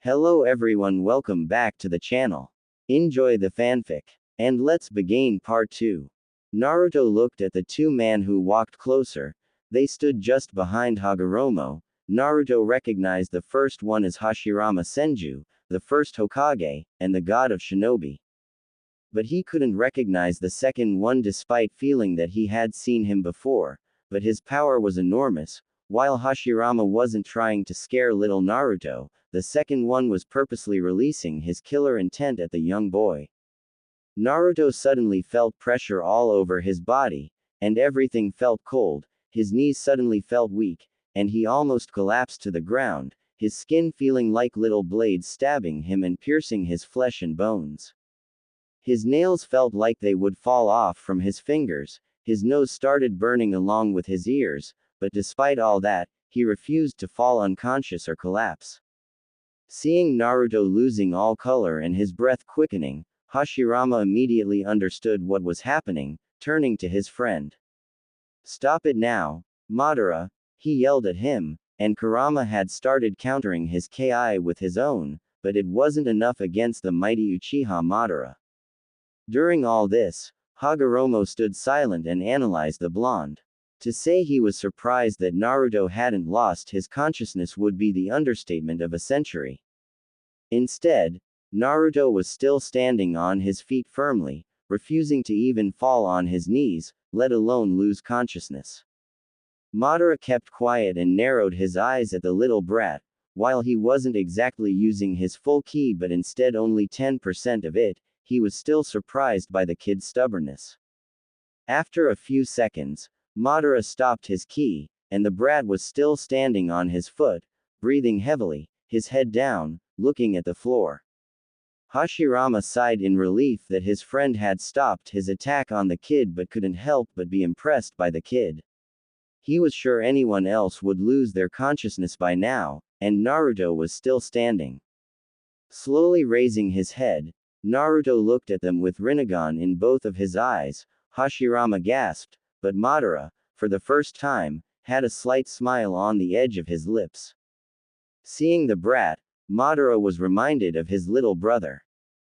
Hello everyone, welcome back to the channel. Enjoy the fanfic. And let's begin part 2. Naruto looked at the two men who walked closer. They stood just behind Hagoromo. Naruto recognized the first one as Hashirama Senju, the first Hokage, and the god of shinobi. But he couldn't recognize the second one despite feeling that he had seen him before, but his power was enormous. While Hashirama wasn't trying to scare little Naruto, the second one was purposely releasing his killer intent at the young boy. Naruto suddenly felt pressure all over his body, and everything felt cold. His knees suddenly felt weak, and he almost collapsed to the ground, his skin feeling like little blades stabbing him and piercing his flesh and bones. His nails felt like they would fall off from his fingers, his nose started burning along with his ears, but despite all that, he refused to fall unconscious or collapse. Seeing Naruto losing all color and his breath quickening, Hashirama immediately understood what was happening, turning to his friend. "Stop it now, Madara," he yelled at him, and Kurama had started countering his ki with his own, but it wasn't enough against the mighty Uchiha Madara. During all this, Hagoromo stood silent and analyzed the blonde. To say he was surprised that Naruto hadn't lost his consciousness would be the understatement of a century. Instead, Naruto was still standing on his feet firmly, refusing to even fall on his knees, let alone lose consciousness. Madara kept quiet and narrowed his eyes at the little brat. While he wasn't exactly using his full ki but instead only 10% of it, he was still surprised by the kid's stubbornness. After a few seconds, Madara stopped his ki, and the brat was still standing on his foot, breathing heavily, his head down, looking at the floor. Hashirama sighed in relief that his friend had stopped his attack on the kid but couldn't help but be impressed by the kid. He was sure anyone else would lose their consciousness by now, and Naruto was still standing. Slowly raising his head, Naruto looked at them with Rinnegan in both of his eyes. Hashirama gasped, but Madara, for the first time, had a slight smile on the edge of his lips. Seeing the brat, Madara was reminded of his little brother.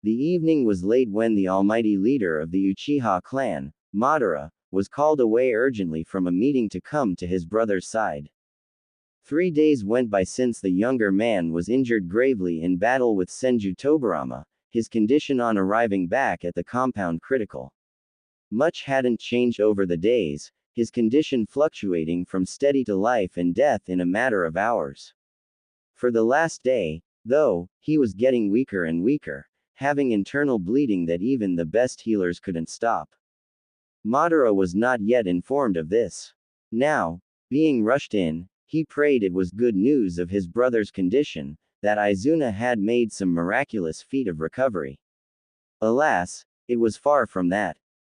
The evening was late when the almighty leader of the Uchiha clan, Madara, was called away urgently from a meeting to come to his brother's side. 3 days went by since the younger man was injured gravely in battle with Senju Tobirama, his condition on arriving back at the compound critical. Much hadn't changed over the days, his condition fluctuating from steady to life and death in a matter of hours. For the last day, though, he was getting weaker and weaker, having internal bleeding that even the best healers couldn't stop. Madara was not yet informed of this. Now, being rushed in, he prayed it was good news of his brother's condition, that Izuna had made some miraculous feat of recovery. Alas, it was far from that.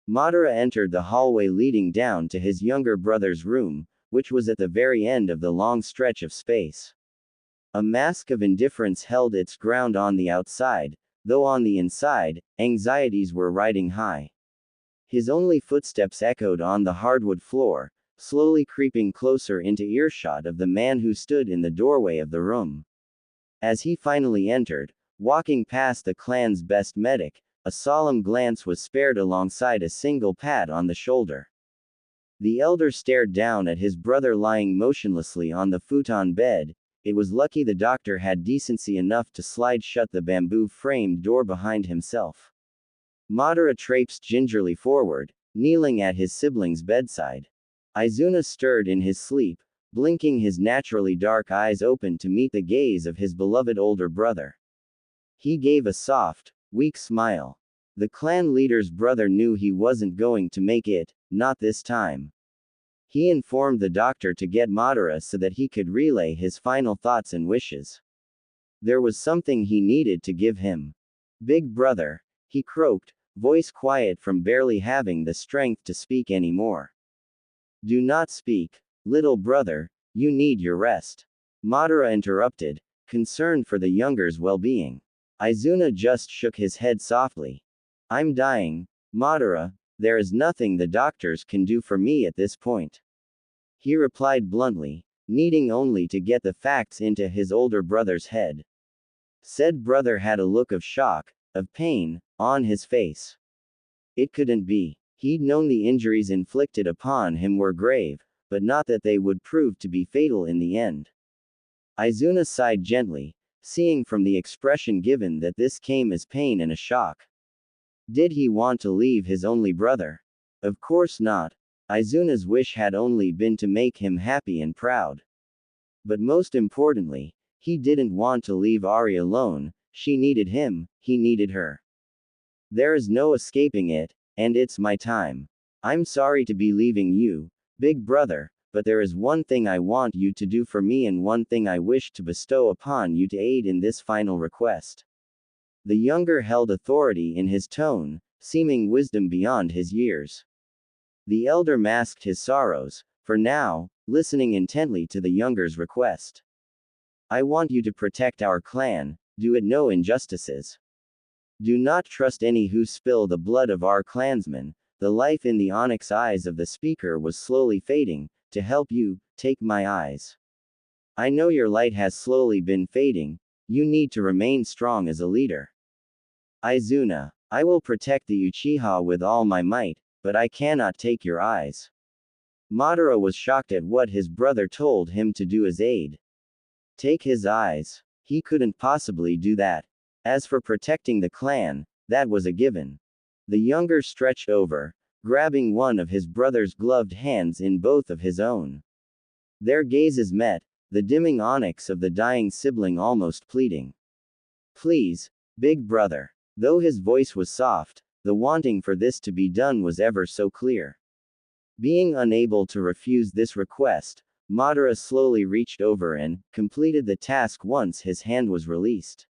Madara entered the hallway leading down to his younger brother's room, which was at the very end of the long stretch of space. A mask of indifference held its ground on the outside, though on the inside, anxieties were riding high. His only footsteps echoed on the hardwood floor, slowly creeping closer into earshot of the man who stood in the doorway of the room. As he finally entered, walking past the clan's best medic, a solemn glance was spared alongside a single pat on the shoulder. The elder stared down at his brother lying motionlessly on the futon bed. It was lucky the doctor had decency enough to slide shut the bamboo-framed door behind himself. Madara traipsed gingerly forward, kneeling at his sibling's bedside. Izuna stirred in his sleep, blinking his naturally dark eyes open to meet the gaze of his beloved older brother. He gave a soft, weak smile. The clan leader's brother knew he wasn't going to make it, not this time. He informed the doctor to get Madara so that he could relay his final thoughts and wishes. There was something he needed to give him. "Big brother," he croaked, voice quiet from barely having the strength to speak anymore. "Do not speak, little brother, you need your rest," Madara interrupted, concerned for the younger's well-being. Izuna just shook his head softly. "I'm dying, Madara, there is nothing the doctors can do for me at this point," he replied bluntly, needing only to get the facts into his older brother's head. Said brother had a look of shock, of pain, on his face. It couldn't be. He'd known the injuries inflicted upon him were grave, but not that they would prove to be fatal in the end. Izuna sighed gently, seeing from the expression given that this came as pain and a shock. Did he want to leave his only brother? Of course not. Izuna's wish had only been to make him happy and proud. But most importantly, he didn't want to leave Ari alone. She needed him, he needed her. There is no escaping it, and it's my time. I'm sorry to be leaving you, big brother, but there is one thing I want you to do for me and one thing I wish to bestow upon you to aid in this final request. The younger held authority in his tone, seeming wisdom beyond his years. The elder masked his sorrows, for now, listening intently to the younger's request. I want you to protect our clan, do it no injustices. Do not trust any who spill the blood of our clansmen. The life in the onyx eyes of the speaker was slowly fading. To help you, take my eyes. I know your light has slowly been fading. You need to remain strong as a leader. Izuna, I will protect the Uchiha with all my might, but I cannot take your eyes. Madara was shocked at what his brother told him to do as aid. Take his eyes. He couldn't possibly do that. As for protecting the clan, that was a given. The younger stretched over, grabbing one of his brother's gloved hands in both of his own. Their gazes met, the dimming onyx of the dying sibling almost pleading. Please, big brother. Though his voice was soft, the wanting for this to be done was ever so clear. Being unable to refuse this request, Madara slowly reached over and completed the task once his hand was released.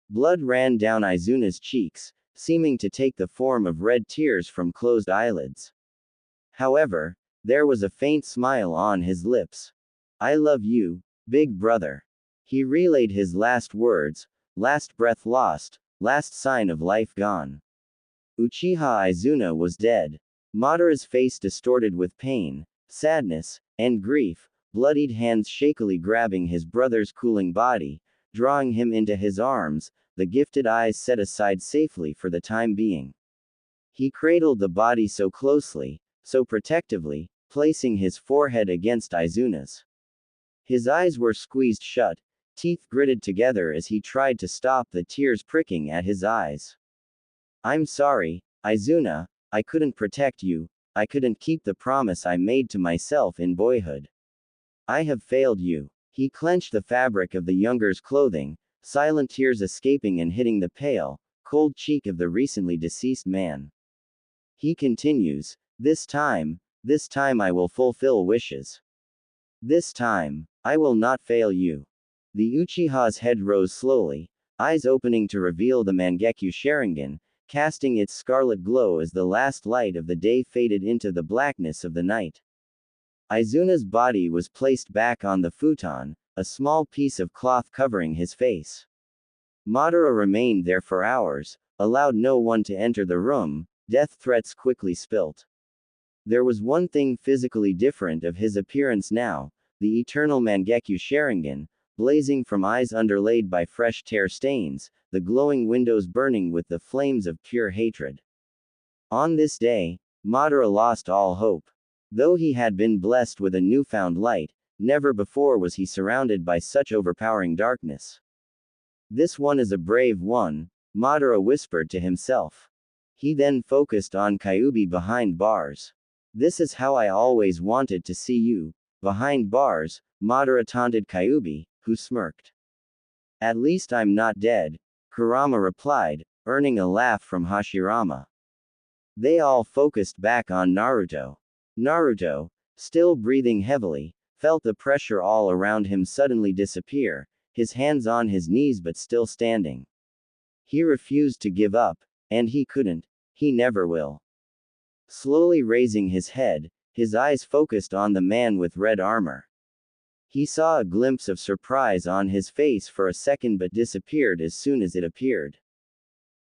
Blood ran down Izuna's cheeks, seeming to take the form of red tears from closed eyelids. However, there was a faint smile on his lips. I love you, big brother. He relayed his last words, last breath lost, last sign of life gone. Uchiha Izuna was dead. Madara's face distorted with pain, sadness, and grief, bloodied hands shakily grabbing his brother's cooling body, drawing him into his arms, the gifted eyes set aside safely for the time being. He cradled the body so closely, so protectively, placing his forehead against Izuna's. His eyes were squeezed shut, teeth gritted together as he tried to stop the tears pricking at his eyes. I'm sorry, Izuna, I couldn't protect you, I couldn't keep the promise I made to myself in boyhood. I have failed you. He clenched the fabric of the younger's clothing, silent tears escaping and hitting the pale, cold cheek of the recently deceased man. He continues, this time I will fulfill wishes. This time, I will not fail you. The Uchiha's head rose slowly, eyes opening to reveal the Mangekyo Sharingan, casting its scarlet glow as the last light of the day faded into the blackness of the night. Izuna's body was placed back on the futon, a small piece of cloth covering his face. Madara remained there for hours, allowed no one to enter the room, death threats quickly spilt. There was one thing physically different of his appearance now, the eternal Mangekyo Sharingan, blazing from eyes underlaid by fresh tear stains, the glowing windows burning with the flames of pure hatred. On this day, Madara lost all hope. Though he had been blessed with a newfound light, never before was he surrounded by such overpowering darkness. This one is a brave one, Madara whispered to himself. He then focused on Kyuubi behind bars. This is how I always wanted to see you, behind bars, Madara taunted Kyuubi, who smirked. At least I'm not dead, Kurama replied, earning a laugh from Hashirama. They all focused back on Naruto. Naruto, still breathing heavily, felt the pressure all around him suddenly disappear, his hands on his knees but still standing. He refused to give up, and he couldn't, he never will. Slowly raising his head, his eyes focused on the man with red armor. He saw a glimpse of surprise on his face for a second but disappeared as soon as it appeared.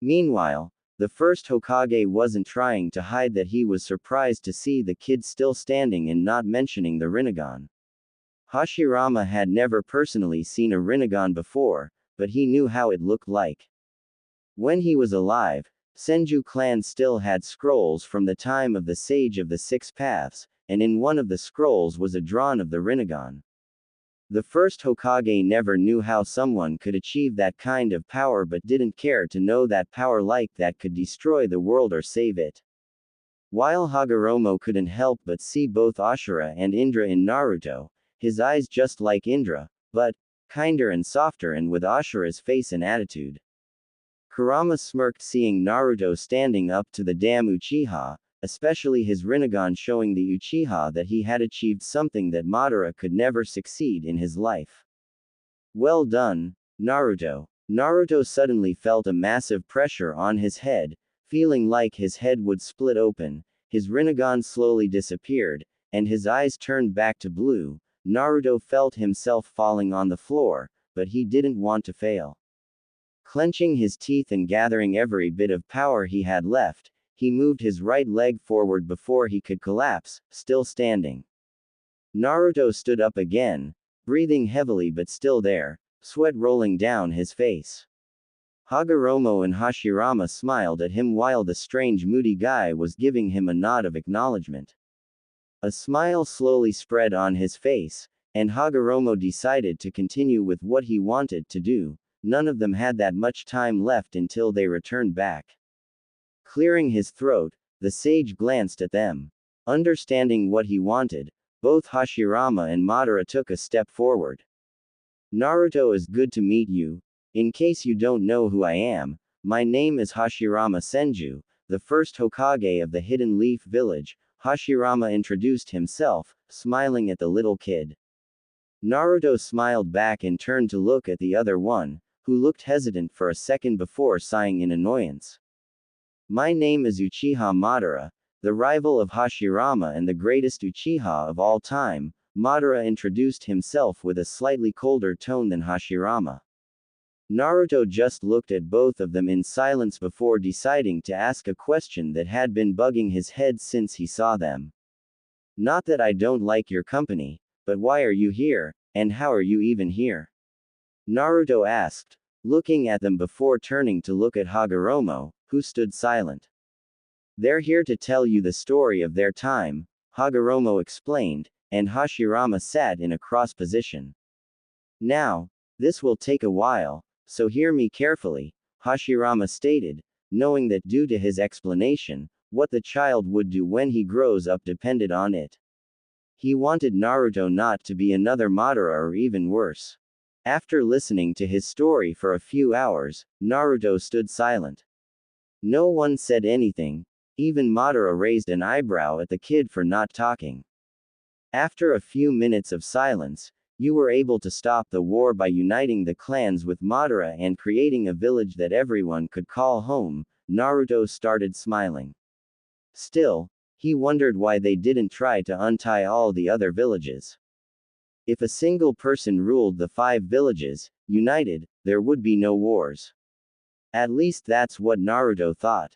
Meanwhile, the first Hokage wasn't trying to hide that he was surprised to see the kid still standing and not mentioning the Rinnegan. Hashirama had never personally seen a Rinnegan before, but he knew how it looked like. When he was alive, Senju clan still had scrolls from the time of the Sage of the Six Paths, and in one of the scrolls was a drawing of the Rinnegan. The first Hokage never knew how someone could achieve that kind of power but didn't care to know that power like that could destroy the world or save it. While Hagoromo couldn't help but see both Ashura and Indra in Naruto, his eyes just like Indra, but kinder and softer and with Ashura's face and attitude. Kurama smirked seeing Naruto standing up to the damn Uchiha, especially his Rinnegan showing the Uchiha that he had achieved something that Madara could never succeed in his life. Well done, Naruto. Naruto suddenly felt a massive pressure on his head, feeling like his head would split open, his Rinnegan slowly disappeared, and his eyes turned back to blue. Naruto felt himself falling on the floor, but he didn't want to fail. Clenching his teeth and gathering every bit of power he had left, he moved his right leg forward before he could collapse, still standing. Naruto stood up again, breathing heavily but still there, sweat rolling down his face. Hagoromo and Hashirama smiled at him while the strange moody guy was giving him a nod of acknowledgement. A smile slowly spread on his face, and Hagoromo decided to continue with what he wanted to do. None of them had that much time left until they returned back. Clearing his throat, the sage glanced at them. Understanding what he wanted, both Hashirama and Madara took a step forward. Naruto, is good to meet you. In case you don't know who I am, my name is Hashirama Senju, the first Hokage of the Hidden Leaf Village. Hashirama introduced himself, smiling at the little kid. Naruto smiled back and turned to look at the other one, who looked hesitant for a second before sighing in annoyance. My name is Uchiha Madara, the rival of Hashirama and the greatest Uchiha of all time. Madara introduced himself with a slightly colder tone than Hashirama. Naruto just looked at both of them in silence before deciding to ask a question that had been bugging his head since he saw them. Not that I don't like your company, but why are you here, and how are you even here? Naruto asked, looking at them before turning to look at Hagoromo, who stood silent. They're here to tell you the story of their time, Hagoromo explained, and Hashirama sat in a cross position. Now, this will take a while, so hear me carefully, Hashirama stated, knowing that due to his explanation, what the child would do when he grows up depended on it. He wanted Naruto not to be another Madara or even worse. After listening to his story for a few hours, Naruto stood silent. No one said anything, even Madara raised an eyebrow at the kid for not talking. After a few minutes of silence, you were able to stop the war by uniting the clans with Madara and creating a village that everyone could call home. Naruto started smiling. Still, he wondered why they didn't try to untie all the other villages. If a single person ruled the 5 villages, united, there would be no wars. At least that's what Naruto thought.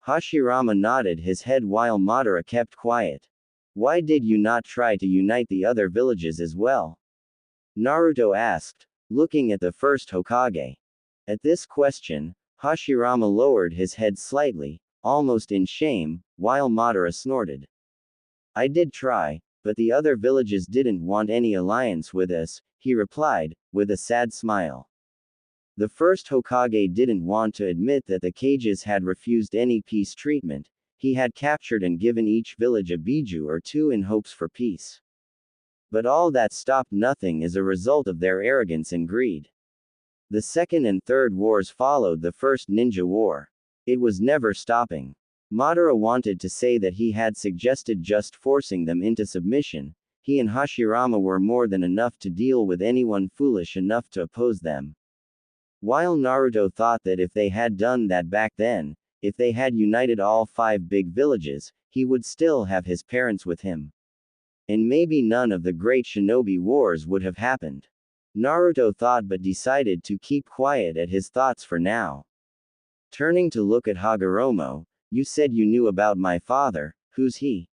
Hashirama nodded his head while Madara kept quiet. Why did you not try to unite the other villages as well? Naruto asked, looking at the first Hokage. At this question, Hashirama lowered his head slightly, almost in shame, while Madara snorted. I did try, but the other villages didn't want any alliance with us, he replied, with a sad smile. The first Hokage didn't want to admit that the Kages had refused any peace treatment. He had captured and given each village a biju or 2 in hopes for peace. But all that stopped nothing as a result of their arrogance and greed. The second and third wars followed the first ninja war. It was never stopping. Madara wanted to say that he had suggested just forcing them into submission. He and Hashirama were more than enough to deal with anyone foolish enough to oppose them. While Naruto thought that if they had done that back then, if they had united all 5 big villages, he would still have his parents with him. And maybe none of the great shinobi wars would have happened. Naruto thought but decided to keep quiet at his thoughts for now. Turning to look at Hagoromo, you said you knew about my father, who's he?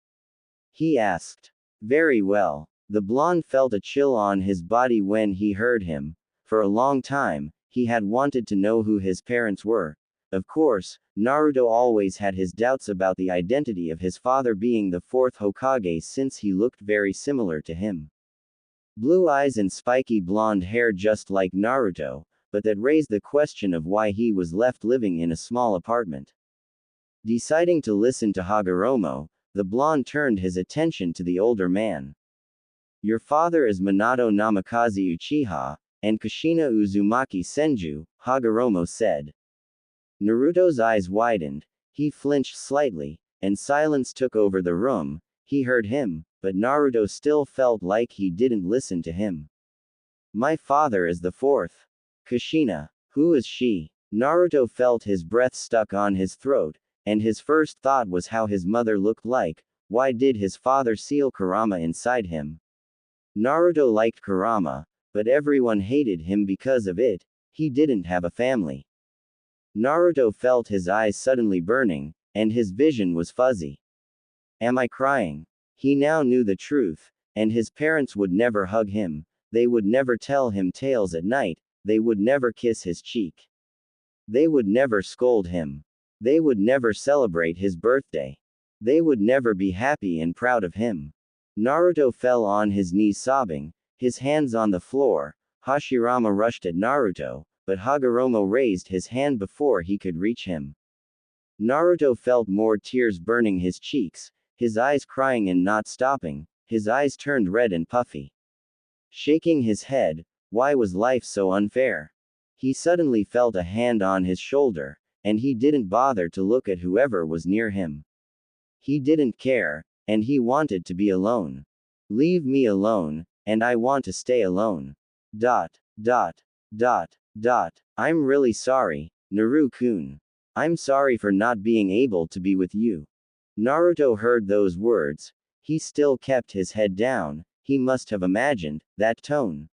He asked. Very well. The blonde felt a chill on his body when he heard him. For a long time, he had wanted to know who his parents were. Of course, Naruto always had his doubts about the identity of his father being the fourth Hokage since he looked very similar to him. Blue eyes and spiky blonde hair just like Naruto, but that raised the question of why he was left living in a small apartment. Deciding to listen to Hagoromo, the blonde turned his attention to the older man. Your father is Minato Namikaze Uchiha, and Kushina Uzumaki Senju, Hagoromo said. Naruto's eyes widened, he flinched slightly, and silence took over the room. He heard him, but Naruto still felt like he didn't listen to him. My father is the fourth. Kushina. Who is she? Naruto felt his breath stuck on his throat, and his first thought was how his mother looked like. Why did his father seal Kurama inside him? Naruto liked Kurama, but everyone hated him because of it. He didn't have a family. Naruto felt his eyes suddenly burning, and his vision was fuzzy. Am I crying? He now knew the truth, and his parents would never hug him, they would never tell him tales at night, they would never kiss his cheek. They would never scold him. They would never celebrate his birthday. They would never be happy and proud of him. Naruto fell on his knees sobbing, his hands on the floor. Hashirama rushed at Naruto, but Hagoromo raised his hand before he could reach him. Naruto felt more tears burning his cheeks, his eyes crying and not stopping, his eyes turned red and puffy. Shaking his head, why was life so unfair? He suddenly felt a hand on his shoulder, and he didn't bother to look at whoever was near him. He didn't care, and he wanted to be alone. Leave me alone, and I want to stay alone. Dot, dot, dot, dot. I'm really sorry, Naru-kun. I'm sorry for not being able to be with you. Naruto heard those words. He still kept his head down. He must have imagined that tone.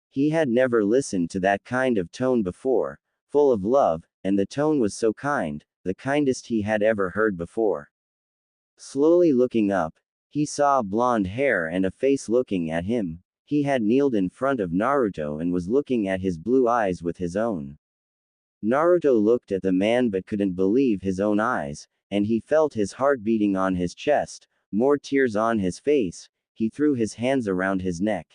He had never listened to that kind of tone before, full of love, and the tone was so kind, the kindest he had ever heard before. Slowly looking up, he saw blonde hair and a face looking at him. He had kneeled in front of Naruto and was looking at his blue eyes with his own. Naruto looked at the man but couldn't believe his own eyes, and he felt his heart beating on his chest, more tears on his face. He threw his hands around his neck.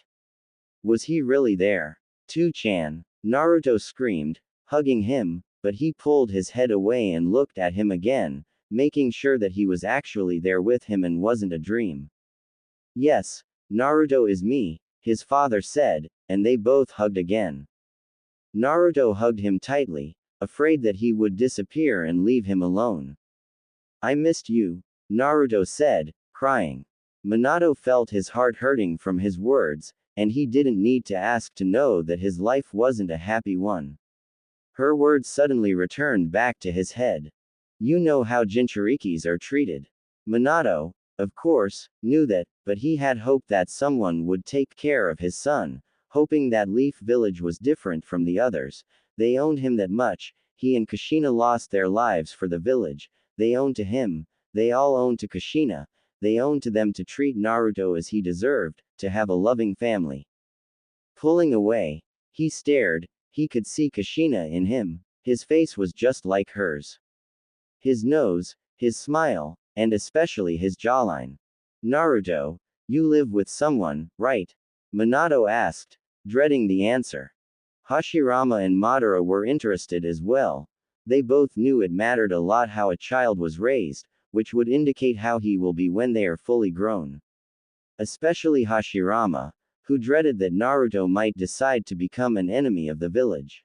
Was he really there? Two-chan. Naruto screamed, hugging him, but he pulled his head away and looked at him again, making sure that he was actually there with him and wasn't a dream. Yes, Naruto is me, his father said, and they both hugged again. Naruto hugged him tightly, afraid that he would disappear and leave him alone. I missed you, Naruto said, crying. Minato felt his heart hurting from his words, and he didn't need to ask to know that his life wasn't a happy one. Her words suddenly returned back to his head. You know how Jinchurikis are treated. Minato, of course, knew that, but he had hoped that someone would take care of his son, hoping that Leaf Village was different from the others. They owned him that much. He and Kushina lost their lives for the village. They owned to him. They all owned to Kushina. They owned to them to treat Naruto as he deserved, to have a loving family. Pulling away, he stared. He could see Kushina in him. His face was just like hers. His nose, his smile, and especially his jawline. Naruto, you live with someone, right? Minato asked, dreading the answer. Hashirama and Madara were interested as well. They both knew it mattered a lot how a child was raised, which would indicate how he will be when they are fully grown. Especially Hashirama, who dreaded that Naruto might decide to become an enemy of the village.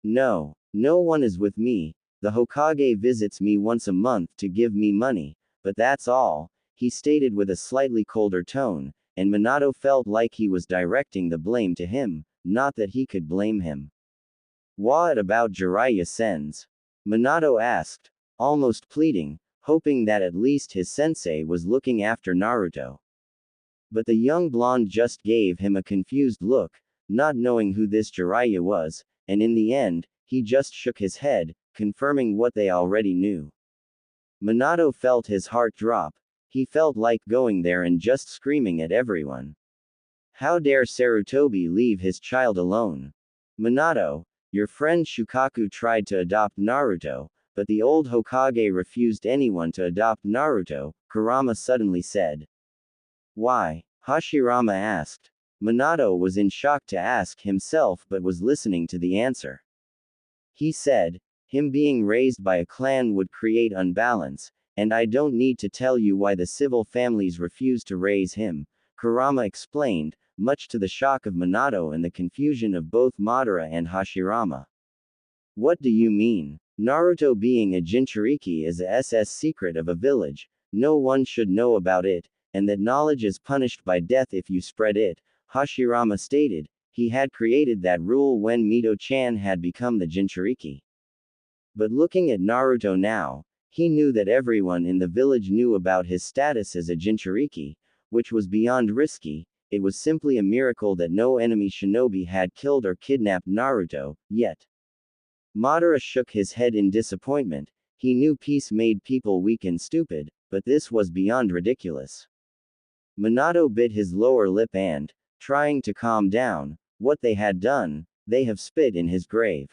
No, no one is with me. The Hokage visits me once a month to give me money, but that's all, he stated with a slightly colder tone, and Minato felt like he was directing the blame to him, not that he could blame him. What about Jiraiya-sen's? Minato asked, almost pleading, hoping that at least his sensei was looking after Naruto. But the young blonde just gave him a confused look, not knowing who this Jiraiya was, and in the end, he just shook his head, confirming what they already knew. Minato felt his heart drop. He felt like going there and just screaming at everyone. How dare Sarutobi leave his child alone? Minato, Your friend Shukaku tried to adopt Naruto, but the old Hokage refused anyone to adopt Naruto, Kurama suddenly said. Why? Hashirama asked. Minato was in shock to ask himself but was listening to the answer. He said, him being raised by a clan would create unbalance, and I don't need to tell you why the civil families refused to raise him, Kurama explained, much to the shock of Minato and the confusion of both Madara and Hashirama. What do you mean? Naruto being a Jinchuriki is a SS secret of a village, no one should know about it, and that knowledge is punished by death if you spread it, Hashirama stated. He had created that rule when Mito-chan had become the Jinchuriki. But looking at Naruto now, he knew that everyone in the village knew about his status as a Jinchuriki, which was beyond risky. It was simply a miracle that no enemy shinobi had killed or kidnapped Naruto, yet. Madara shook his head in disappointment. He knew peace made people weak and stupid, but this was beyond ridiculous. Minato bit his lower lip and, trying to calm down, what they had done, they have spit in his grave.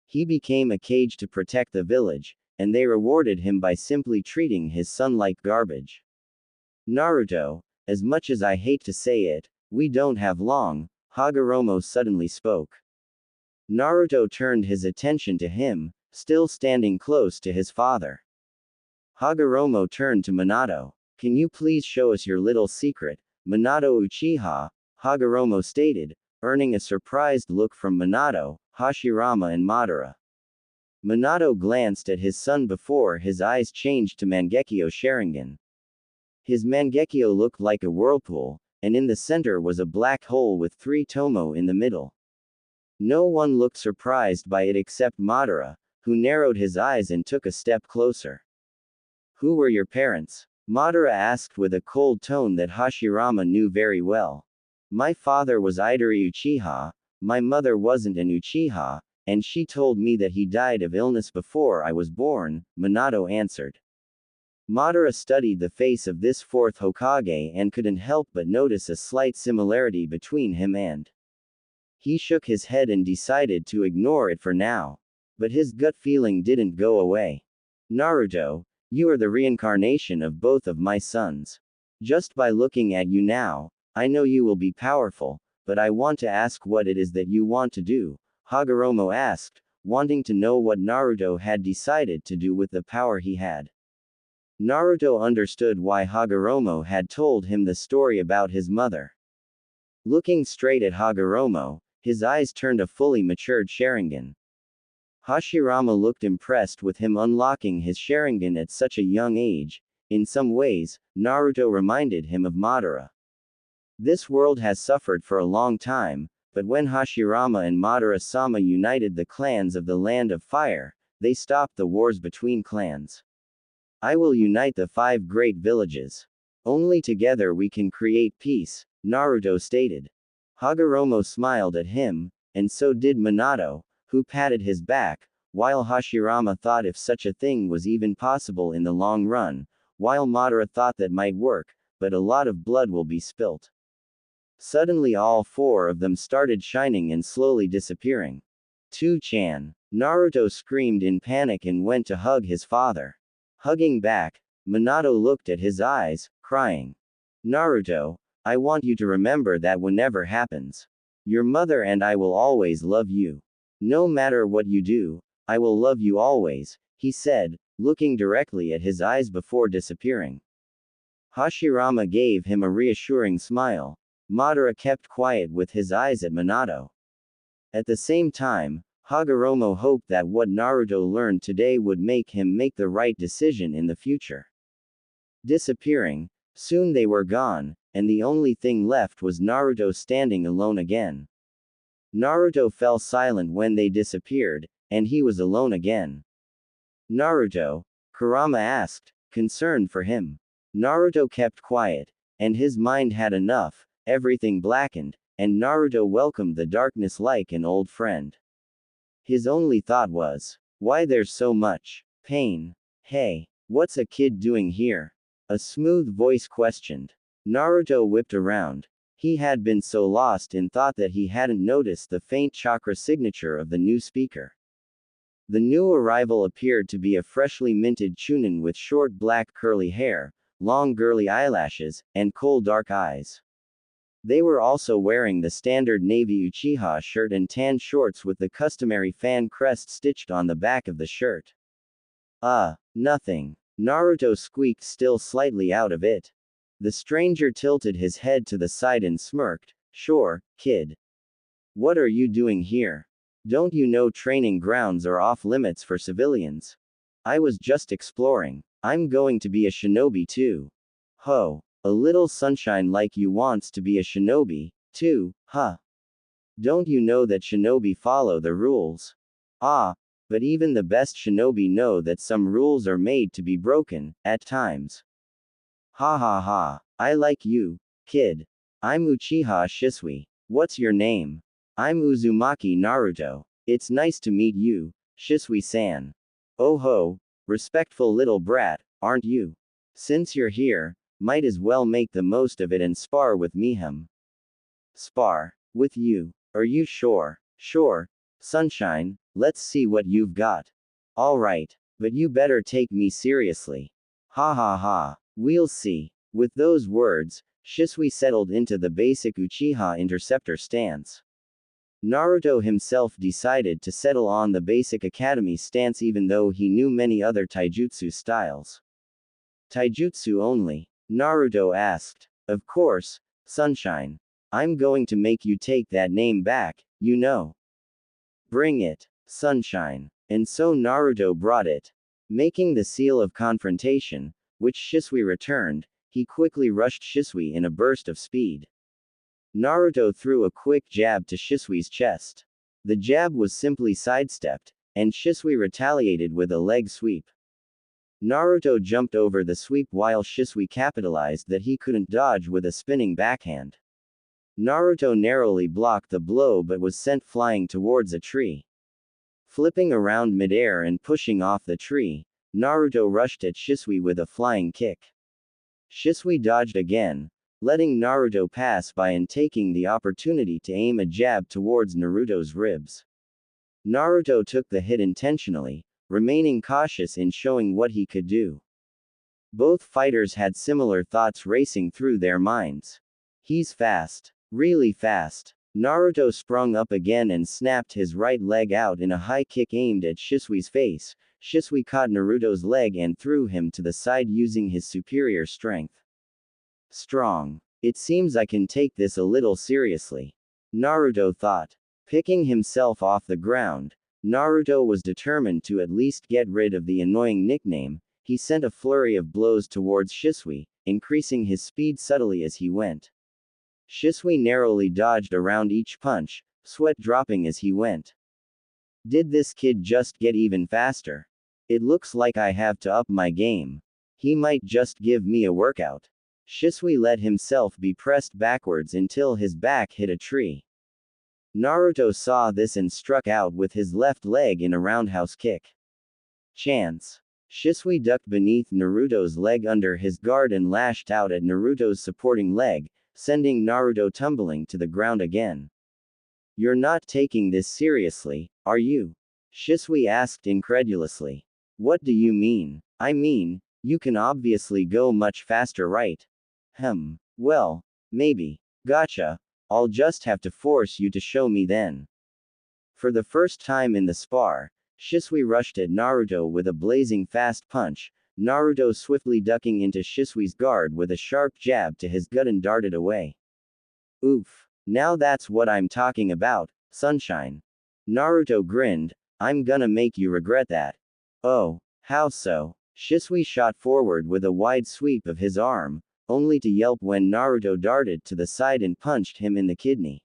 He became a cage to protect the village, and they rewarded him by simply treating his son like garbage. Naruto, as much as I hate to say it, we don't have long, Hagoromo suddenly spoke. Naruto turned his attention to him, still standing close to his father. Hagoromo turned to Minato. Can you please show us your little secret, Minato Uchiha? Hagoromo stated, earning a surprised look from Minato, Hashirama and Madara. Minato glanced at his son before his eyes changed to Mangekyo Sharingan. His Mangekyo looked like a whirlpool, and in the center was a black hole with 3 tomo in the middle. No one looked surprised by it except Madara, who narrowed his eyes and took a step closer. Who were your parents? Madara asked with a cold tone that Hashirama knew very well. My father was Idari Uchiha, my mother wasn't an Uchiha, and she told me that he died of illness before I was born, Minato answered. Madara studied the face of this 4th Hokage and couldn't help but notice a slight similarity between him and. He shook his head and decided to ignore it for now. But his gut feeling didn't go away. Naruto, you are the reincarnation of both of my sons. Just by looking at you now, I know you will be powerful, but I want to ask what it is that you want to do, Hagoromo asked, wanting to know what Naruto had decided to do with the power he had. Naruto understood why Hagoromo had told him the story about his mother. Looking straight at Hagoromo, his eyes turned a fully matured Sharingan. Hashirama looked impressed with him unlocking his Sharingan at such a young age. In some ways, Naruto reminded him of Madara. This world has suffered for a long time, but when Hashirama and Madara-sama united the clans of the Land of Fire, they stopped the wars between clans. I will unite the 5 great villages. Only together we can create peace, Naruto stated. Hagoromo smiled at him, and so did Minato, who patted his back, while Hashirama thought if such a thing was even possible in the long run, while Madara thought that might work, but a lot of blood will be spilt. Suddenly all 4 of them started shining and slowly disappearing. 2-chan. Naruto screamed in panic and went to hug his father. Hugging back, Minato looked at his eyes, crying. Naruto, I want you to remember that whenever happens. Your mother and I will always love you. No matter what you do, I will love you always, he said, looking directly at his eyes before disappearing. Hashirama gave him a reassuring smile. Madara kept quiet with his eyes at Minato. At the same time, Hagoromo hoped that what Naruto learned today would make him make the right decision in the future. Disappearing, soon they were gone, and the only thing left was Naruto standing alone again. Naruto fell silent when they disappeared, and he was alone again. Naruto? Kurama asked, concerned for him. Naruto kept quiet, and his mind had enough. Everything blackened, and Naruto welcomed the darkness like an old friend. His only thought was, why there's so much pain? Hey, what's a kid doing here? A smooth voice questioned. Naruto whipped around. He had been so lost in thought that he hadn't noticed the faint chakra signature of the new speaker. The new arrival appeared to be a freshly minted chunin with short black curly hair, long girly eyelashes, and coal dark eyes. They were also wearing the standard navy Uchiha shirt and tan shorts with the customary fan crest stitched on the back of the shirt. Nothing. Naruto squeaked, still slightly out of it. The stranger tilted his head to the side and smirked. Sure, kid. What are you doing here? Don't you know training grounds are off limits for civilians? I was just exploring. I'm going to be a shinobi too. Ho. A little sunshine like you wants to be a shinobi, too, huh? Don't you know that shinobi follow the rules? But even the best shinobi know that some rules are made to be broken, at times. Ha ha ha. I like you, kid. I'm Uchiha Shisui. What's your name? I'm Uzumaki Naruto. It's nice to meet you, Shisui-san. Oh ho, respectful little brat, aren't you? Since you're here, might as well make the most of it and spar with me. Spar? With you? Are you sure? Sure. Sunshine, let's see what you've got. Alright, but you better take me seriously. Ha ha ha. We'll see. With those words, Shisui settled into the basic Uchiha interceptor stance. Naruto himself decided to settle on the basic academy stance even though he knew many other taijutsu styles. Taijutsu only? Naruto asked. Of course, Sunshine. I'm going to make you take that name back, you know. Bring it, Sunshine. And so Naruto brought it. Making the seal of confrontation, which Shisui returned, he quickly rushed Shisui in a burst of speed. Naruto threw a quick jab to Shisui's chest. The jab was simply sidestepped, and Shisui retaliated with a leg sweep. Naruto jumped over the sweep while Shisui capitalized that he couldn't dodge with a spinning backhand. Naruto narrowly blocked the blow but was sent flying towards a tree. Flipping around midair and pushing off the tree, Naruto rushed at Shisui with a flying kick. Shisui dodged again, letting Naruto pass by and taking the opportunity to aim a jab towards Naruto's ribs. Naruto took the hit intentionally, remaining cautious in showing what he could do. Both fighters had similar thoughts racing through their minds. He's fast. Really fast. Naruto sprung up again and snapped his right leg out in a high kick aimed at Shisui's face. Shisui caught Naruto's leg and threw him to the side using his superior strength. Strong. It seems I can take this a little seriously. Naruto thought. Picking himself off the ground, Naruto was determined to at least get rid of the annoying nickname. He sent a flurry of blows towards Shisui, increasing his speed subtly as he went. Shisui narrowly dodged around each punch, sweat dropping as he went. Did this kid just get even faster? It looks like I have to up my game. He might just give me a workout. Shisui let himself be pressed backwards until his back hit a tree. Naruto saw this and struck out with his left leg in a roundhouse kick. Chance. Shisui ducked beneath Naruto's leg under his guard and lashed out at Naruto's supporting leg, sending Naruto tumbling to the ground again. You're not taking this seriously, are you? Shisui asked incredulously. What do you mean? I mean, you can obviously go much faster, right? Well, maybe. Gotcha. I'll just have to force you to show me then. For the first time in the spar, Shisui rushed at Naruto with a blazing fast punch, Naruto swiftly ducking into Shisui's guard with a sharp jab to his gut and darted away. Oof. Now that's what I'm talking about, Sunshine. Naruto grinned. I'm gonna make you regret that. Oh, how so? Shisui shot forward with a wide sweep of his arm, only to yelp when Naruto darted to the side and punched him in the kidney.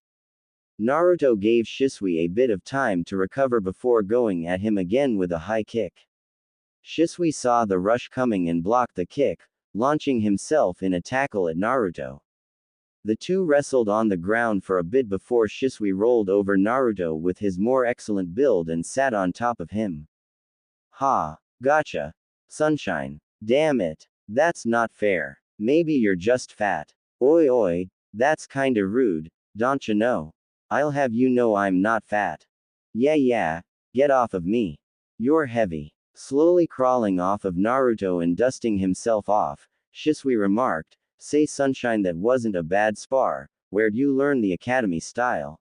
Naruto gave Shisui a bit of time to recover before going at him again with a high kick. Shisui saw the rush coming and blocked the kick, launching himself in a tackle at Naruto. The two wrestled on the ground for a bit before Shisui rolled over Naruto with his more excellent build and sat on top of him. Ha! Gotcha! Sunshine. Damn it! That's not fair. Maybe you're just fat. Oi oi, That's kinda rude, don't you know? I'll have you know I'm not fat. Yeah, get off of me. You're heavy. Slowly crawling off of Naruto and dusting himself off, Shisui remarked, say Sunshine, that wasn't a bad spar. Where'd you learn the academy style?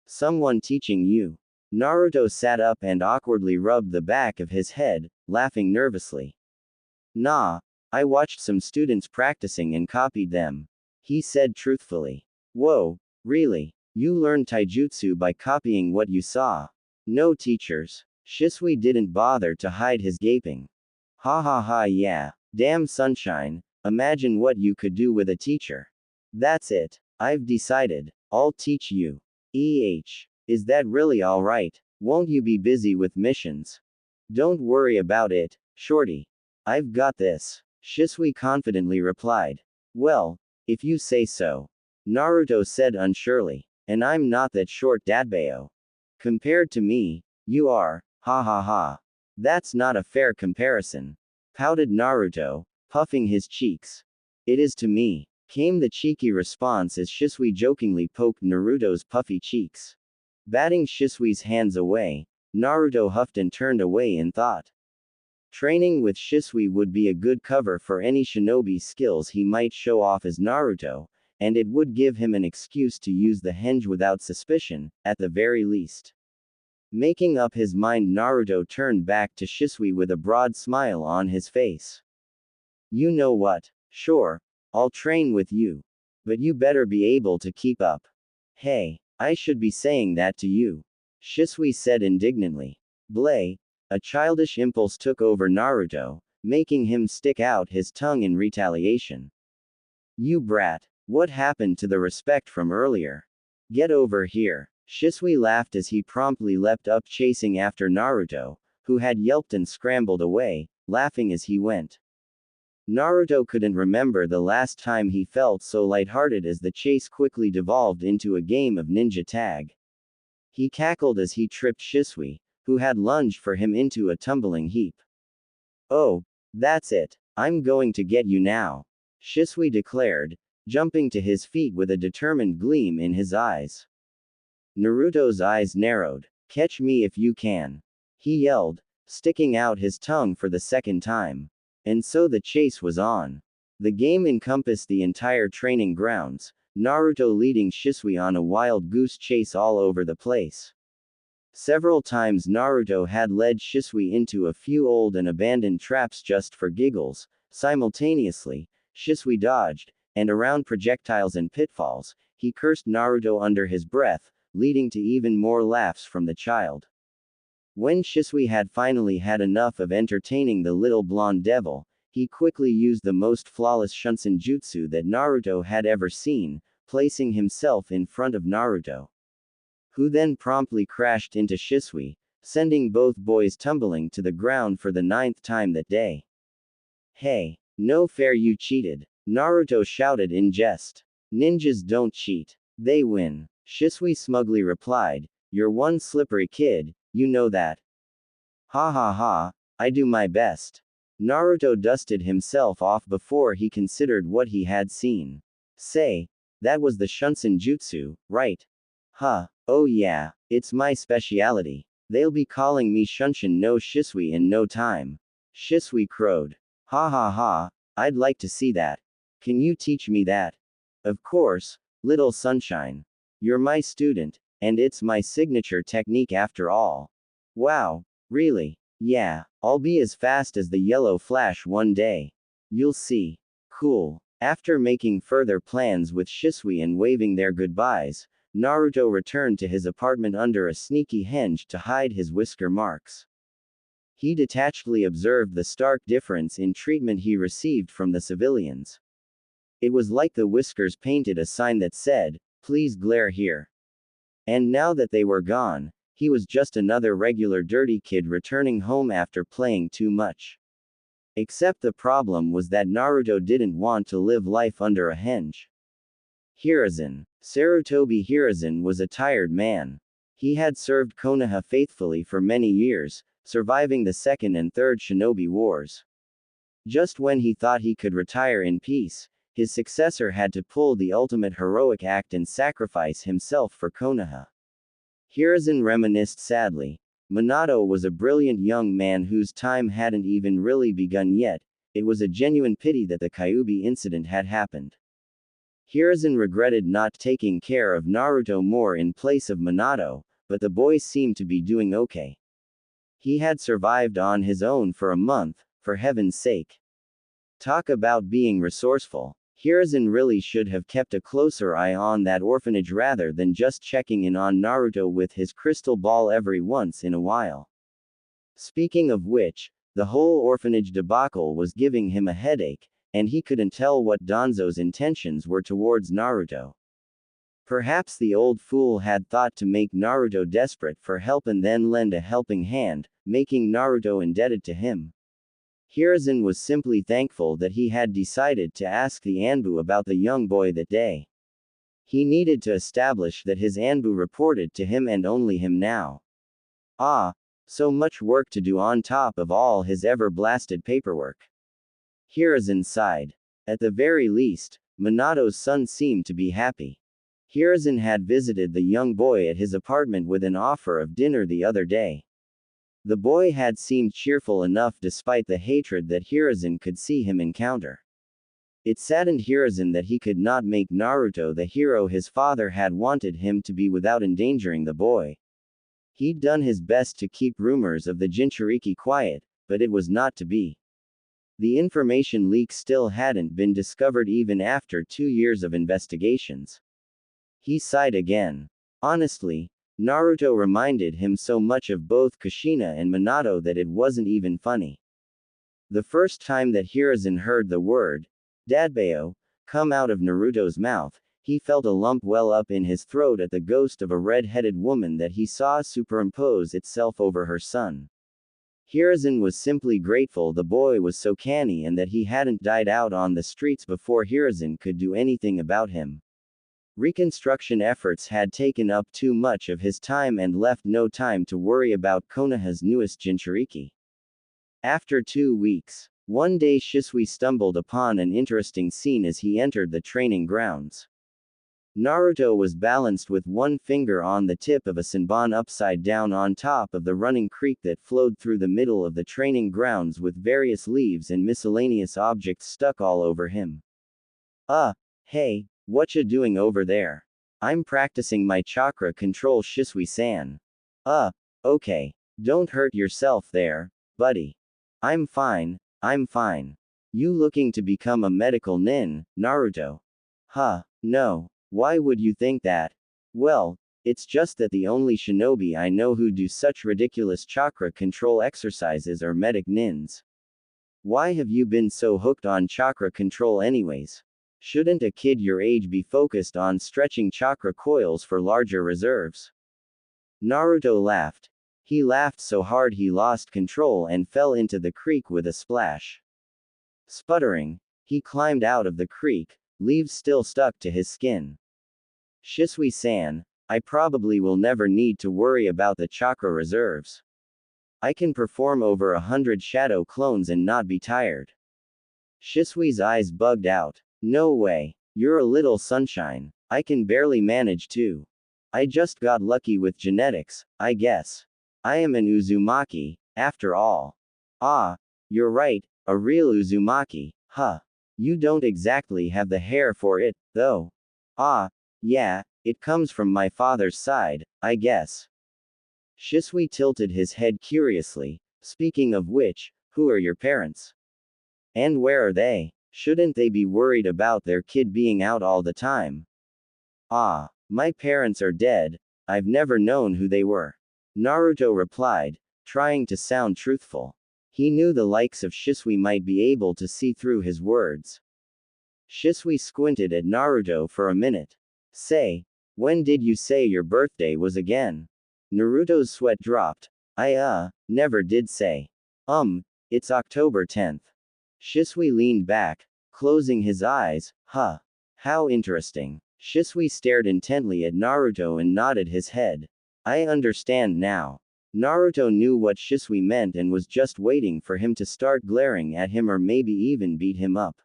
Someone teaching you. Naruto sat up and awkwardly rubbed the back of his head, laughing nervously. Nah, I watched some students practicing and copied them. He said truthfully. Whoa, really? You learned taijutsu by copying what you saw? No teachers. Shisui didn't bother to hide his gaping. Ha ha ha, yeah. Damn Sunshine, imagine what you could do with a teacher. That's it. I've decided. I'll teach you. Is that really alright? Won't you be busy with missions? Don't worry about it, shorty. I've got this. Shisui confidently replied. Well, if you say so. Naruto said unsurely. And I'm not that short, Dadbao. Compared to me, you are. Ha ha ha. That's not a fair comparison. Pouted Naruto, puffing his cheeks. It is to me, came the cheeky response as Shisui jokingly poked Naruto's puffy cheeks. Batting Shisui's hands away, Naruto huffed and turned away in thought. Training with Shisui would be a good cover for any shinobi skills he might show off as Naruto, and it would give him an excuse to use the henge without suspicion, at the very least. Making up his mind, Naruto turned back to Shisui with a broad smile on his face. You know what? Sure, I'll train with you. But you better be able to keep up. Hey, I should be saying that to you. Shisui said indignantly. Bleh. A childish impulse took over Naruto, making him stick out his tongue in retaliation. You brat. What happened to the respect from earlier? Get over here. Shisui laughed as he promptly leapt up, chasing after Naruto, who had yelped and scrambled away, laughing as he went. Naruto couldn't remember the last time he felt so lighthearted as the chase quickly devolved into a game of ninja tag. He cackled as he tripped Shisui, who had lunged for him, into a tumbling heap. Oh, that's it. I'm going to get you now. Shisui declared, jumping to his feet with a determined gleam in his eyes. Naruto's eyes narrowed. Catch me if you can. He yelled, sticking out his tongue for the second time. And so the chase was on. The game encompassed the entire training grounds, Naruto leading Shisui on a wild goose chase all over the place. Several times Naruto had led Shisui into a few old and abandoned traps just for giggles. Simultaneously, Shisui dodged, and around projectiles and pitfalls, he cursed Naruto under his breath, leading to even more laughs from the child. When Shisui had finally had enough of entertaining the little blonde devil, he quickly used the most flawless Shunsen jutsu that Naruto had ever seen, placing himself in front of Naruto, who then promptly crashed into Shisui, sending both boys tumbling to the ground for the 9th time that day. Hey, no fair, you cheated, Naruto shouted in jest. Ninjas don't cheat. They win. Shisui smugly replied, you're one slippery kid, you know that. Ha ha ha, I do my best. Naruto dusted himself off before he considered what he had seen. Say, that was the Shunsen jutsu, right? Huh, oh yeah, it's my speciality. They'll be calling me Shunshin no Shisui in no time. Shisui crowed. Ha ha ha, I'd like to see that. Can you teach me that? Of course, little Sunshine. You're my student, and it's my signature technique after all. Wow, really? Yeah, I'll be as fast as the yellow flash one day. You'll see. Cool. After making further plans with Shisui and waving their goodbyes, Naruto returned to his apartment under a sneaky henge to hide his whisker marks. He detachedly observed the stark difference in treatment he received from the civilians. It was like the whiskers painted a sign that said, please glare here. And now that they were gone, he was just another regular dirty kid returning home after playing too much. Except the problem was that Naruto didn't want to live life under a henge. Hiruzen. Sarutobi Hiruzen was a tired man. He had served Konoha faithfully for many years, surviving the Second and Third Shinobi Wars. Just when he thought he could retire in peace, his successor had to pull the ultimate heroic act and sacrifice himself for Konoha. Hiruzen reminisced sadly. Minato was a brilliant young man whose time hadn't even really begun yet. It was a genuine pity that the Kyuubi incident had happened. Hiruzen regretted not taking care of Naruto more in place of Minato, but the boy seemed to be doing okay. He had survived on his own for a month, for heaven's sake. Talk about being resourceful. Hiruzen really should have kept a closer eye on that orphanage rather than just checking in on Naruto with his crystal ball every once in a while. Speaking of which, the whole orphanage debacle was giving him a headache, and he couldn't tell what Danzo's intentions were towards Naruto. Perhaps the old fool had thought to make Naruto desperate for help and then lend a helping hand, making Naruto indebted to him. Hiruzen was simply thankful that he had decided to ask the Anbu about the young boy that day. He needed to establish that his Anbu reported to him and only him now. So much work to do on top of all his ever-blasted paperwork. Hiruzen sighed. At the very least, Minato's son seemed to be happy. Hiruzen had visited the young boy at his apartment with an offer of dinner the other day. The boy had seemed cheerful enough despite the hatred that Hiruzen could see him encounter. It saddened Hiruzen that he could not make Naruto the hero his father had wanted him to be without endangering the boy. He'd done his best to keep rumors of the Jinchuriki quiet, but it was not to be. The information leak still hadn't been discovered even after 2 years of investigations. He sighed again. Honestly, Naruto reminded him so much of both Kushina and Minato that it wasn't even funny. The first time that Hiruzen heard the word, Dadbao, come out of Naruto's mouth, he felt a lump well up in his throat at the ghost of a red-headed woman that he saw superimpose itself over her son. Hiruzen was simply grateful the boy was so canny and that he hadn't died out on the streets before Hiruzen could do anything about him. Reconstruction efforts had taken up too much of his time and left no time to worry about Konoha's newest Jinchuriki. After 2 weeks, one day Shisui stumbled upon an interesting scene as he entered the training grounds. Naruto was balanced with one finger on the tip of a senbon upside down on top of the running creek that flowed through the middle of the training grounds with various leaves and miscellaneous objects stuck all over him. Hey, whatcha doing over there? I'm practicing my chakra control, Shisui-san. Okay. Don't hurt yourself there, buddy. I'm fine. You looking to become a medical nin, Naruto? No. Why would you think that? Well, it's just that the only shinobi I know who do such ridiculous chakra control exercises are medic nins. Why have you been so hooked on chakra control anyways? Shouldn't a kid your age be focused on stretching chakra coils for larger reserves? Naruto laughed. He laughed so hard he lost control and fell into the creek with a splash. Sputtering, he climbed out of the creek, leaves still stuck to his skin. Shisui-san, I probably will never need to worry about the chakra reserves. I can perform over 100 shadow clones and not be tired. Shisui's eyes bugged out. No way. You're a little sunshine. I can barely manage too. I just got lucky with genetics, I guess. I am an Uzumaki, after all. You're right, a real Uzumaki, You don't exactly have the hair for it, though. Yeah, it comes from my father's side, I guess. Shisui tilted his head curiously. Speaking of which, who are your parents? And where are they? Shouldn't they be worried about their kid being out all the time? My parents are dead. I've never known who they were. Naruto replied, trying to sound truthful. He knew the likes of Shisui might be able to see through his words. Shisui squinted at Naruto for a minute. Say, when did you say your birthday was again? Naruto's sweat dropped. I never did say. It's October 10th. Shisui leaned back, closing his eyes. How interesting. Shisui stared intently at Naruto and nodded his head. I understand now. Naruto knew what Shisui meant and was just waiting for him to start glaring at him or maybe even beat him up.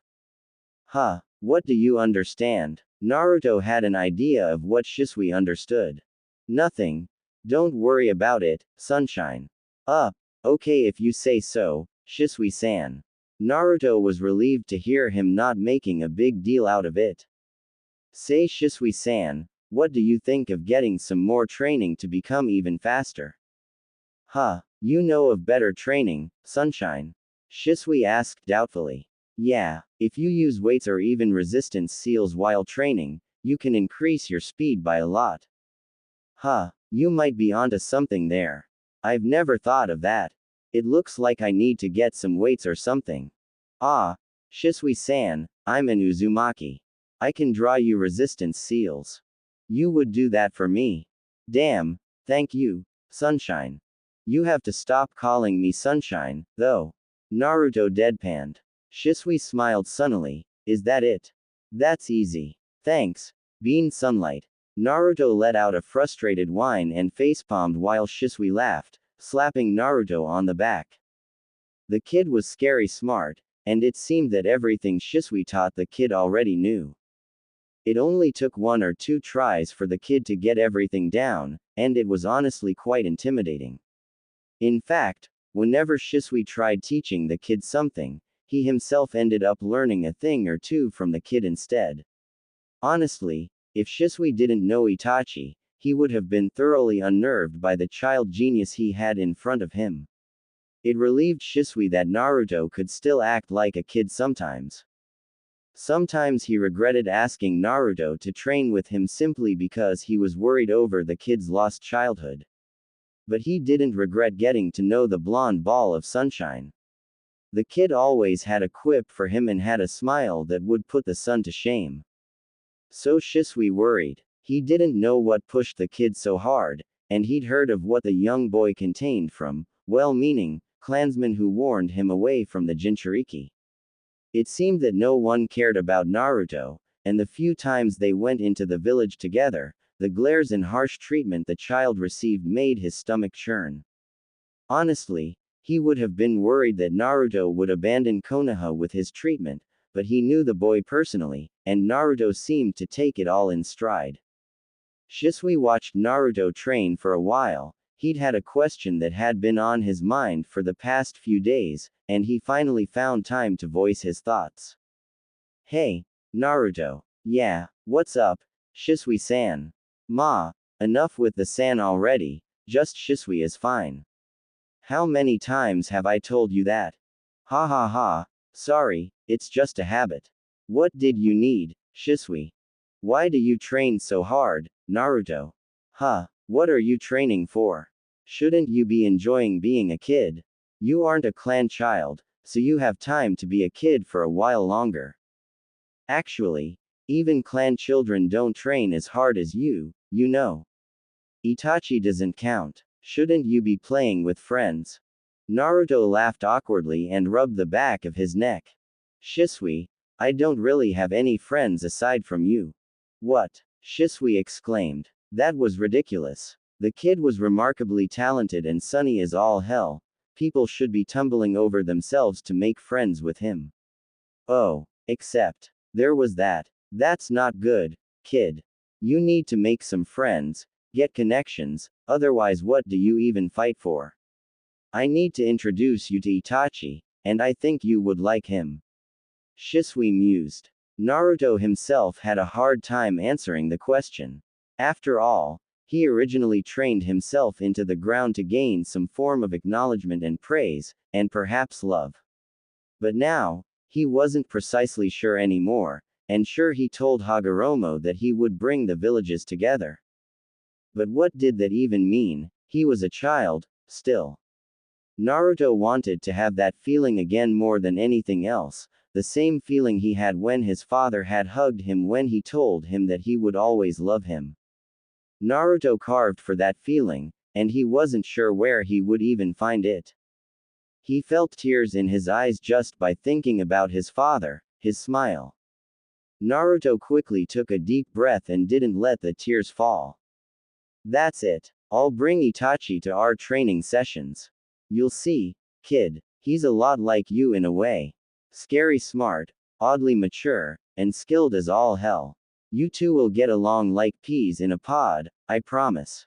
What do you understand? Naruto had an idea of what Shisui understood. Nothing. Don't worry about it, sunshine. Okay if you say so, Shisui-san. Naruto was relieved to hear him not making a big deal out of it. Say Shisui-san, what do you think of getting some more training to become even faster? You know of better training, sunshine? Shisui asked doubtfully. Yeah, if you use weights or even resistance seals while training, you can increase your speed by a lot. You might be onto something there. I've never thought of that. It looks like I need to get some weights or something. Shisui-san, I'm an Uzumaki. I can draw you resistance seals. You would do that for me. Damn, thank you, sunshine. You have to stop calling me sunshine, though. Naruto deadpanned. Shisui smiled sunnily. Is that it? That's easy. Thanks, Bean Sunlight. Naruto let out a frustrated whine and facepalmed while Shisui laughed, slapping Naruto on the back. The kid was scary smart, and it seemed that everything Shisui taught the kid already knew. It only took 1 or 2 tries for the kid to get everything down, and it was honestly quite intimidating. In fact, whenever Shisui tried teaching the kid something, he himself ended up learning a thing or two from the kid instead. Honestly, if Shisui didn't know Itachi, he would have been thoroughly unnerved by the child genius he had in front of him. It relieved Shisui that Naruto could still act like a kid sometimes. Sometimes he regretted asking Naruto to train with him simply because he was worried over the kid's lost childhood. But he didn't regret getting to know the blonde ball of sunshine. The kid always had a quip for him and had a smile that would put the sun to shame. So Shisui worried. He didn't know what pushed the kid so hard, and he'd heard of what the young boy contained from well-meaning clansmen who warned him away from the Jinchuriki. It seemed that no one cared about Naruto, and the few times they went into the village together, the glares and harsh treatment the child received made his stomach churn. Honestly, he would have been worried that Naruto would abandon Konoha with his treatment, but he knew the boy personally, and Naruto seemed to take it all in stride. Shisui watched Naruto train for a while. He'd had a question that had been on his mind for the past few days, and he finally found time to voice his thoughts. Hey, Naruto. Yeah, what's up, Shisui-san? Enough with the san already, just Shisui is fine. How many times have I told you that? Ha ha ha, sorry, it's just a habit. What did you need, Shisui? Why do you train so hard, Naruto? What are you training for? Shouldn't you be enjoying being a kid? You aren't a clan child, so you have time to be a kid for a while longer. Actually, even clan children don't train as hard as you know. Itachi doesn't count. Shouldn't you be playing with friends? Naruto laughed awkwardly and rubbed the back of his neck. Shisui, I don't really have any friends aside from you. What? Shisui exclaimed. That was ridiculous. The kid was remarkably talented and sunny as all hell. People should be tumbling over themselves to make friends with him. Oh, except, there was that. That's not good, kid. You need to make some friends, get connections, otherwise what do you even fight for? I need to introduce you to Itachi, and I think you would like him. Shisui mused. Naruto himself had a hard time answering the question. After all, he originally trained himself into the ground to gain some form of acknowledgement and praise, and perhaps love. But now, he wasn't precisely sure anymore, and sure he told Hagoromo that he would bring the villages together. But what did that even mean? He was a child, still. Naruto wanted to have that feeling again more than anything else, the same feeling he had when his father had hugged him when he told him that he would always love him. Naruto carved for that feeling, and he wasn't sure where he would even find it. He felt tears in his eyes just by thinking about his father, his smile. Naruto quickly took a deep breath and didn't let the tears fall. That's it. I'll bring Itachi to our training sessions. You'll see, kid, he's a lot like you in a way. Scary smart, oddly mature, and skilled as all hell. You two will get along like peas in a pod, I promise.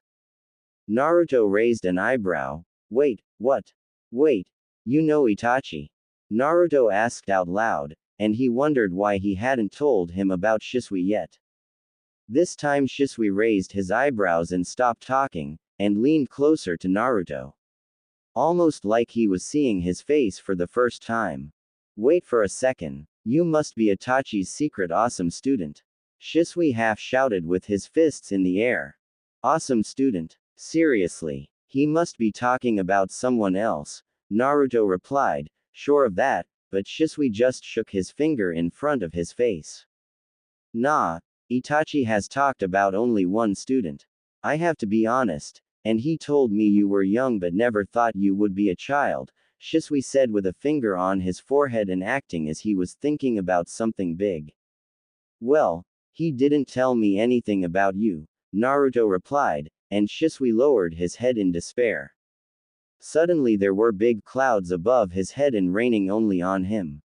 Naruto raised an eyebrow. Wait, what? Wait, you know Itachi? Naruto asked out loud, and he wondered why he hadn't told him about Shisui yet. This time Shisui raised his eyebrows and stopped talking, and leaned closer to Naruto. Almost like he was seeing his face for the first time. Wait for a second. You must be Itachi's secret awesome student. Shisui half shouted with his fists in the air. Awesome student? Seriously. He must be talking about someone else, Naruto replied, sure of that, but Shisui just shook his finger in front of his face. Nah, Itachi has talked about only one student. I have to be honest, and he told me you were young but never thought you would be a child, Shisui said with a finger on his forehead and acting as he was thinking about something big. Well, he didn't tell me anything about you, Naruto replied, and Shisui lowered his head in despair. Suddenly there were big clouds above his head and raining only on him.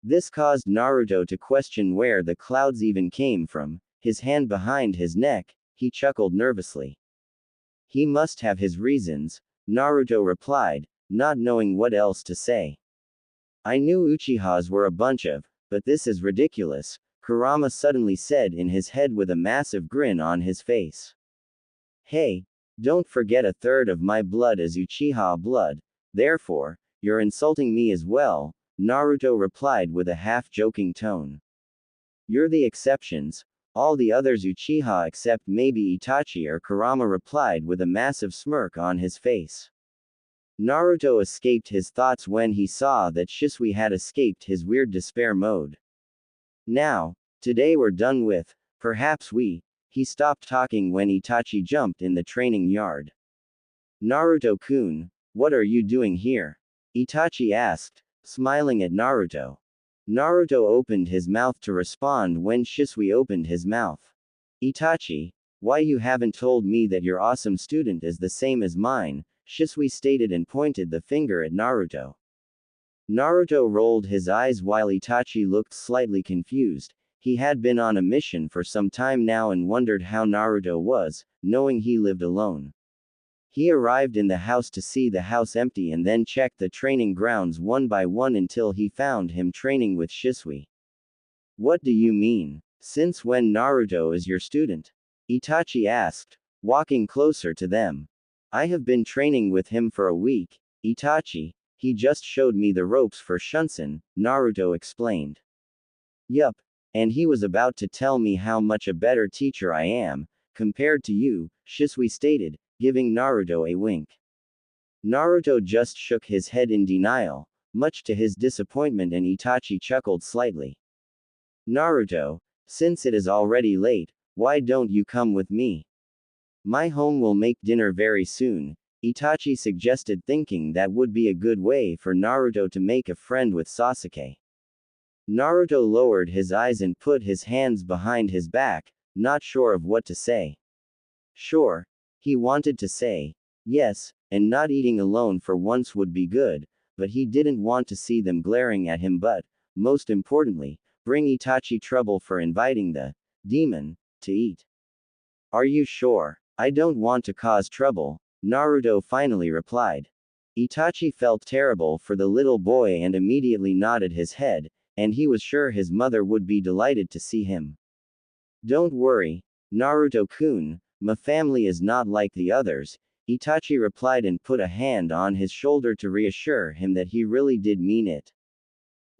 This caused Naruto to question where the clouds even came from, his hand behind his neck, he chuckled nervously. He must have his reasons, Naruto replied, not knowing what else to say. I knew Uchihas were a bunch of, but this is ridiculous, Kurama suddenly said in his head with a massive grin on his face. Hey, don't forget a third of my blood is Uchiha blood, therefore, you're insulting me as well, Naruto replied with a half-joking tone. You're the exceptions, all the others Uchiha except maybe Itachi or Kurama replied with a massive smirk on his face. Naruto escaped his thoughts when he saw that Shisui had escaped his weird despair mode. Now, today we're done with, perhaps he stopped talking when Itachi jumped in the training yard. Naruto-kun, what are you doing here? Itachi asked, smiling at Naruto. Naruto opened his mouth to respond when Shisui opened his mouth. Itachi, why you haven't told me that your awesome student is the same as mine, Shisui stated and pointed the finger at Naruto. Naruto rolled his eyes while Itachi looked slightly confused. He had been on a mission for some time now and wondered how Naruto was, knowing he lived alone. He arrived in the house to see the house empty and then checked the training grounds one by one until he found him training with Shisui. What do you mean? Since when Naruto is your student? Itachi asked, walking closer to them. I have been training with him for a week, Itachi, he just showed me the ropes for Shunsen, Naruto explained. Yup, and he was about to tell me how much a better teacher I am, compared to you, Shisui stated, giving Naruto a wink. Naruto just shook his head in denial, much to his disappointment, and Itachi chuckled slightly. Naruto, since it is already late, why don't you come with me? My home will make dinner very soon, Itachi suggested, thinking that would be a good way for Naruto to make a friend with Sasuke. Naruto lowered his eyes and put his hands behind his back, not sure of what to say. Sure, he wanted to say yes, and not eating alone for once would be good, but he didn't want to see them glaring at him, but, most importantly, bring Itachi trouble for inviting the demon to eat. Are you sure? I don't want to cause trouble, Naruto finally replied. Itachi felt terrible for the little boy and immediately nodded his head, and he was sure his mother would be delighted to see him. Don't worry, Naruto-kun, my family is not like the others, Itachi replied and put a hand on his shoulder to reassure him that he really did mean it.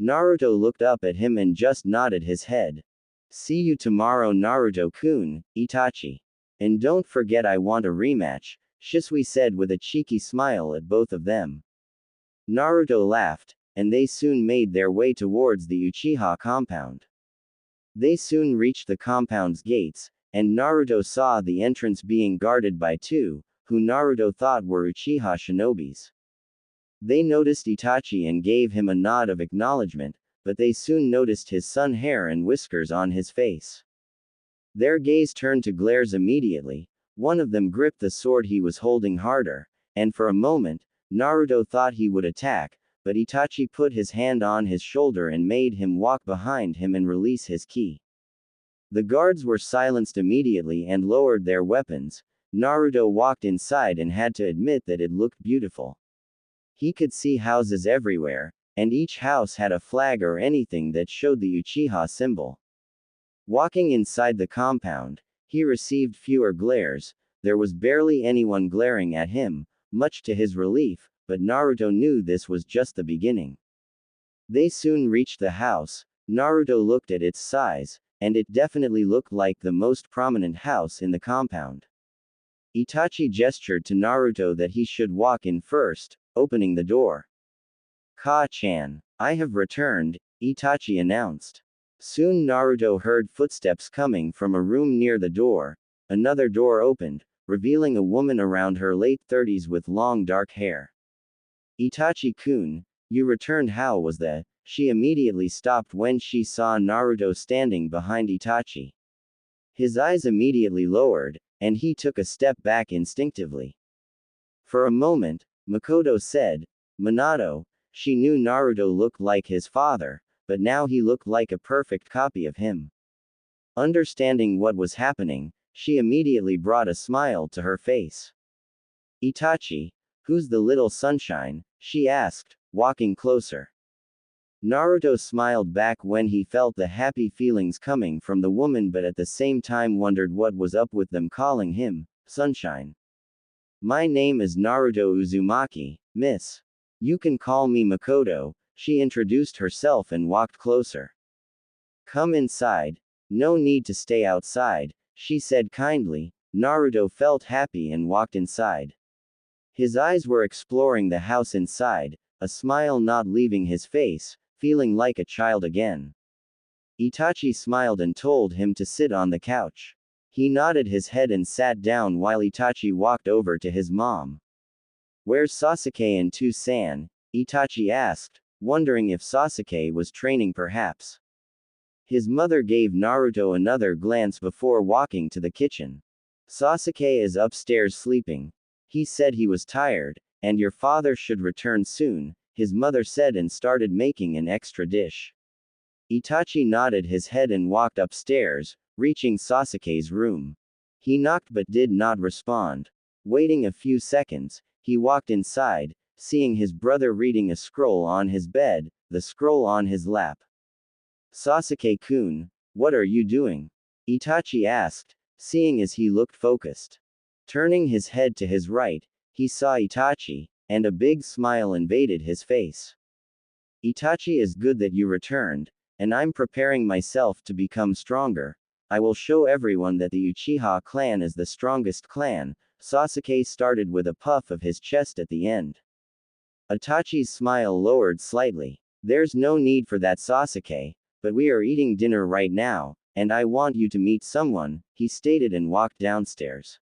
Naruto looked up at him and just nodded his head. See you tomorrow, Naruto-kun, Itachi. And don't forget I want a rematch, Shisui said with a cheeky smile at both of them. Naruto laughed, and they soon made their way towards the Uchiha compound. They soon reached the compound's gates, and Naruto saw the entrance being guarded by two, who Naruto thought were Uchiha shinobis. They noticed Itachi and gave him a nod of acknowledgement, but they soon noticed his sun hair and whiskers on his face. Their gaze turned to glares immediately. One of them gripped the sword he was holding harder, and for a moment, Naruto thought he would attack, but Itachi put his hand on his shoulder and made him walk behind him and release his ki. The guards were silenced immediately and lowered their weapons. Naruto walked inside and had to admit that it looked beautiful. He could see houses everywhere, and each house had a flag or anything that showed the Uchiha symbol. Walking inside the compound, he received fewer glares. There was barely anyone glaring at him, much to his relief, but Naruto knew this was just the beginning. They soon reached the house. Naruto looked at its size, and it definitely looked like the most prominent house in the compound. Itachi gestured to Naruto that he should walk in first, opening the door. "Ka-chan, I have returned," Itachi announced. Soon Naruto heard footsteps coming from a room near the door. Another door opened, revealing a woman around her late 30s with long dark hair. "Itachi-kun, you returned. How was that?" She immediately stopped when she saw Naruto standing behind Itachi. His eyes immediately lowered, and he took a step back instinctively. For a moment, Makoto said, "Minato." She knew Naruto looked like his father, but now he looked like a perfect copy of him. Understanding what was happening, she immediately brought a smile to her face. "Itachi, who's the little sunshine?" she asked, walking closer. Naruto smiled back when he felt the happy feelings coming from the woman, but at the same time wondered what was up with them calling him Sunshine. "My name is Naruto Uzumaki, miss. You can call me Makoto," she introduced herself and walked closer. "Come inside. No need to stay outside," she said kindly. Naruto felt happy and walked inside. His eyes were exploring the house inside, a smile not leaving his face, feeling like a child again. Itachi smiled and told him to sit on the couch. He nodded his head and sat down while Itachi walked over to his mom. "Where's Sasuke and Tsu-san?" Itachi asked, wondering if Sasuke was training perhaps. His mother gave Naruto another glance before walking to the kitchen. "Sasuke is upstairs sleeping. He said he was tired, and your father should return soon," his mother said and started making an extra dish. Itachi nodded his head and walked upstairs, reaching Sasuke's room. He knocked but did not respond. Waiting a few seconds, he walked inside, seeing his brother reading a scroll on his bed, the scroll on his lap. "Sasuke-kun, what are you doing?" Itachi asked, seeing as he looked focused. Turning his head to his right, he saw Itachi, and a big smile invaded his face. "Itachi, is good that you returned, and I'm preparing myself to become stronger. I will show everyone that the Uchiha clan is the strongest clan." Sasuke started with a puff of his chest at the end. Itachi's smile lowered slightly. "There's no need for that, Sasuke, but we are eating dinner right now, and I want you to meet someone," he stated and walked downstairs.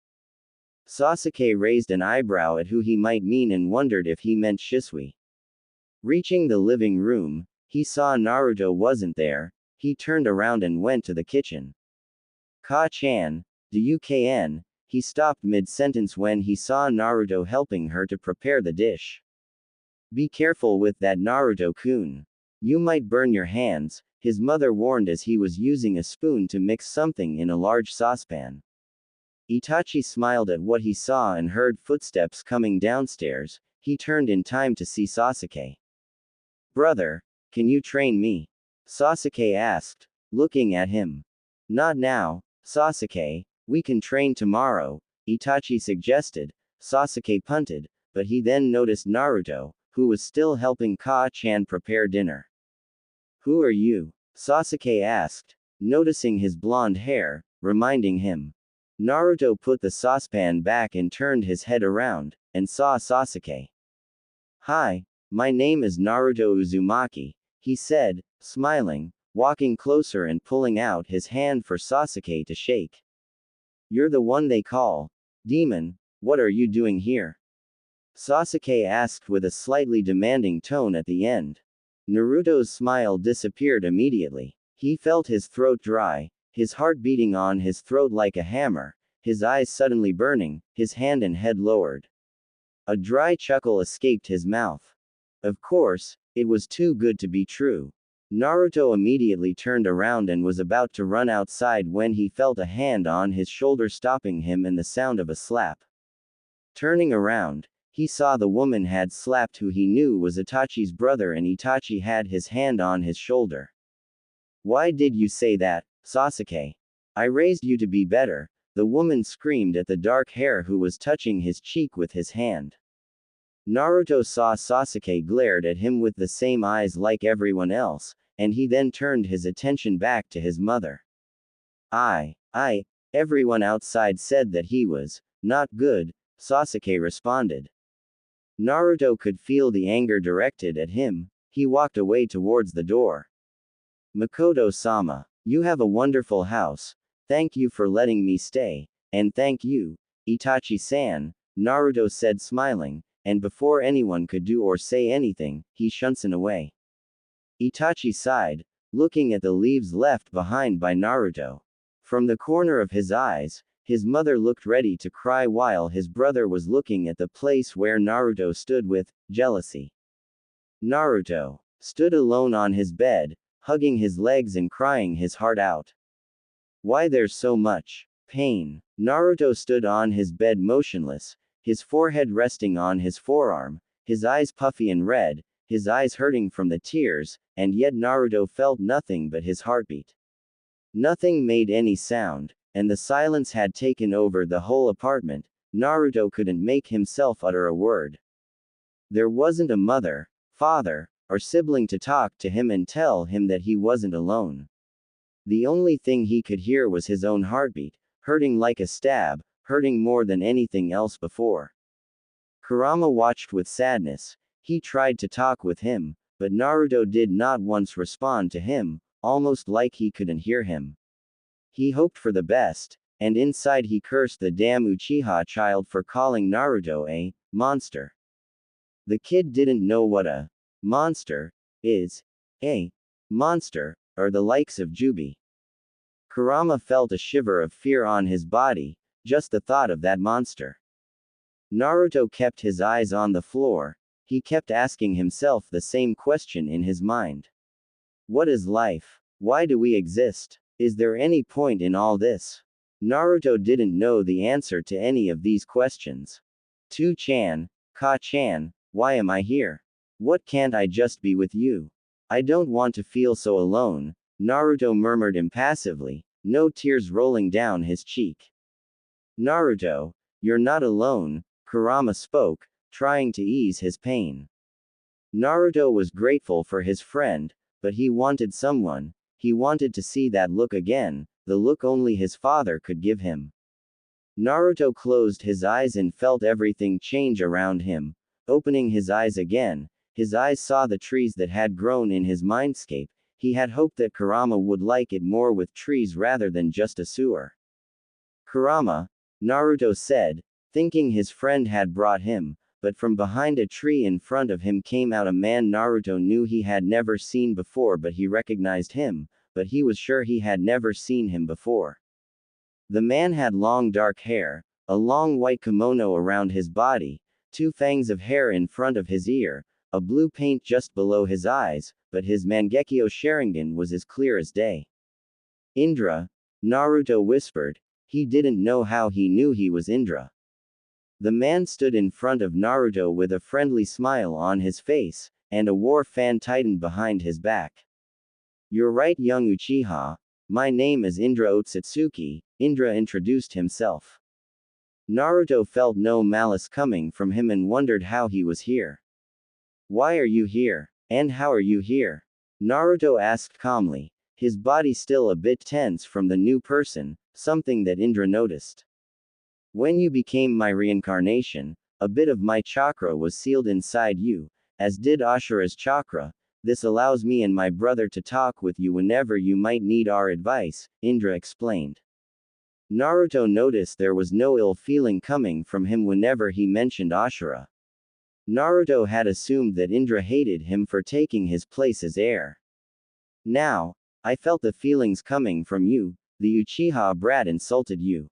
Sasuke raised an eyebrow at who he might mean and wondered if he meant Shisui. Reaching the living room, he saw Naruto wasn't there. He turned around and went to the kitchen. "Ka-chan, do you kn?" He stopped mid-sentence when he saw Naruto helping her to prepare the dish. "Be careful with that, Naruto-kun. You might burn your hands," his mother warned as he was using a spoon to mix something in a large saucepan. Itachi smiled at what he saw and heard footsteps coming downstairs. He turned in time to see Sasuke. "Brother, can you train me?" Sasuke asked, looking at him. "Not now, Sasuke, we can train tomorrow," Itachi suggested. Sasuke punted, but he then noticed Naruto, who was still helping Ka-chan prepare dinner. "Who are you?" Sasuke asked, noticing his blonde hair, reminding him. Naruto put the saucepan back and turned his head around, and saw Sasuke. "Hi, my name is Naruto Uzumaki," he said, smiling, walking closer and pulling out his hand for Sasuke to shake. "You're the one they call Demon. What are you doing here?" Sasuke asked with a slightly demanding tone at the end. Naruto's smile disappeared immediately. He felt his throat dry, his heart beating on his throat like a hammer, his eyes suddenly burning, his hand and head lowered. A dry chuckle escaped his mouth. Of course, it was too good to be true. Naruto immediately turned around and was about to run outside when he felt a hand on his shoulder stopping him and the sound of a slap. Turning around, he saw the woman had slapped who he knew was Itachi's brother, and Itachi had his hand on his shoulder. "Why did you say that, Sasuke? I raised you to be better," the woman screamed at the dark hair who was touching his cheek with his hand. Naruto saw Sasuke glared at him with the same eyes like everyone else, and he then turned his attention back to his mother. Everyone outside said that he was not good, Sasuke responded. Naruto could feel the anger directed at him. He walked away towards the door. "Makoto-sama, you have a wonderful house. Thank you for letting me stay, and thank you, Itachi-san," Naruto said smiling, and before anyone could do or say anything, he shunts away. Itachi sighed, looking at the leaves left behind by Naruto. From the corner of his eyes, his mother looked ready to cry while his brother was looking at the place where Naruto stood with jealousy. Naruto stood alone on his bed, hugging his legs and crying his heart out. "Why there's so much pain?" Naruto stood on his bed motionless, his forehead resting on his forearm, his eyes puffy and red, his eyes hurting from the tears, and yet Naruto felt nothing but his heartbeat. Nothing made any sound, and the silence had taken over the whole apartment. Naruto couldn't make himself utter a word. There wasn't a mother, father, or sibling to talk to him and tell him that he wasn't alone. The only thing he could hear was his own heartbeat, hurting like a stab, hurting more than anything else before. Kurama watched with sadness. He tried to talk with him, but Naruto did not once respond to him, almost like he couldn't hear him. He hoped for the best, and inside he cursed the damn Uchiha child for calling Naruto a monster. The kid didn't know what a monster is. A monster, or the likes of Jubi. Kurama felt a shiver of fear on his body, just the thought of that monster. Naruto kept his eyes on the floor. He kept asking himself the same question in his mind. What is life? Why do we exist? Is there any point in all this? Naruto didn't know the answer to any of these questions. "Tu-chan, Ka-chan, why am I here? What can't I just be with you? I don't want to feel so alone," Naruto murmured impassively, no tears rolling down his cheek. "Naruto, you're not alone," Kurama spoke, trying to ease his pain. Naruto was grateful for his friend, but he wanted someone. He wanted to see that look again, the look only his father could give him. Naruto closed his eyes and felt everything change around him. Opening his eyes again, his eyes saw the trees that had grown in his mindscape. He had hoped that Kurama would like it more with trees rather than just a sewer. "Kurama," Naruto said, thinking his friend had brought him, but from behind a tree in front of him came out a man Naruto knew he had never seen before, but he recognized him, but he was sure he had never seen him before. The man had long dark hair, a long white kimono around his body, two fangs of hair in front of his ear, a blue paint just below his eyes, but his Mangekyo Sharingan was as clear as day. "Indra," Naruto whispered. He didn't know how he knew he was Indra. The man stood in front of Naruto with a friendly smile on his face, and a war fan tightened behind his back. "You're right, young Uchiha. My name is Indra Otsutsuki," Indra introduced himself. Naruto felt no malice coming from him and wondered how he was here. "Why are you here? And how are you here?" Naruto asked calmly, his body still a bit tense from the new person, something that Indra noticed. "When you became my reincarnation, a bit of my chakra was sealed inside you, as did Ashura's chakra. This allows me and my brother to talk with you whenever you might need our advice," Indra explained. Naruto noticed there was no ill feeling coming from him whenever he mentioned Ashura. Naruto had assumed that Indra hated him for taking his place as heir. "Now, I felt the feelings coming from you. The Uchiha brat insulted you.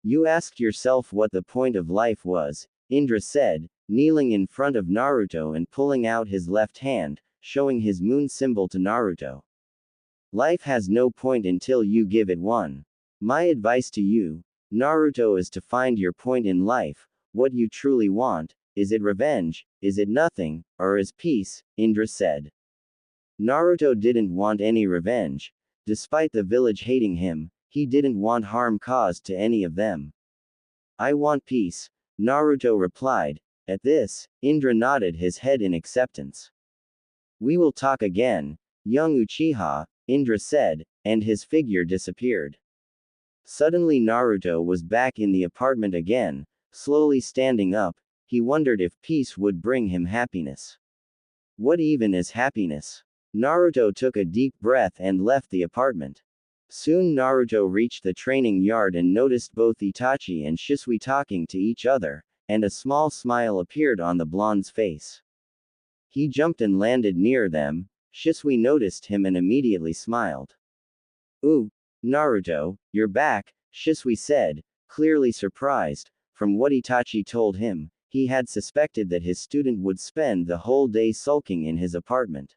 You asked yourself what the point of life was," Indra said, kneeling in front of Naruto and pulling out his left hand, showing his moon symbol to Naruto. Life has no point until you give it one. My advice to you, Naruto, is to find your point in life, what you truly want. Is it revenge, is it nothing, or is peace? Indra said. Naruto didn't want any revenge. Despite the village hating him, he didn't want harm caused to any of them. I want peace, Naruto replied. At this, Indra nodded his head in acceptance. We will talk again, young Uchiha, Indra said, and his figure disappeared. Suddenly Naruto was back in the apartment again, slowly standing up. He wondered if peace would bring him happiness. What even is happiness? Naruto took a deep breath and left the apartment. Soon Naruto reached the training yard and noticed both Itachi and Shisui talking to each other, and a small smile appeared on the blonde's face. He jumped and landed near them. Shisui noticed him and immediately smiled. Ooh, Naruto, you're back, Shisui said, clearly surprised. From what Itachi told him, he had suspected that his student would spend the whole day sulking in his apartment.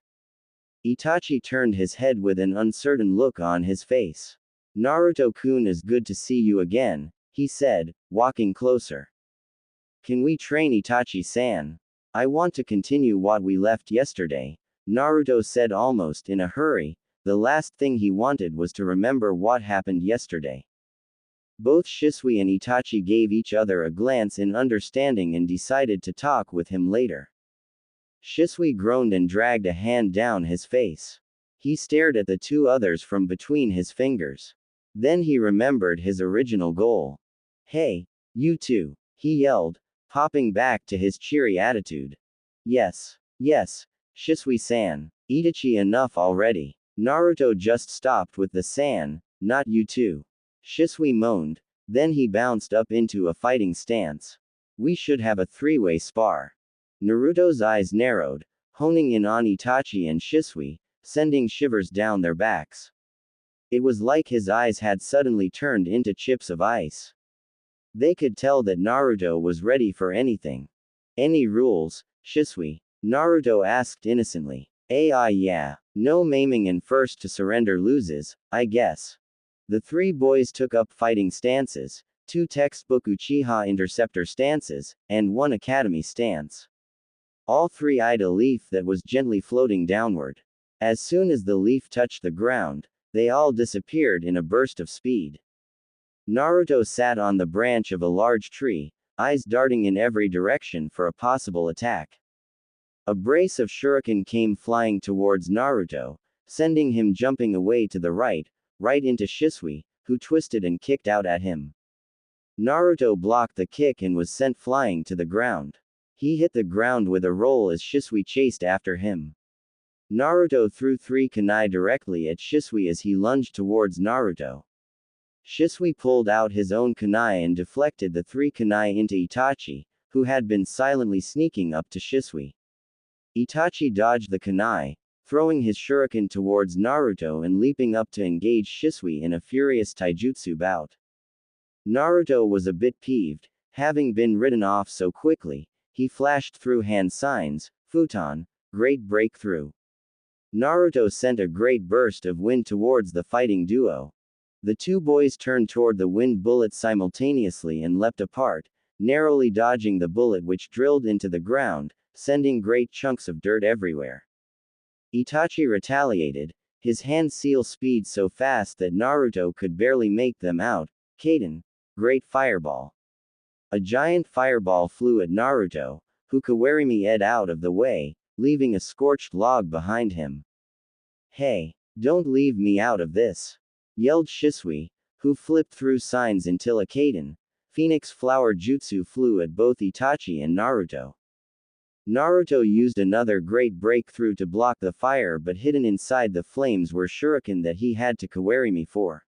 Itachi turned his head with an uncertain look on his face. Naruto-kun, is good to see you again, he said, walking closer. Can we train Itachi-san? I want to continue what we left yesterday, Naruto said almost in a hurry. The last thing he wanted was to remember what happened yesterday. Both Shisui and Itachi gave each other a glance in understanding and decided to talk with him later. Shisui groaned and dragged a hand down his face. He stared at the two others from between his fingers. Then he remembered his original goal. Hey, you two, he yelled, popping back to his cheery attitude. Yes, Shisui-san. Itachi, enough already. Naruto just stopped with the san, not you two. Shisui moaned, then he bounced up into a fighting stance. We should have a three-way spar. Naruto's eyes narrowed, honing in on Itachi and Shisui, sending shivers down their backs. It was like his eyes had suddenly turned into chips of ice. They could tell that Naruto was ready for anything. Any rules, Shisui? Naruto asked innocently. Yeah. No maiming, and first to surrender loses, I guess. The three boys took up fighting stances, 2 textbook Uchiha Interceptor stances, and 1 academy stance. All 3 eyed a leaf that was gently floating downward. As soon as the leaf touched the ground, they all disappeared in a burst of speed. Naruto sat on the branch of a large tree, eyes darting in every direction for a possible attack. A brace of shuriken came flying towards Naruto, sending him jumping away to the right into Shisui, who twisted and kicked out at him. Naruto blocked the kick and was sent flying to the ground. He hit the ground with a roll as Shisui chased after him. Naruto threw 3 kunai directly at Shisui as he lunged towards Naruto. Shisui pulled out his own kunai and deflected the 3 kunai into Itachi, who had been silently sneaking up to Shisui. Itachi dodged the kunai, throwing his shuriken towards Naruto and leaping up to engage Shisui in a furious taijutsu bout. Naruto was a bit peeved, having been ridden off so quickly. He flashed through hand signs, futon, great breakthrough. Naruto sent a great burst of wind towards the fighting duo. The 2 boys turned toward the wind bullet simultaneously and leapt apart, narrowly dodging the bullet which drilled into the ground, sending great chunks of dirt everywhere. Itachi retaliated, his hand seal speed so fast that Naruto could barely make them out. Kaden, great fireball. A giant fireball flew at Naruto, who Kawarimi-ed out of the way, leaving a scorched log behind him. Hey, don't leave me out of this, yelled Shisui, who flipped through signs until a Kaden, Phoenix Flower Jutsu flew at both Itachi and Naruto. Naruto used another great breakthrough to block the fire, but hidden inside the flames were shuriken that he had to Kawarimi for.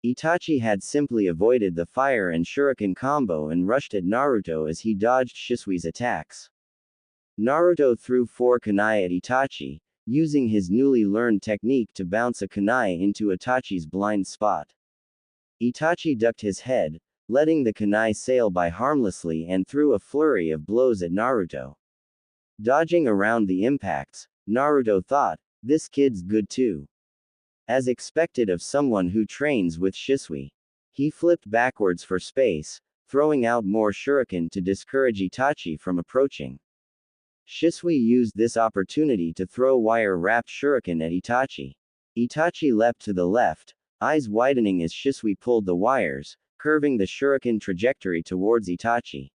Itachi had simply avoided the fire and shuriken combo and rushed at Naruto as he dodged Shisui's attacks. Naruto threw 4 kunai at Itachi, using his newly learned technique to bounce a kunai into Itachi's blind spot. Itachi ducked his head, letting the kunai sail by harmlessly and threw a flurry of blows at Naruto. Dodging around the impacts, Naruto thought, this kid's good too. As expected of someone who trains with Shisui. He flipped backwards for space, throwing out more shuriken to discourage Itachi from approaching. Shisui used this opportunity to throw wire-wrapped shuriken at Itachi. Itachi leapt to the left, eyes widening as Shisui pulled the wires, curving the shuriken trajectory towards Itachi.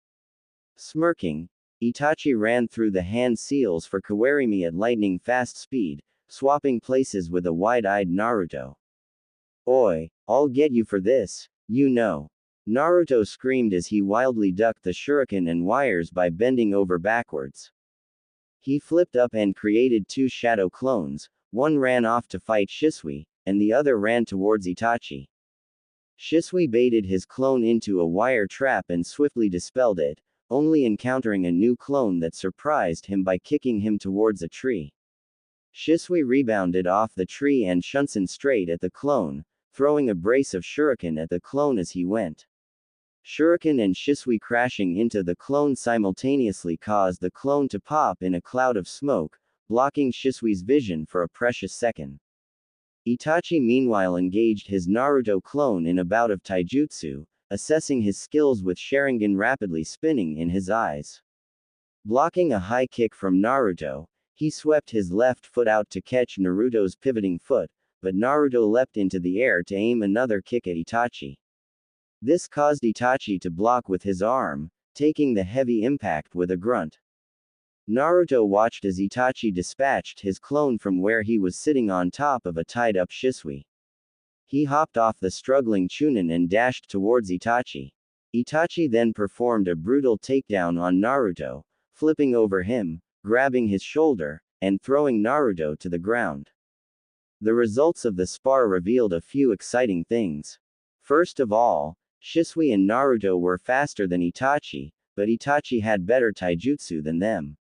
Smirking, Itachi ran through the hand seals for Kawarimi at lightning-fast speed, swapping places with a wide-eyed Naruto. Oi, I'll get you for this, you know. Naruto screamed as he wildly ducked the shuriken and wires by bending over backwards. He flipped up and created two shadow clones, one ran off to fight Shisui, and the other ran towards Itachi. Shisui baited his clone into a wire trap and swiftly dispelled it, only encountering a new clone that surprised him by kicking him towards a tree. Shisui rebounded off the tree and shunsen straight at the clone, throwing a brace of shuriken at the clone as he went. Shuriken and Shisui crashing into the clone simultaneously caused the clone to pop in a cloud of smoke, blocking Shisui's vision for a precious second. Itachi meanwhile engaged his Naruto clone in a bout of taijutsu, assessing his skills with Sharingan rapidly spinning in his eyes. Blocking a high kick from Naruto, he swept his left foot out to catch Naruto's pivoting foot, but Naruto leapt into the air to aim another kick at Itachi. This caused Itachi to block with his arm, taking the heavy impact with a grunt. Naruto watched as Itachi dispatched his clone from where he was sitting on top of a tied-up Shisui. He hopped off the struggling Chunin and dashed towards Itachi. Itachi then performed a brutal takedown on Naruto, flipping over him, grabbing his shoulder, and throwing Naruto to the ground. The results of the spar revealed a few exciting things. First of all, Shisui and Naruto were faster than Itachi, but Itachi had better taijutsu than them.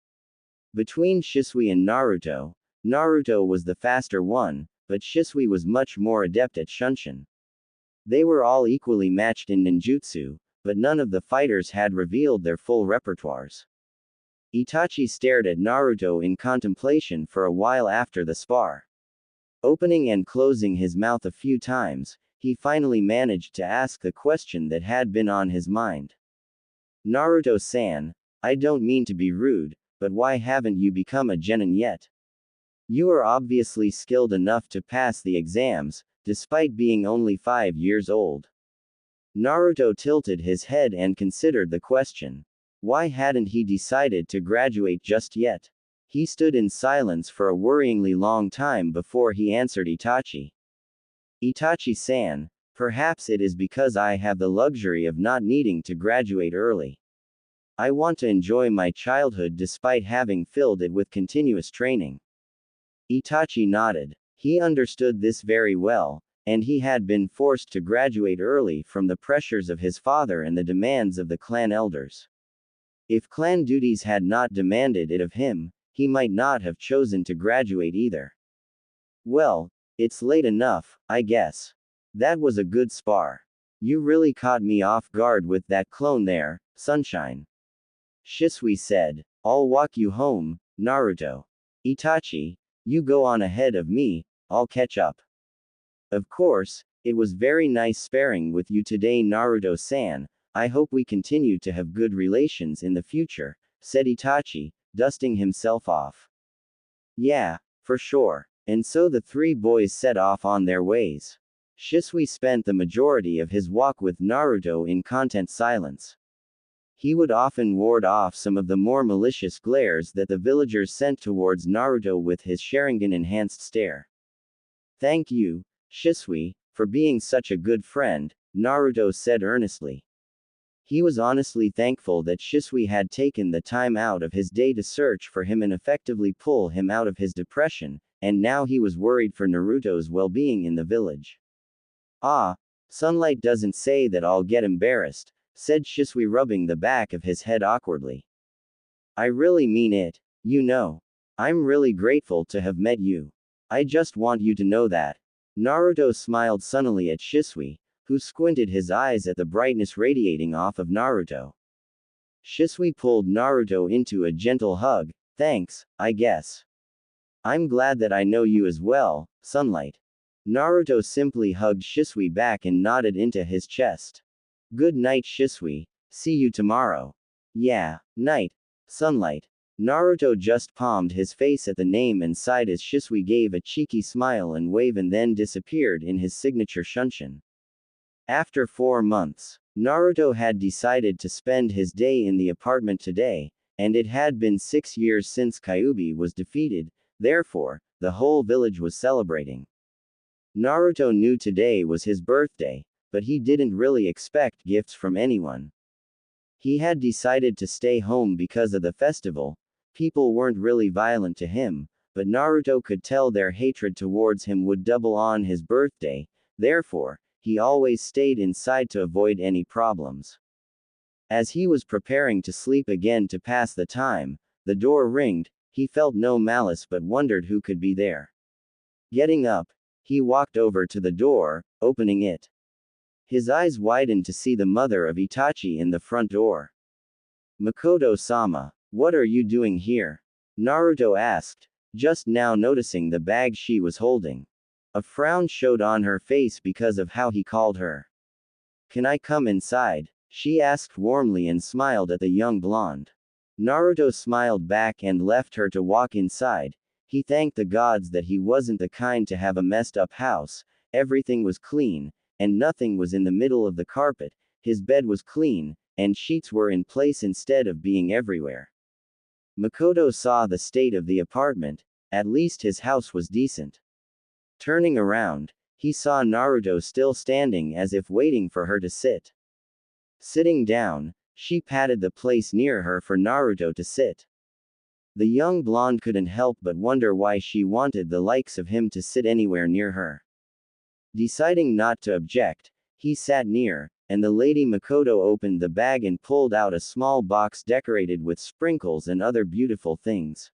Between Shisui and Naruto, Naruto was the faster one, but Shisui was much more adept at shunshin. They were all equally matched in ninjutsu, but none of the fighters had revealed their full repertoires. Itachi stared at Naruto in contemplation for a while after the spar. Opening and closing his mouth a few times, he finally managed to ask the question that had been on his mind. Naruto-san, I don't mean to be rude, but why haven't you become a genin yet? You are obviously skilled enough to pass the exams, despite being only 5 years old. Naruto tilted his head and considered the question. Why hadn't he decided to graduate just yet? He stood in silence for a worryingly long time before he answered Itachi. Itachi-san, perhaps it is because I have the luxury of not needing to graduate early. I want to enjoy my childhood despite having filled it with continuous training. Itachi nodded. He understood this very well, and he had been forced to graduate early from the pressures of his father and the demands of the clan elders. If clan duties had not demanded it of him, he might not have chosen to graduate either. Well, it's late enough, I guess. That was a good spar. You really caught me off guard with that clone there, Sunshine. Shisui said. I'll walk you home, Naruto. Itachi, you go on ahead of me, I'll catch up. Of course, it was very nice sparring with you today, Naruto-san. I hope we continue to have good relations in the future, said Itachi, dusting himself off. Yeah, for sure. And so the three boys set off on their ways. Shisui spent the majority of his walk with Naruto in content silence. He would often ward off some of the more malicious glares that the villagers sent towards Naruto with his Sharingan-enhanced stare. Thank you, Shisui, for being such a good friend, Naruto said earnestly. He was honestly thankful that Shisui had taken the time out of his day to search for him and effectively pull him out of his depression, and now he was worried for Naruto's well-being in the village. Ah, sunlight doesn't say that I'll get embarrassed, said Shisui, rubbing the back of his head awkwardly. I really mean it, you know. I'm really grateful to have met you. I just want you to know that. Naruto smiled sunnily at Shisui, who squinted his eyes at the brightness radiating off of Naruto. Shisui pulled Naruto into a gentle hug. Thanks, I guess. I'm glad that I know you as well, Sunlight. Naruto simply hugged Shisui back and nodded into his chest. Good night, Shisui. See you tomorrow. Yeah, night, Sunlight. Naruto just palmed his face at the name and sighed as Shisui gave a cheeky smile and wave and then disappeared in his signature shunshin. After 4 months, Naruto had decided to spend his day in the apartment today, and it had been 6 years since Kyuubi was defeated, therefore, the whole village was celebrating. Naruto knew today was his birthday, but he didn't really expect gifts from anyone. He had decided to stay home because of the festival. People weren't really violent to him, but Naruto could tell their hatred towards him would double on his birthday, therefore, he always stayed inside to avoid any problems. As he was preparing to sleep again to pass the time, the door ringed. He felt no malice but wondered who could be there. Getting up, he walked over to the door, opening it. His eyes widened to see the mother of Itachi in the front door. Makoto-sama, what are you doing here? Naruto asked, just now noticing the bag she was holding. A frown showed on her face because of how he called her. Can I come inside? She asked warmly and smiled at the young blonde. Naruto smiled back and left her to walk inside. He thanked the gods that he wasn't the kind to have a messed up house. Everything was clean, and nothing was in the middle of the carpet. His bed was clean, and sheets were in place instead of being everywhere. Makoto saw the state of the apartment. At least his house was decent. Turning around, he saw Naruto still standing as if waiting for her to sit. Sitting down, she patted the place near her for Naruto to sit. The young blonde couldn't help but wonder why she wanted the likes of him to sit anywhere near her. Deciding not to object, he sat near, and the lady Makoto opened the bag and pulled out a small box decorated with sprinkles and other beautiful things.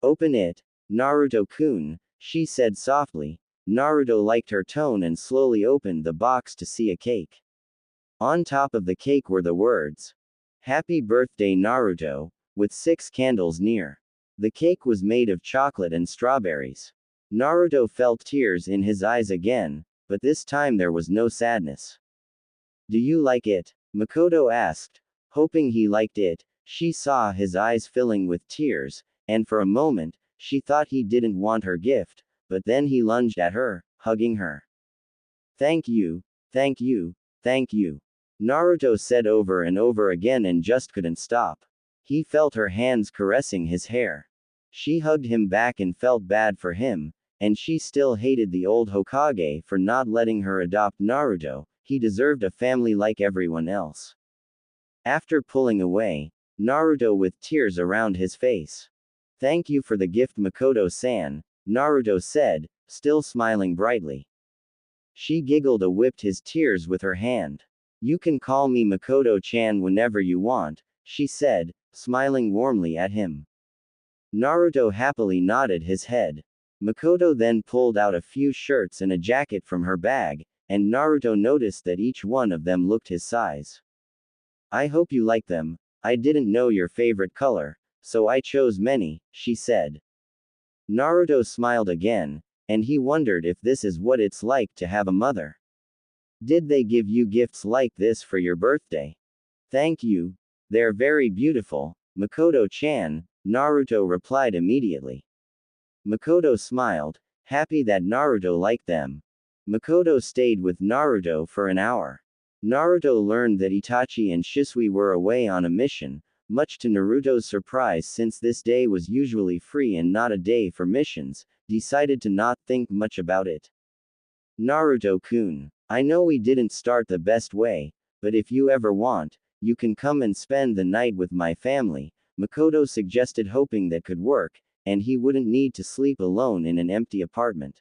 Open it, Naruto-kun, she said softly. Naruto liked her tone and slowly opened the box to see a cake. On top of the cake were the words, Happy Birthday Naruto, with 6 candles near. The cake was made of chocolate and strawberries. Naruto felt tears in his eyes again, but this time there was no sadness. Do you like it? Makoto asked. Hoping he liked it, she saw his eyes filling with tears, and for a moment, she thought he didn't want her gift, but then he lunged at her, hugging her. Thank you, thank you, thank you. Naruto said over and over again and just couldn't stop. He felt her hands caressing his hair. She hugged him back and felt bad for him, and she still hated the old Hokage for not letting her adopt Naruto. He deserved a family like everyone else. After pulling away, Naruto with tears around his face. Thank you for the gift, Makoto-san, Naruto said, still smiling brightly. She giggled and whipped his tears with her hand. You can call me Makoto-chan whenever you want, she said, smiling warmly at him. Naruto happily nodded his head. Makoto then pulled out a few shirts and a jacket from her bag, and Naruto noticed that each one of them looked his size. I hope you like them. I didn't know your favorite color, so I chose many, she said. Naruto smiled again, and he wondered if this is what it's like to have a mother. Did they give you gifts like this for your birthday? Thank you. They're very beautiful, Makoto-chan, Naruto replied immediately. Makoto smiled, happy that Naruto liked them. Makoto stayed with Naruto for an hour. Naruto learned that Itachi and Shisui were away on a mission, much to Naruto's surprise since this day was usually free and not a day for missions, decided to not think much about it. Naruto-kun, I know we didn't start the best way, but if you ever want, you can come and spend the night with my family, Makoto suggested, hoping that could work, and he wouldn't need to sleep alone in an empty apartment.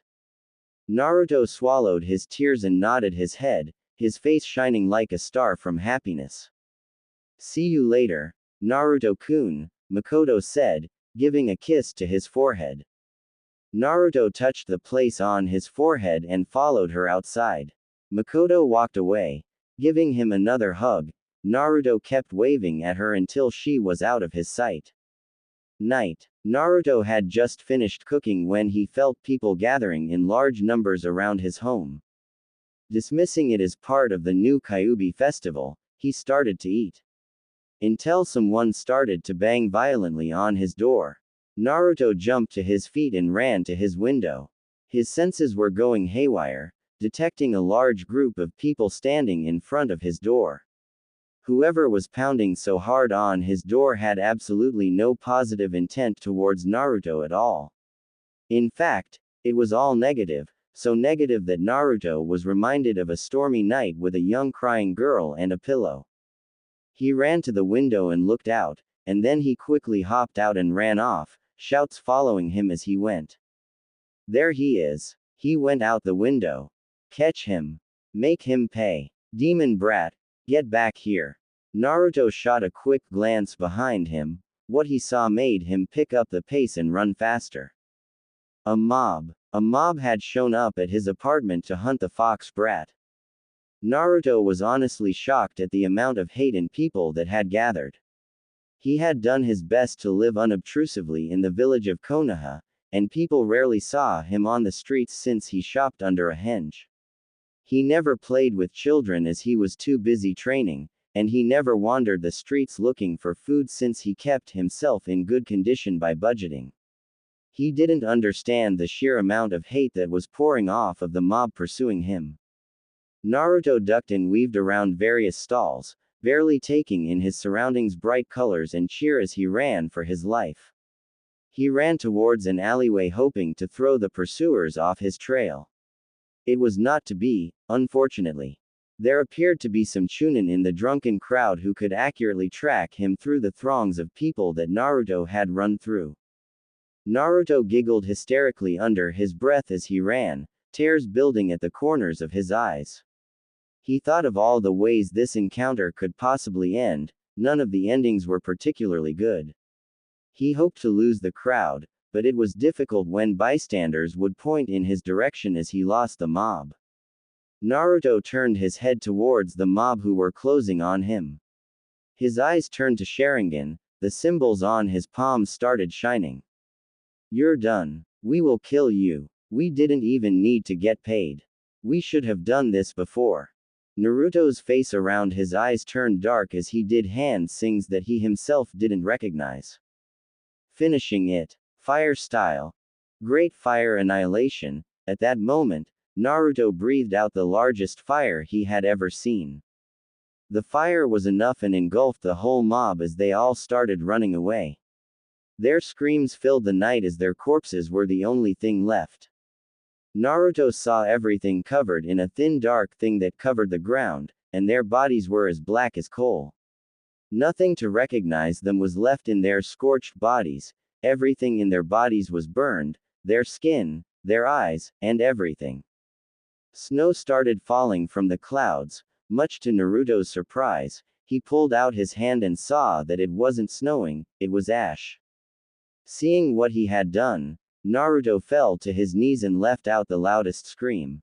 Naruto swallowed his tears and nodded his head, his face shining like a star from happiness. See you later, Naruto-kun, Makoto said, giving a kiss to his forehead. Naruto touched the place on his forehead and followed her outside. Makoto walked away, giving him another hug. Naruto kept waving at her until she was out of his sight. Night. Naruto had just finished cooking when he felt people gathering in large numbers around his home. Dismissing it as part of the new Kyuubi festival, he started to eat. Until someone started to bang violently on his door. Naruto jumped to his feet and ran to his window. His senses were going haywire, detecting a large group of people standing in front of his door. Whoever was pounding so hard on his door had absolutely no positive intent towards Naruto at all. In fact, it was all negative, so negative that Naruto was reminded of a stormy night with a young crying girl and a pillow. He ran to the window and looked out, and then he quickly hopped out and ran off, shouts following him as he went. There he is. He went out the window. Catch him. Make him pay. Demon brat, get back here. Naruto shot a quick glance behind him. What he saw made him pick up the pace and run faster. A mob. A mob had shown up at his apartment to hunt the fox brat. Naruto was honestly shocked at the amount of hate and people that had gathered. He had done his best to live unobtrusively in the village of Konoha, and people rarely saw him on the streets since he shopped under a henge. He never played with children as he was too busy training, and he never wandered the streets looking for food since he kept himself in good condition by budgeting. He didn't understand the sheer amount of hate that was pouring off of the mob pursuing him. Naruto ducked and weaved around various stalls, barely taking in his surroundings' bright colors and cheer as he ran for his life. He ran towards an alleyway hoping to throw the pursuers off his trail. It was not to be, unfortunately. There appeared to be some chunin in the drunken crowd who could accurately track him through the throngs of people that Naruto had run through. Naruto giggled hysterically under his breath as he ran, tears building at the corners of his eyes. He thought of all the ways this encounter could possibly end. None of the endings were particularly good. He hoped to lose the crowd, but it was difficult when bystanders would point in his direction as he lost the mob. Naruto turned his head towards the mob who were closing on him. His eyes turned to Sharingan, the symbols on his palms started shining. You're done. We will kill you. We didn't even need to get paid. We should have done this before. Naruto's face around his eyes turned dark as he did hand signs that he himself didn't recognize. Finishing it. Fire style. Great fire annihilation. At that moment, Naruto breathed out the largest fire he had ever seen. The fire was enough and engulfed the whole mob as they all started running away. Their screams filled the night as their corpses were the only thing left. Naruto saw everything covered in a thin dark thing that covered the ground, and their bodies were as black as coal. Nothing to recognize them was left in their scorched bodies. Everything in their bodies was burned, their skin, their eyes, and everything. Snow started falling from the clouds. Much to Naruto's surprise, he pulled out his hand and saw that it wasn't snowing, it was ash. Seeing what he had done, Naruto fell to his knees and let out the loudest scream.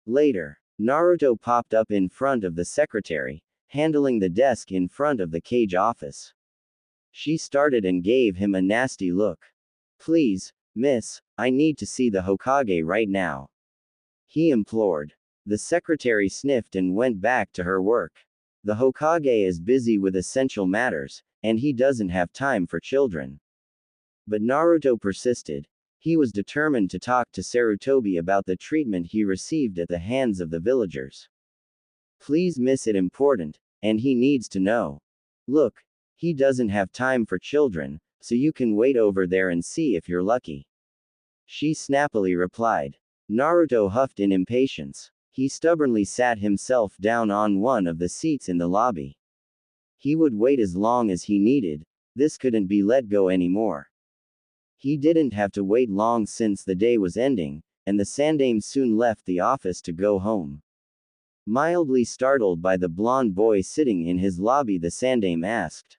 Later, Naruto popped up in front of the secretary, handling the desk in front of the cage office. She started and gave him a nasty look. Please, miss, I need to see the Hokage right now. He implored. The secretary sniffed and went back to her work. The Hokage is busy with essential matters, and he doesn't have time for children. But Naruto persisted. He was determined to talk to Sarutobi about the treatment he received at the hands of the villagers. Please miss, it important, and he needs to know. Look, he doesn't have time for children, so you can wait over there and see if you're lucky. She snappily replied. Naruto huffed in impatience. He stubbornly sat himself down on one of the seats in the lobby. He would wait as long as he needed. This couldn't be let go anymore. He didn't have to wait long since the day was ending, and the Sandame soon left the office to go home. Mildly startled by the blonde boy sitting in his lobby, the Sandame asked.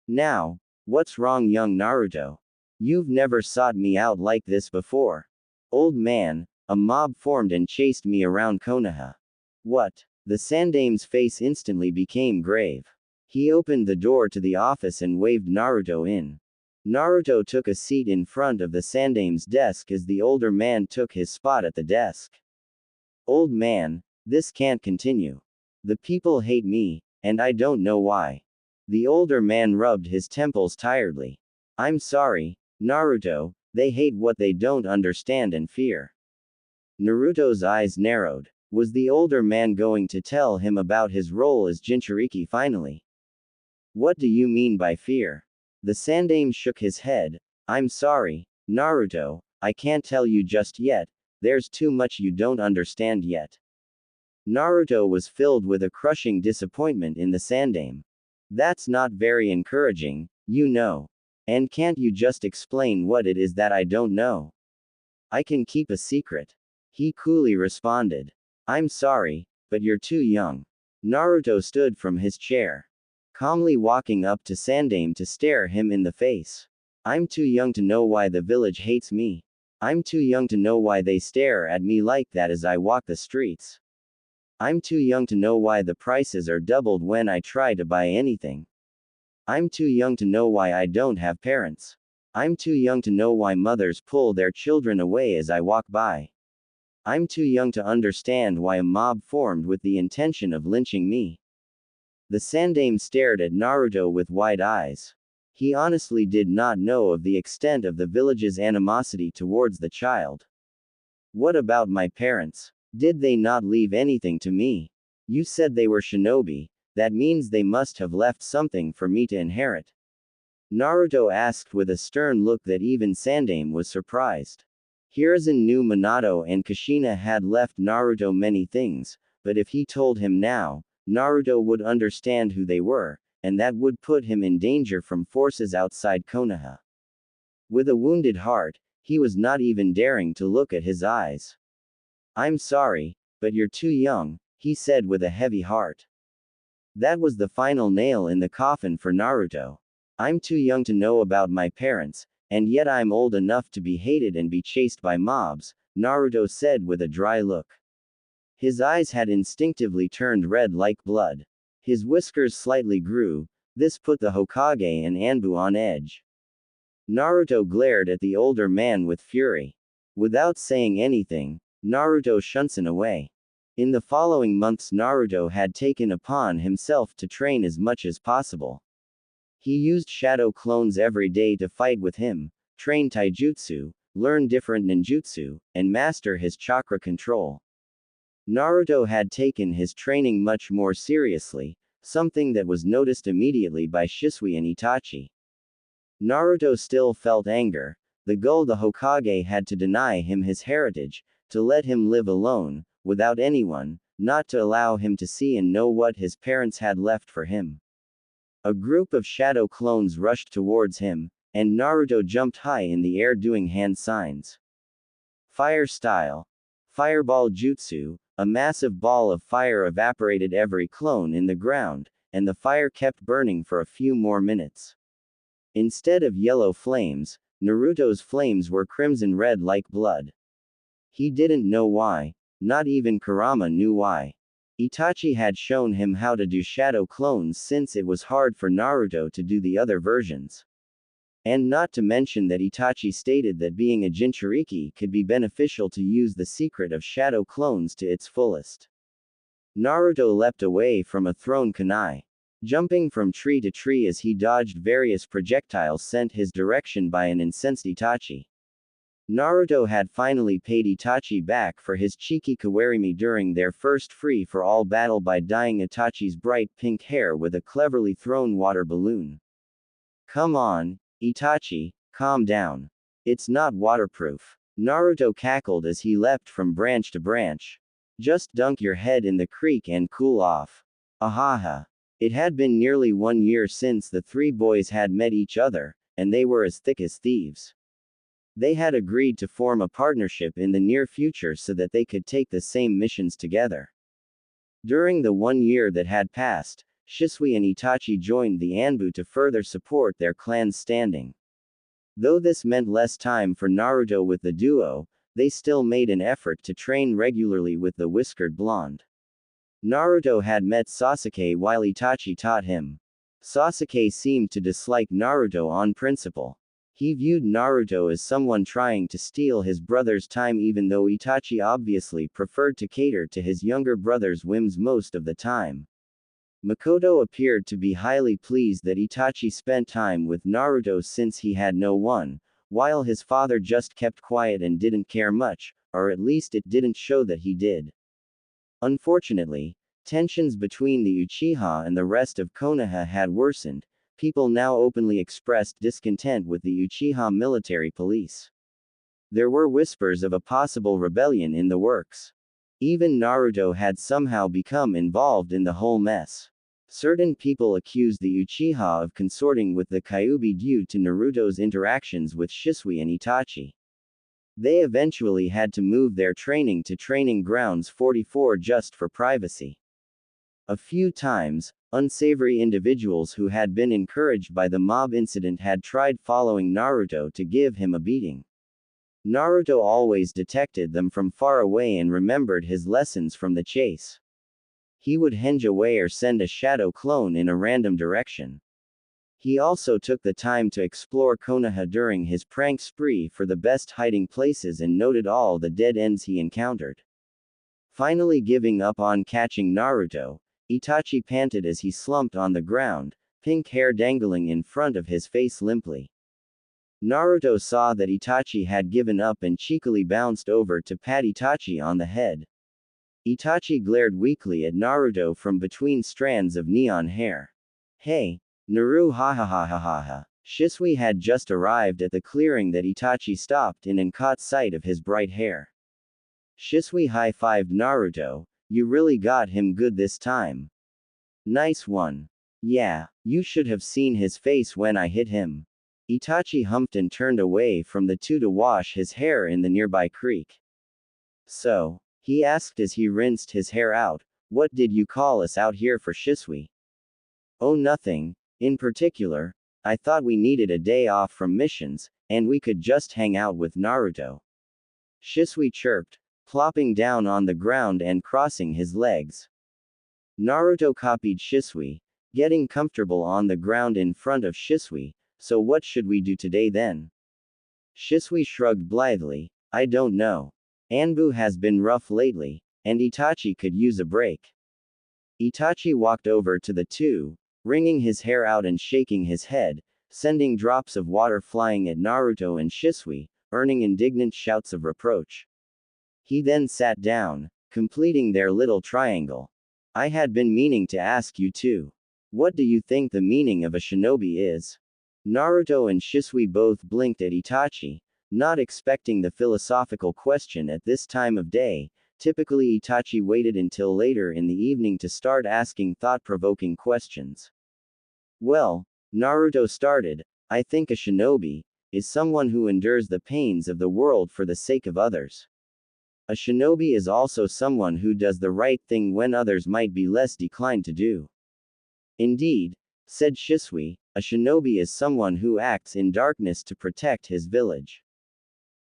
Now, what's wrong, young Naruto? You've never sought me out like this before. Old man, a mob formed and chased me around Konoha. What? The Sandame's face instantly became grave. He opened the door to the office and waved Naruto in. Naruto took a seat in front of the Sandame's desk as the older man took his spot at the desk. Old man, this can't continue. The people hate me, and I don't know why. The older man rubbed his temples tiredly. I'm sorry, Naruto, they hate what they don't understand and fear. Naruto's eyes narrowed. Was the older man going to tell him about his role as Jinchuriki finally? What do you mean by fear? The Sandame shook his head. I'm sorry, Naruto, I can't tell you just yet, there's too much you don't understand yet. Naruto was filled with a crushing disappointment in the Sandame. That's not very encouraging, you know. And can't you just explain what it is that I don't know? I can keep a secret. He coolly responded. I'm sorry, but you're too young. Naruto stood from his chair, calmly walking up to Sandame to stare him in the face. I'm too young to know why the village hates me. I'm too young to know why they stare at me like that as I walk the streets. I'm too young to know why the prices are doubled when I try to buy anything. I'm too young to know why I don't have parents. I'm too young to know why mothers pull their children away as I walk by. I'm too young to understand why a mob formed with the intention of lynching me. The Sandame stared at Naruto with wide eyes. He honestly did not know of the extent of the village's animosity towards the child. What about my parents? Did they not leave anything to me? You said they were shinobi, that means they must have left something for me to inherit. Naruto asked with a stern look that even Sandame was surprised. Hiruzen knew Minato and Kushina had left Naruto many things, but if he told him now, Naruto would understand who they were, and that would put him in danger from forces outside Konoha. With a wounded heart, he was not even daring to look at his eyes. I'm sorry, but you're too young, he said with a heavy heart. That was the final nail in the coffin for Naruto. I'm too young to know about my parents, and yet I'm old enough to be hated and be chased by mobs, Naruto said with a dry look. His eyes had instinctively turned red like blood. His whiskers slightly grew. This put the Hokage and Anbu on edge. Naruto glared at the older man with fury. Without saying anything, Naruto shunsen away. In the following months Naruto had taken upon himself to train as much as possible. He used shadow clones every day to fight with him, train taijutsu, learn different ninjutsu, and master his chakra control. Naruto had taken his training much more seriously, something that was noticed immediately by Shisui and Itachi. Naruto still felt anger. The Hokage had to deny him his heritage, to let him live alone, without anyone, not to allow him to see and know what his parents had left for him. A group of shadow clones rushed towards him, and Naruto jumped high in the air doing hand signs. Fire style. Fireball jutsu, a massive ball of fire evaporated every clone in the ground, and the fire kept burning for a few more minutes. Instead of yellow flames, Naruto's flames were crimson red like blood. He didn't know why, not even Kurama knew why. Itachi had shown him how to do shadow clones since it was hard for Naruto to do the other versions. And not to mention that Itachi stated that being a Jinchuriki could be beneficial to use the secret of shadow clones to its fullest. Naruto leapt away from a thrown kunai. Jumping from tree to tree as he dodged various projectiles sent his direction by an incensed Itachi. Naruto had finally paid Itachi back for his cheeky kawarimi during their first free-for-all battle by dyeing Itachi's bright pink hair with a cleverly thrown water balloon. Come on, Itachi, calm down. It's not waterproof. Naruto cackled as he leapt from branch to branch. Just dunk your head in the creek and cool off. Ahaha. It had been nearly 1 year since the three boys had met each other, and they were as thick as thieves. They had agreed to form a partnership in the near future so that they could take the same missions together. During the 1 year that had passed, Shisui and Itachi joined the Anbu to further support their clan's standing. Though this meant less time for Naruto with the duo, they still made an effort to train regularly with the whiskered blonde. Naruto had met Sasuke while Itachi taught him. Sasuke seemed to dislike Naruto on principle. He viewed Naruto as someone trying to steal his brother's time, even though Itachi obviously preferred to cater to his younger brother's whims most of the time. Makoto appeared to be highly pleased that Itachi spent time with Naruto since he had no one, while his father just kept quiet and didn't care much, or at least it didn't show that he did. Unfortunately, tensions between the Uchiha and the rest of Konoha had worsened. People now openly expressed discontent with the Uchiha military police. There were whispers of a possible rebellion in the works. Even Naruto had somehow become involved in the whole mess. Certain people accused the Uchiha of consorting with the Kyuubi due to Naruto's interactions with Shisui and Itachi. They eventually had to move their training to Training Grounds 44 just for privacy. A few times, unsavory individuals who had been encouraged by the mob incident had tried following Naruto to give him a beating. Naruto always detected them from far away and remembered his lessons from the chase. He would henge away or send a shadow clone in a random direction. He also took the time to explore Konoha during his prank spree for the best hiding places and noted all the dead ends he encountered. Finally giving up on catching Naruto, Itachi panted as he slumped on the ground, pink hair dangling in front of his face limply. Naruto saw that Itachi had given up and cheekily bounced over to pat Itachi on the head. Itachi glared weakly at Naruto from between strands of neon hair. Hey, Naru, ha ha ha ha ha ha. Shisui had just arrived at the clearing that Itachi stopped in and caught sight of his bright hair. Shisui high-fived Naruto. You really got him good this time. Nice one. Yeah, you should have seen his face when I hit him. Itachi humped and turned away from the two to wash his hair in the nearby creek. So, he asked as he rinsed his hair out, what did you call us out here for, Shisui? Oh, nothing. In particular, I thought we needed a day off from missions, and we could just hang out with Naruto. Shisui chirped, plopping down on the ground and crossing his legs. Naruto copied Shisui, getting comfortable on the ground in front of Shisui. So what should we do today then? Shisui shrugged blithely, I don't know. Anbu has been rough lately, and Itachi could use a break. Itachi walked over to the two, wringing his hair out and shaking his head, sending drops of water flying at Naruto and Shisui, earning indignant shouts of reproach. He then sat down, completing their little triangle. I had been meaning to ask you too. What do you think the meaning of a shinobi is? Naruto and Shisui both blinked at Itachi, not expecting the philosophical question at this time of day. Typically Itachi waited until later in the evening to start asking thought-provoking questions. Well, Naruto started, I think a shinobi is someone who endures the pains of the world for the sake of others. A shinobi is also someone who does the right thing when others might be less inclined to do. Indeed, said Shisui, a shinobi is someone who acts in darkness to protect his village.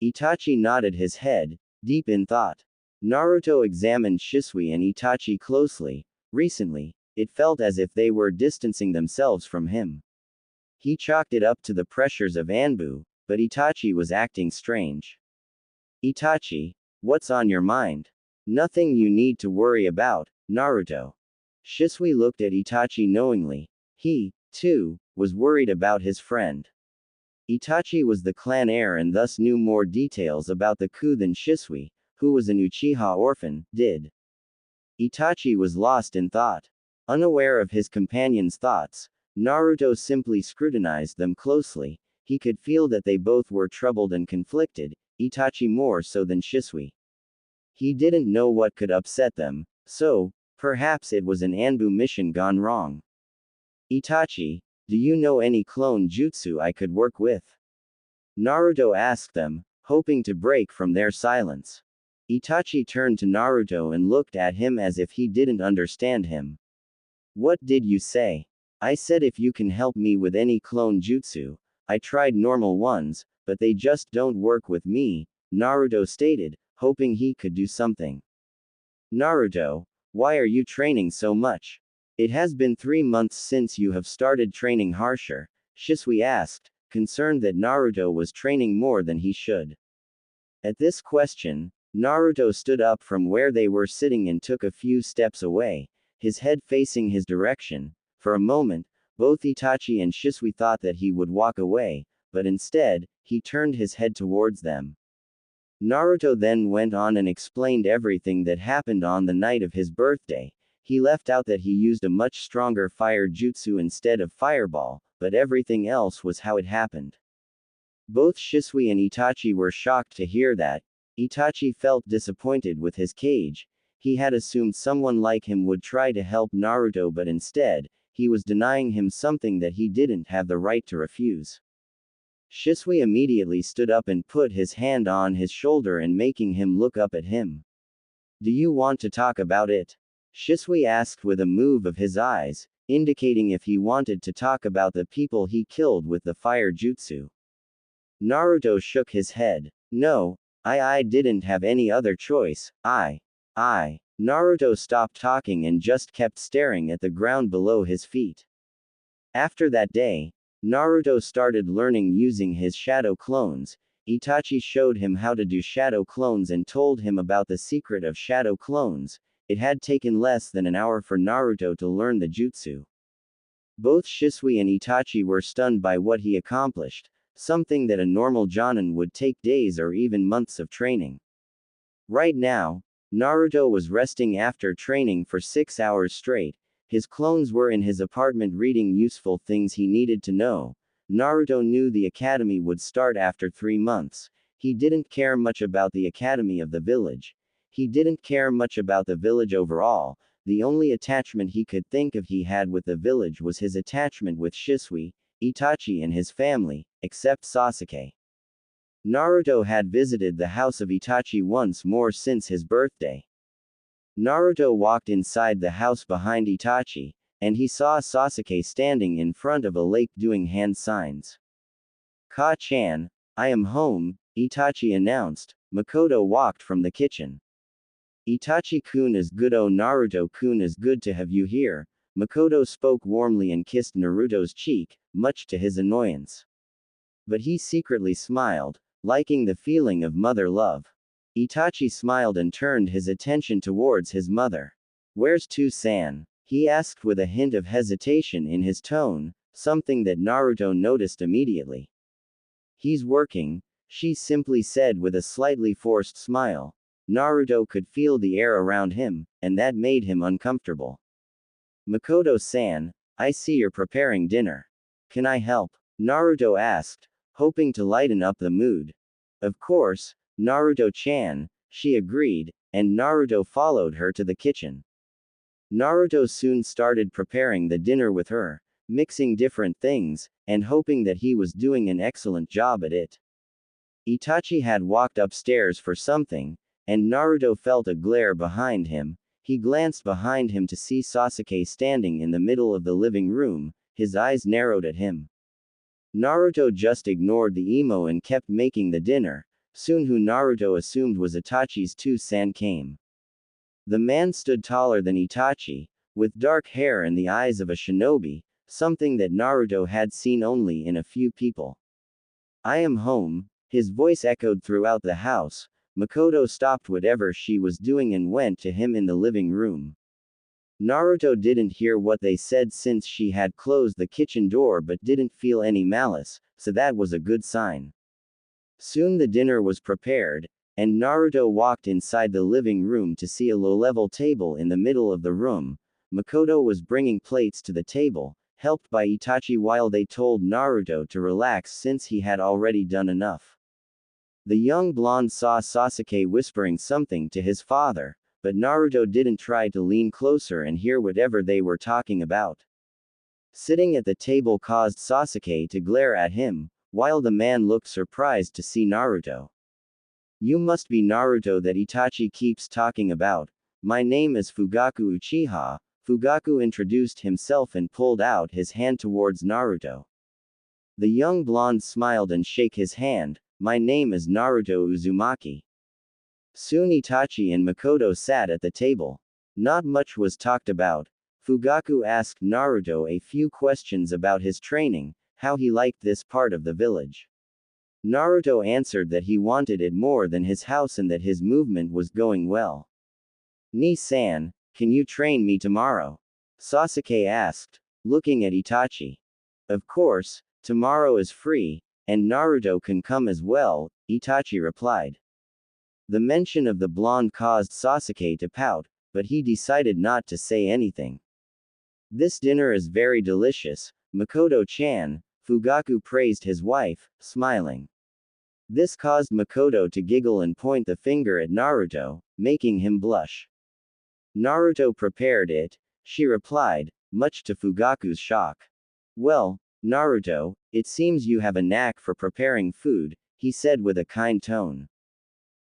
Itachi nodded his head, deep in thought. Naruto examined Shisui and Itachi closely. Recently, it felt as if they were distancing themselves from him. He chalked it up to the pressures of Anbu, but Itachi was acting strange. Itachi, what's on your mind? Nothing you need to worry about, Naruto. Shisui looked at Itachi knowingly. He, too, was worried about his friend. Itachi was the clan heir and thus knew more details about the coup than Shisui, who was an Uchiha orphan, did. Itachi was lost in thought. Unaware of his companion's thoughts, Naruto simply scrutinized them closely. He could feel that they both were troubled and conflicted, Itachi more so than Shisui. He didn't know what could upset them, so, perhaps it was an Anbu mission gone wrong. Itachi, do you know any clone jutsu I could work with? Naruto asked them, hoping to break from their silence. Itachi turned to Naruto and looked at him as if he didn't understand him. What did you say? I said if you can help me with any clone jutsu, I tried normal ones, but they just don't work with me, Naruto stated, hoping he could do something. Naruto, why are you training so much? It has been 3 months since you have started training harsher, Shisui asked, concerned that Naruto was training more than he should. At this question, Naruto stood up from where they were sitting and took a few steps away, his head facing his direction. For a moment, both Itachi and Shisui thought that he would walk away, but instead, he turned his head towards them. Naruto then went on and explained everything that happened on the night of his birthday. He left out that he used a much stronger fire jutsu instead of fireball, but everything else was how it happened. Both Shisui and Itachi were shocked to hear that. Itachi felt disappointed with his cage. He had assumed someone like him would try to help Naruto, but instead, he was denying him something that he didn't have the right to refuse. Shisui immediately stood up and put his hand on his shoulder and making him look up at him. Do you want to talk about it? Shisui asked with a move of his eyes, indicating if he wanted to talk about the people he killed with the fire jutsu. Naruto shook his head. No, I didn't have any other choice. Naruto stopped talking and just kept staring at the ground below his feet. After that day, Naruto started learning using his shadow clones. Itachi showed him how to do shadow clones and told him about the secret of shadow clones. It had taken less than an hour for Naruto to learn the jutsu. Both Shisui and Itachi were stunned by what he accomplished, something that a normal Jonin would take days or even months of training. Right now, Naruto was resting after training for 6 hours straight. His clones were in his apartment reading useful things he needed to know. Naruto knew the academy would start after 3 months. He didn't care much about the academy of the village. He didn't care much about the village overall. The only attachment he could think of he had with the village was his attachment with Shisui, Itachi and his family, except Sasuke. Naruto had visited the house of Itachi once more since his birthday. Naruto walked inside the house behind Itachi, and he saw Sasuke standing in front of a lake doing hand signs. Ka-chan, I am home, Itachi announced. Makoto walked from the kitchen. Itachi-kun is good. Oh, Naruto-kun is good to have you here. Makoto spoke warmly and kissed Naruto's cheek, much to his annoyance. But he secretly smiled, liking the feeling of mother love. Itachi smiled and turned his attention towards his mother. Where's Tu-san? He asked with a hint of hesitation in his tone, something that Naruto noticed immediately. He's working, she simply said with a slightly forced smile. Naruto could feel the air around him, and that made him uncomfortable. Makoto-san, I see you're preparing dinner. Can I help? Naruto asked, hoping to lighten up the mood. Of course, Naruto-chan, she agreed, and Naruto followed her to the kitchen. Naruto soon started preparing the dinner with her, mixing different things, and hoping that he was doing an excellent job at it. Itachi had walked upstairs for something, and Naruto felt a glare behind him. He glanced behind him to see Sasuke standing in the middle of the living room, his eyes narrowed at him. Naruto just ignored the emo and kept making the dinner. Soon who Naruto assumed was Itachi's Tu-san came. The man stood taller than Itachi, with dark hair and the eyes of a shinobi, something that Naruto had seen only in a few people. I am home, his voice echoed throughout the house. Makoto stopped whatever she was doing and went to him in the living room. Naruto didn't hear what they said since she had closed the kitchen door but didn't feel any malice, so that was a good sign. Soon the dinner was prepared, and Naruto walked inside the living room to see a low-level table in the middle of the room. Makoto was bringing plates to the table, helped by Itachi while they told Naruto to relax since he had already done enough. The young blonde saw Sasuke whispering something to his father, but Naruto didn't try to lean closer and hear whatever they were talking about. Sitting at the table caused Sasuke to glare at him, while the man looked surprised to see Naruto. You must be Naruto that Itachi keeps talking about. My name is Fugaku Uchiha. Fugaku introduced himself and pulled out his hand towards Naruto. The young blonde smiled and shook his hand. My name is Naruto Uzumaki. Soon Itachi and Makoto sat at the table. Not much was talked about. Fugaku asked Naruto a few questions about his training, how he liked this part of the village. Naruto answered that he wanted it more than his house and that his movement was going well. Ni-san, can you train me tomorrow? Sasuke asked, looking at Itachi. Of course, tomorrow is free, and Naruto can come as well, Itachi replied. The mention of the blonde caused Sasuke to pout, but he decided not to say anything. This dinner is very delicious, Makoto-chan, Fugaku praised his wife, smiling. This caused Makoto to giggle and point the finger at Naruto, making him blush. Naruto prepared it, she replied, much to Fugaku's shock. Well, Naruto, it seems you have a knack for preparing food, he said with a kind tone.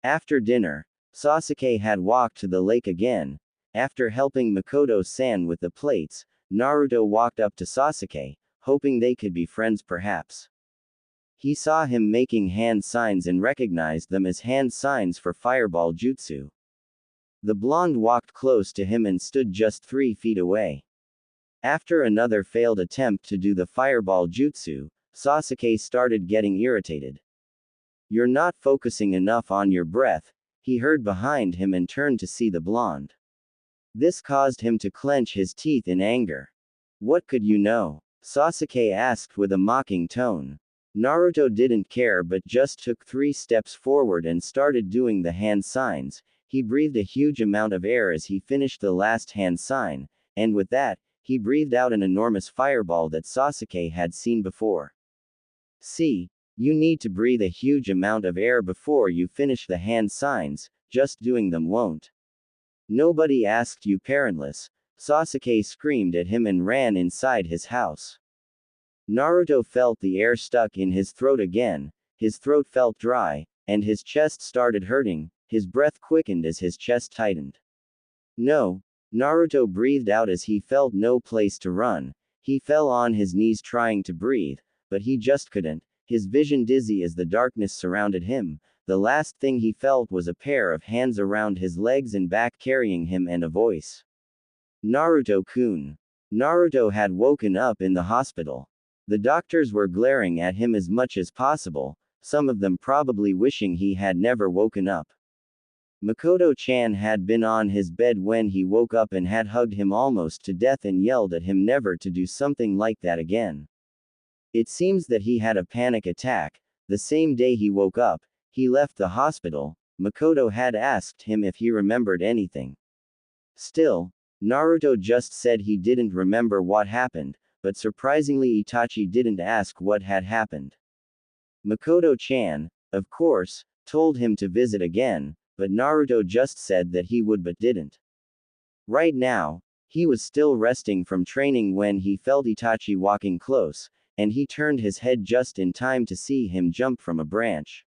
After dinner, Sasuke had walked to the lake again. After helping Makoto-san with the plates, Naruto walked up to Sasuke, hoping they could be friends perhaps. He saw him making hand signs and recognized them as hand signs for fireball jutsu. The blonde walked close to him and stood just 3 feet away. After another failed attempt to do the fireball jutsu, Sasuke started getting irritated. You're not focusing enough on your breath, he heard behind him and turned to see the blonde. This caused him to clench his teeth in anger. What could you know? Sasuke asked with a mocking tone. Naruto didn't care but just took 3 steps forward and started doing the hand signs. He breathed a huge amount of air as he finished the last hand sign, and with that, he breathed out an enormous fireball that Sasuke had seen before. See, you need to breathe a huge amount of air before you finish the hand signs, just doing them won't. Nobody asked you parentless, Sasuke screamed at him and ran inside his house. Naruto felt the air stuck in his throat again, his throat felt dry, and his chest started hurting, his breath quickened as his chest tightened. No, Naruto breathed out as he felt no place to run. He fell on his knees trying to breathe, but he just couldn't, his vision dizzy as the darkness surrounded him. The last thing he felt was a pair of hands around his legs and back carrying him and a voice. Naruto-kun. Naruto had woken up in the hospital. The doctors were glaring at him as much as possible, some of them probably wishing he had never woken up. Makoto-chan had been on his bed when he woke up and had hugged him almost to death and yelled at him never to do something like that again. It seems that he had a panic attack. The same day he woke up, he left the hospital. Makoto had asked him if he remembered anything. Still, Naruto just said he didn't remember what happened, but surprisingly Itachi didn't ask what had happened. Makoto-chan, of course, told him to visit again, but Naruto just said that he would but didn't. Right now, he was still resting from training when he felt Itachi walking close, and he turned his head just in time to see him jump from a branch.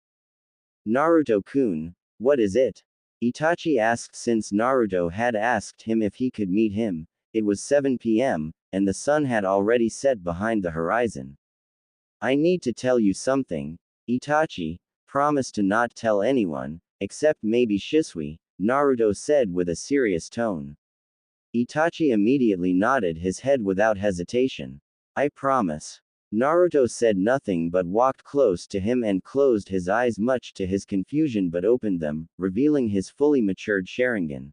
Naruto-kun, what is it? Itachi asked since Naruto had asked him if he could meet him. It was 7 p.m., and the sun had already set behind the horizon. I need to tell you something, Itachi. Promise to not tell anyone, except maybe Shisui, Naruto said with a serious tone. Itachi immediately nodded his head without hesitation. I promise. Naruto said nothing but walked close to him and closed his eyes much to his confusion but opened them, revealing his fully matured Sharingan.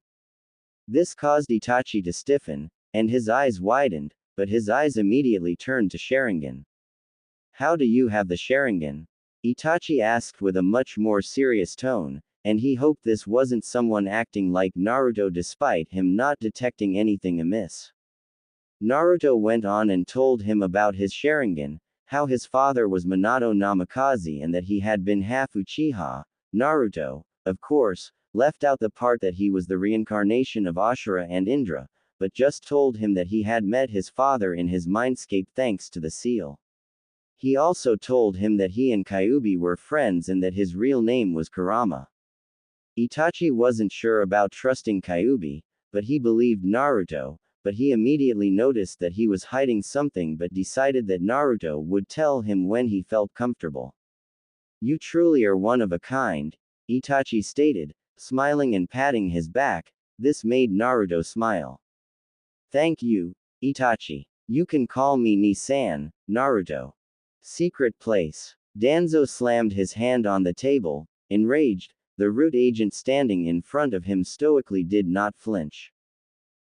This caused Itachi to stiffen, and his eyes widened, but his eyes immediately turned to Sharingan. How do you have the Sharingan? Itachi asked with a much more serious tone, and he hoped this wasn't someone acting like Naruto despite him not detecting anything amiss. Naruto went on and told him about his Sharingan, how his father was Minato Namikaze and that he had been half Uchiha. Naruto, of course, left out the part that he was the reincarnation of Ashura and Indra, but just told him that he had met his father in his mindscape thanks to the seal. He also told him that he and Kyuubi were friends and that his real name was Kurama. Itachi wasn't sure about trusting Kyuubi, but he believed Naruto, but he immediately noticed that he was hiding something but decided that Naruto would tell him when he felt comfortable. "You truly are one of a kind," Itachi stated, smiling and patting his back. This made Naruto smile. "Thank you, Itachi. You can call me Ni-san, Naruto." Secret place. Danzo slammed his hand on the table. Enraged, the root agent standing in front of him stoically did not flinch.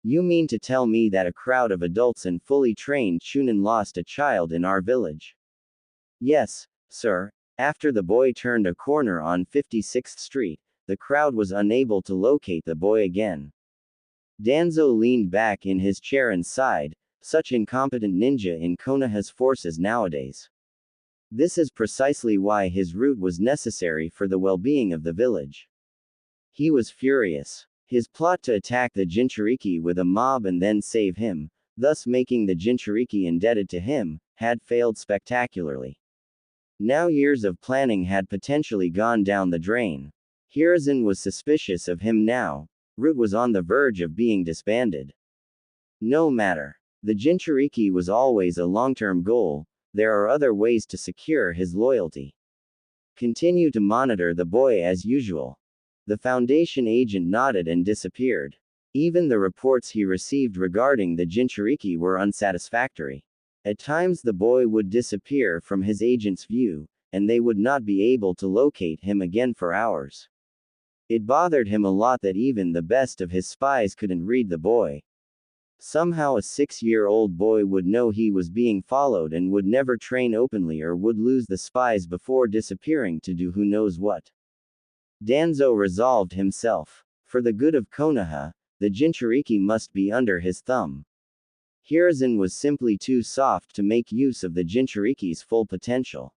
"You mean to tell me that a crowd of adults and fully trained Chunin lost a child in our village?" "Yes, sir. After the boy turned a corner on 56th Street, the crowd was unable to locate the boy again." Danzo leaned back in his chair and sighed. Such incompetent ninja in Konoha's forces nowadays. This is precisely why his route was necessary for the well-being of the village. He was furious. His plot to attack the Jinchuriki with a mob and then save him, thus making the Jinchuriki indebted to him, had failed spectacularly. Now years of planning had potentially gone down the drain. Hiruzen was suspicious of him now. Root was on the verge of being disbanded. No matter. The Jinchuriki was always a long-term goal. There are other ways to secure his loyalty. Continue to monitor the boy as usual. The Foundation agent nodded and disappeared. Even the reports he received regarding the Jinchuriki were unsatisfactory. At times the boy would disappear from his agent's view, and they would not be able to locate him again for hours. It bothered him a lot that even the best of his spies couldn't read the boy. Somehow a 6-year-old boy would know he was being followed and would never train openly or would lose the spies before disappearing to do who knows what. Danzo resolved himself. For the good of Konoha, the Jinchuriki must be under his thumb. Hiruzen was simply too soft to make use of the Jinchuriki's full potential.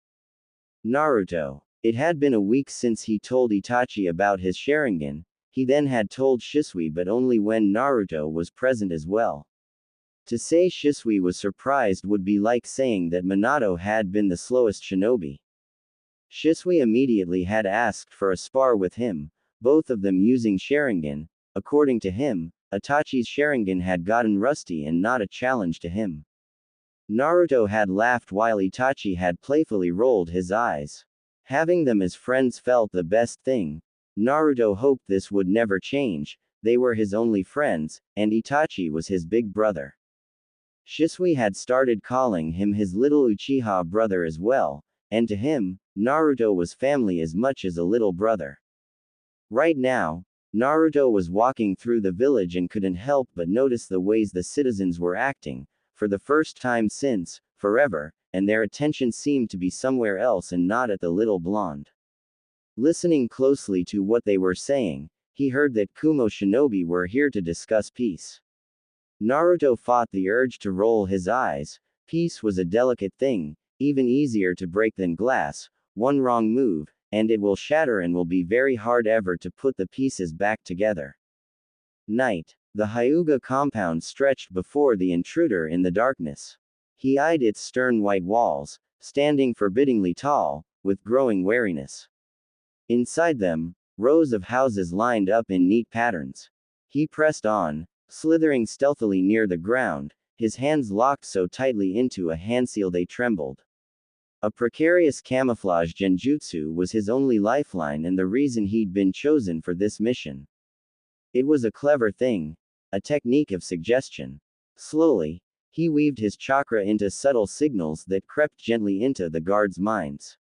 Naruto. It had been a week since he told Itachi about his Sharingan. He then had told Shisui, but only when Naruto was present as well. To say Shisui was surprised would be like saying that Minato had been the slowest shinobi. Shisui immediately had asked for a spar with him, both of them using Sharingan. According to him, Itachi's Sharingan had gotten rusty and not a challenge to him. Naruto had laughed while Itachi had playfully rolled his eyes. Having them as friends felt the best thing. Naruto hoped this would never change. They were his only friends, and Itachi was his big brother. Shisui had started calling him his little Uchiha brother as well, and to him, Naruto was family as much as a little brother. Right now, Naruto was walking through the village and couldn't help but notice the ways the citizens were acting, for the first time since forever, and their attention seemed to be somewhere else and not at the little blonde. Listening closely to what they were saying, he heard that Kumo shinobi were here to discuss peace. Naruto fought the urge to roll his eyes. Peace was a delicate thing, even easier to break than glass. One wrong move, and it will shatter and will be very hard ever to put the pieces back together. Night. The Hyuga compound stretched before the intruder in the darkness. He eyed its stern white walls, standing forbiddingly tall, with growing wariness. Inside them, rows of houses lined up in neat patterns. He pressed on, slithering stealthily near the ground, his hands locked so tightly into a handseal they trembled. A precarious camouflage genjutsu was his only lifeline and the reason he'd been chosen for this mission. It was a clever thing, a technique of suggestion. Slowly, he weaved his chakra into subtle signals that crept gently into the guards' minds.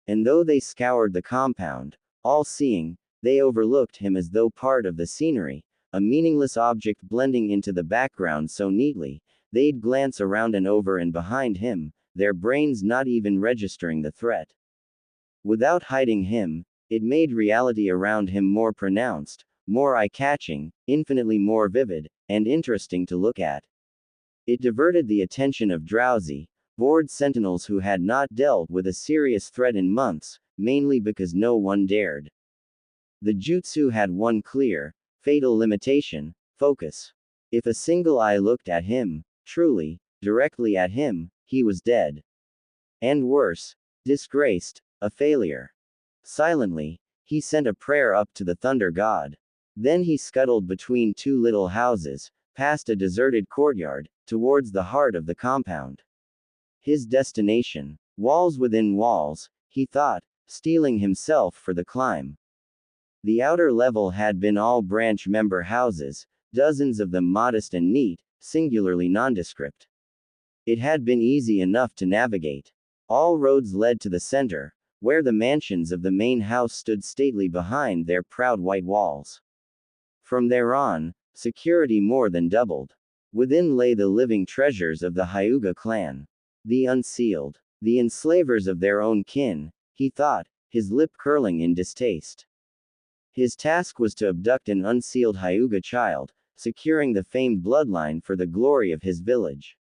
And though they scoured the compound, all-seeing, they overlooked him as though part of the scenery, a meaningless object blending into the background so neatly, they'd glance around and over and behind him, their brains not even registering the threat. Without hiding him, it made reality around him more pronounced, more eye-catching, infinitely more vivid, and interesting to look at. It diverted the attention of drowsy, bored sentinels who had not dealt with a serious threat in months, mainly because no one dared. The jutsu had one clear, fatal limitation: focus. If a single eye looked at him, truly, directly at him, he was dead. And worse, disgraced, a failure. Silently, he sent a prayer up to the thunder god. Then he scuttled between two little houses, past a deserted courtyard, towards the heart of the compound. His destination. Walls within walls, he thought, steeling himself for the climb. The outer level had been all branch member houses, dozens of them modest and neat, singularly nondescript. It had been easy enough to navigate. All roads led to the center, where the mansions of the main house stood stately behind their proud white walls. From there on, security more than doubled. Within lay the living treasures of the Hyuga clan. The unsealed. The enslavers of their own kin, he thought, his lip curling in distaste. His task was to abduct an unsealed Hyuga child, securing the famed bloodline for the glory of his village.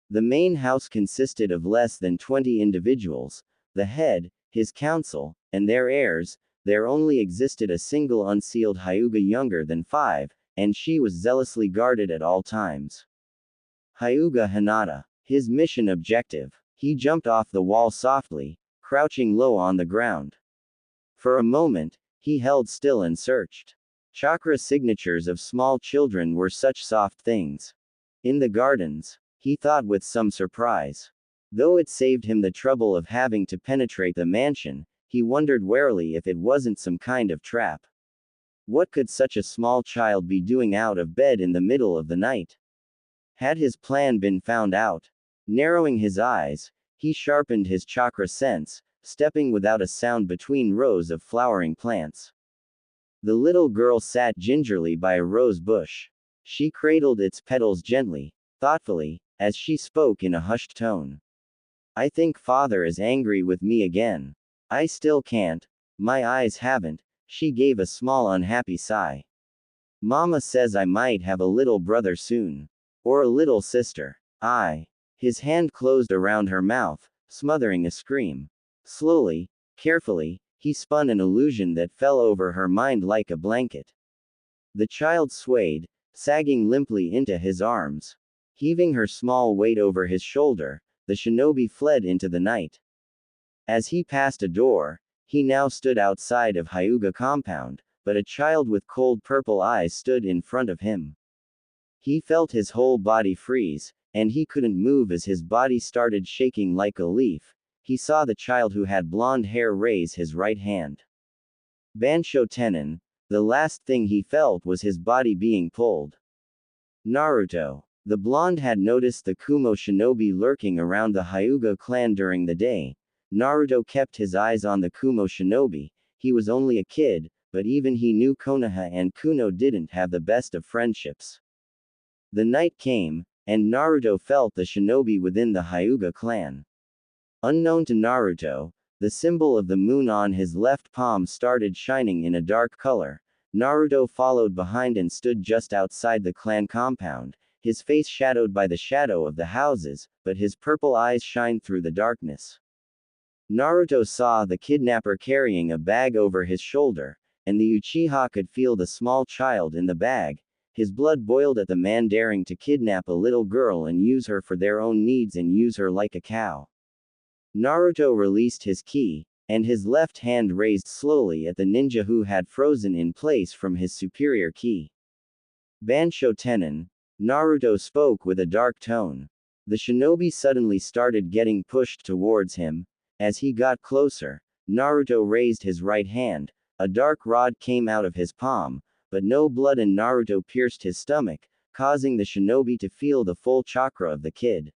The main house consisted of less than 20 individuals, the head, his council, and their heirs. There only existed a single unsealed Hyuga younger than 5, and she was zealously guarded at all times. Hyuga Hinata. His mission objective. He jumped off the wall softly, crouching low on the ground. For a moment, he held still and searched. Chakra signatures of small children were such soft things. In the gardens, he thought with some surprise. Though it saved him the trouble of having to penetrate the mansion, he wondered warily if it wasn't some kind of trap. What could such a small child be doing out of bed in the middle of the night? Had his plan been found out? Narrowing his eyes, he sharpened his chakra sense, stepping without a sound between rows of flowering plants. The little girl sat gingerly by a rose bush. She cradled its petals gently, thoughtfully, as she spoke in a hushed tone. I think father is angry with me again. I still can't. My eyes haven't. She gave a small unhappy sigh. Mama says I might have a little brother soon. Or a little sister. His hand closed around her mouth, smothering a scream. Slowly, carefully, he spun an illusion that fell over her mind like a blanket. The child swayed, sagging limply into his arms. Heaving her small weight over his shoulder, the shinobi fled into the night. As he passed a door, he now stood outside of Hyuga compound, but a child with cold purple eyes stood in front of him. He felt his whole body freeze, and he couldn't move as his body started shaking like a leaf. He saw the child who had blonde hair raise his right hand. Bansho Tenon. The last thing he felt was his body being pulled. Naruto. The blonde had noticed the Kumo shinobi lurking around the Hyuga clan during the day. Naruto kept his eyes on the Kumo shinobi. He was only a kid, but even he knew Konoha and Kuno didn't have the best of friendships. The night came, and Naruto felt the shinobi within the Hyuga clan. Unknown to Naruto, the symbol of the moon on his left palm started shining in a dark color. Naruto followed behind and stood just outside the clan compound, his face shadowed by the shadow of the houses, but his purple eyes shined through the darkness. Naruto saw the kidnapper carrying a bag over his shoulder, and the Uchiha could feel the small child in the bag. His blood boiled at the man daring to kidnap a little girl and use her for their own needs and use her like a cow. Naruto released his ki, and his left hand raised slowly at the ninja who had frozen in place from his superior ki. Bansho Tenon. Naruto spoke with a dark tone. The shinobi suddenly started getting pushed towards him. As he got closer, Naruto raised his right hand. A dark rod came out of his palm, but no blood, and Naruto pierced his stomach, causing the shinobi to feel the full chakra of the kid.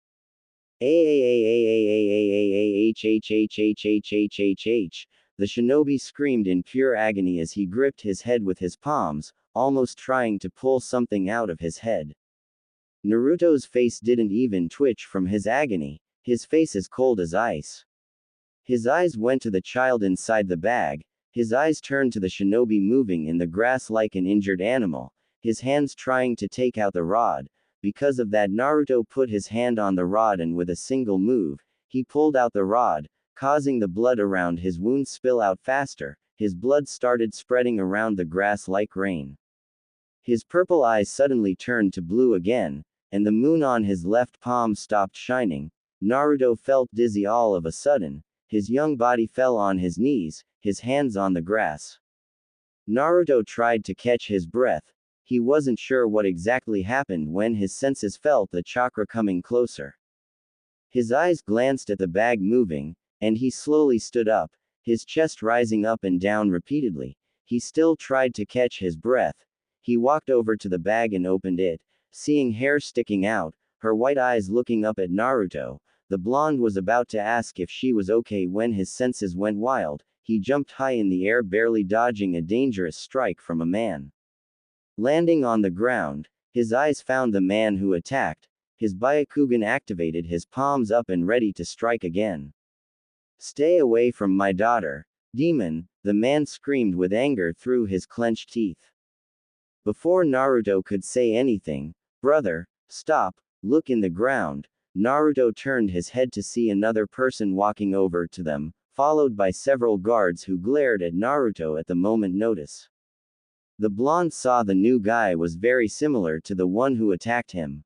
The shinobi screamed in pure agony as he gripped his head with his palms, almost trying to pull something out of his head. Naruto's face didn't even twitch from his agony, his face as cold as ice. His eyes went to the child inside the bag, his eyes turned to the shinobi moving in the grass like an injured animal, his hands trying to take out the rod. Because of that, Naruto put his hand on the rod and with a single move, he pulled out the rod, causing the blood around his wound spill out faster. His blood started spreading around the grass like rain. His purple eyes suddenly turned to blue again, and the moon on his left palm stopped shining. Naruto felt dizzy all of a sudden. His young body fell on his knees, his hands on the grass. Naruto tried to catch his breath. he wasn't sure what exactly happened when his senses felt the chakra coming closer. His eyes glanced at the bag moving, and he slowly stood up, his chest rising up and down repeatedly. He still tried to catch his breath. He walked over to the bag and opened it, seeing hair sticking out, her white eyes looking up at Naruto. The blonde was about to ask if she was okay when his senses went wild. He jumped high in the air, barely dodging a dangerous strike from a man. Landing on the ground, his eyes found the man who attacked. His Byakugan activated, his palms up and ready to strike again. "Stay away from my daughter, demon," the man screamed with anger through his clenched teeth. Before Naruto could say anything, "Brother, stop, look in the ground." Naruto turned his head to see another person walking over to them, followed by several guards who glared at Naruto at the moment notice. The blonde saw the new guy was very similar to the one who attacked him.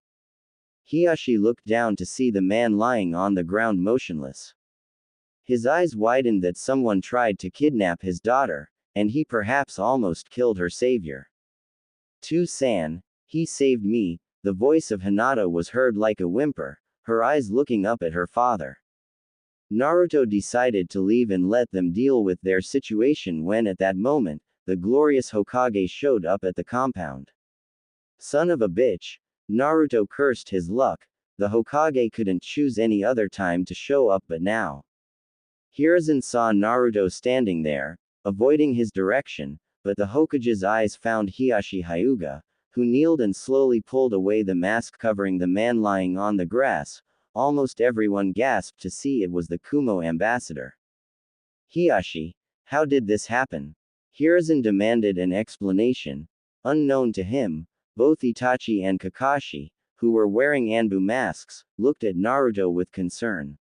Hiyashi looked down to see the man lying on the ground motionless. His eyes widened that someone tried to kidnap his daughter, and he perhaps almost killed her savior. "To-san, he saved me," the voice of Hinata was heard like a whimper, her eyes looking up at her father. Naruto decided to leave and let them deal with their situation when at that moment, the glorious Hokage showed up at the compound. "Son of a bitch," Naruto cursed his luck, the Hokage couldn't choose any other time to show up but now. Hiruzen saw Naruto standing there, avoiding his direction, but the Hokage's eyes found Hiyashi Hyuga, who kneeled and slowly pulled away the mask covering the man lying on the grass. Almost everyone gasped to see it was the Kumo ambassador. "Hiyashi, how did this happen?" Hiruzen demanded an explanation. Unknown to him, both Itachi and Kakashi, who were wearing Anbu masks, looked at Naruto with concern.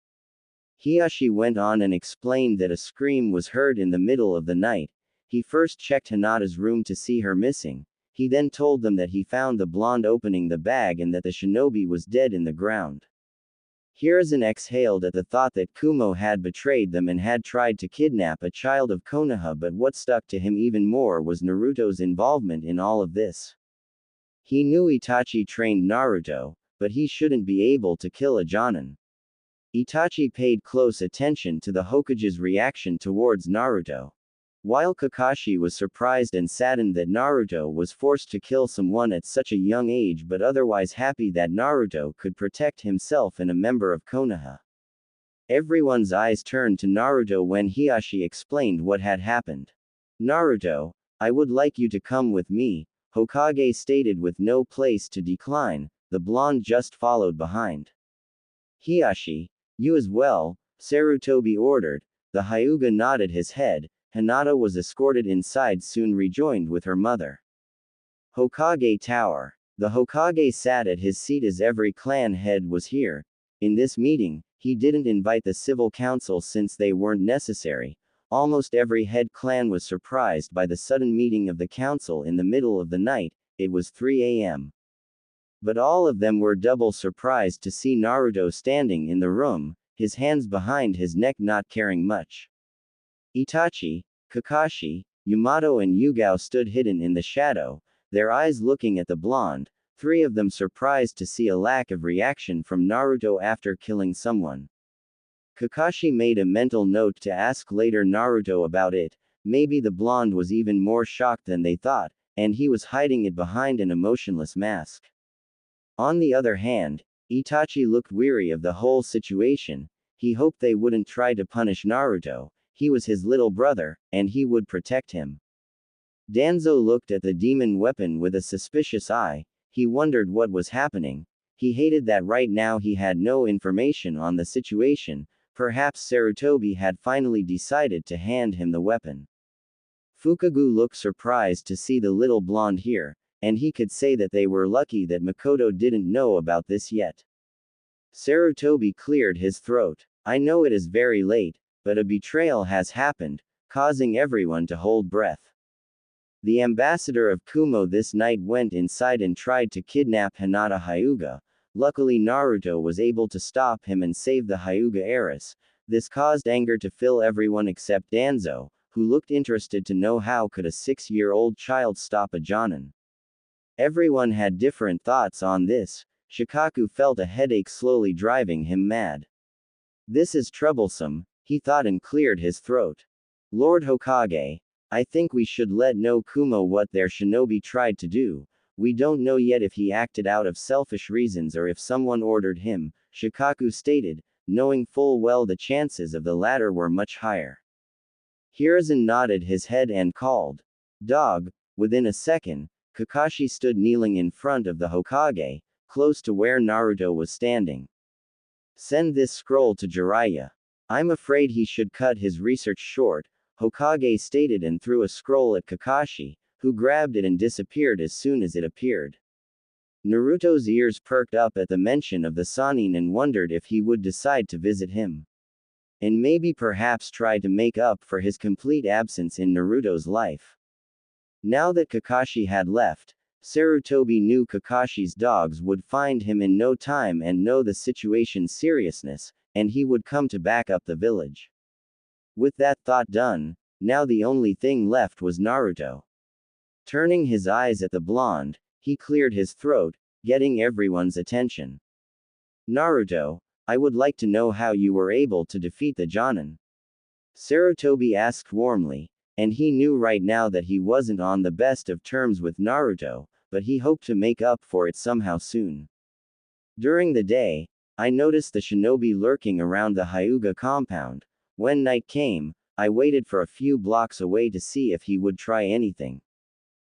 Hiyashi went on and explained that a scream was heard in the middle of the night. He first checked Hinata's room to see her missing. He then told them that he found the blonde opening the bag and that the shinobi was dead in the ground. Hiruzen exhaled at the thought that Kumo had betrayed them and had tried to kidnap a child of Konoha, but what stuck to him even more was Naruto's involvement in all of this. He knew Itachi trained Naruto, but he shouldn't be able to kill a Jonin. Itachi paid close attention to the Hokage's reaction towards Naruto. While Kakashi was surprised and saddened that Naruto was forced to kill someone at such a young age, but otherwise happy that Naruto could protect himself and a member of Konoha. Everyone's eyes turned to Naruto when Hiyashi explained what had happened. "Naruto, I would like you to come with me," Hokage stated with no place to decline. The blonde just followed behind. "Hiyashi, you as well," Sarutobi ordered. The Hyuga nodded his head. Hinata was escorted inside, soon rejoined with her mother. Hokage Tower. The Hokage sat at his seat as every clan head was here. In this meeting, he didn't invite the civil council since they weren't necessary. Almost every head clan was surprised by the sudden meeting of the council in the middle of the night. It was 3 a.m. But all of them were double surprised to see Naruto standing in the room, his hands behind his neck, not caring much. Itachi, Kakashi, Yamato and Yugao stood hidden in the shadow, their eyes looking at the blonde, three of them surprised to see a lack of reaction from Naruto after killing someone. Kakashi made a mental note to ask later Naruto about it. Maybe the blonde was even more shocked than they thought, and he was hiding it behind an emotionless mask. On the other hand, Itachi looked weary of the whole situation. He hoped they wouldn't try to punish Naruto. He was his little brother, and he would protect him. Danzo looked at the demon weapon with a suspicious eye. He wondered what was happening. He hated that right now he had no information on the situation. Perhaps Sarutobi had finally decided to hand him the weapon. Fukagu looked surprised to see the little blonde here, and he could say that they were lucky that Makoto didn't know about this yet. Sarutobi cleared his throat. "I know it is very late, but a betrayal has happened, causing everyone to hold breath. The ambassador of Kumo this night went inside and tried to kidnap Hinata Hyuga. Luckily Naruto was able to stop him and save the Hyuga heiress. This caused anger to fill everyone except Danzo, who looked interested to know how could a 6-year-old child stop a Jonin. Everyone had different thoughts on this. Shikaku felt a headache slowly driving him mad. This is troublesome, he thought and cleared his throat. Lord Hokage, I think we should let know Kumo what their shinobi tried to do. We don't know yet if he acted out of selfish reasons or if someone ordered him, Shikaku stated, knowing full well the chances of the latter were much higher. Hiruzen nodded his head and called, "Dog." Within a second, Kakashi stood kneeling in front of the Hokage, close to where Naruto was standing. Send this scroll to Jiraiya. I'm afraid he should cut his research short, Hokage stated and threw a scroll at Kakashi, who grabbed it and disappeared as soon as it appeared. Naruto's ears perked up at the mention of the Sannin and wondered if he would decide to visit him. And maybe perhaps try to make up for his complete absence in Naruto's life. Now that Kakashi had left, Sarutobi knew Kakashi's dogs would find him in no time and know the situation's seriousness, and he would come to back up the village. With that thought done, now the only thing left was Naruto. Turning his eyes at the blonde, he cleared his throat, getting everyone's attention. Naruto, I would like to know how you were able to defeat the Jonin. Sarutobi asked warmly, and he knew right now that he wasn't on the best of terms with Naruto, but he hoped to make up for it somehow soon. During the day, I noticed the shinobi lurking around the Hyuga compound. When night came, I waited for a few blocks away to see if he would try anything.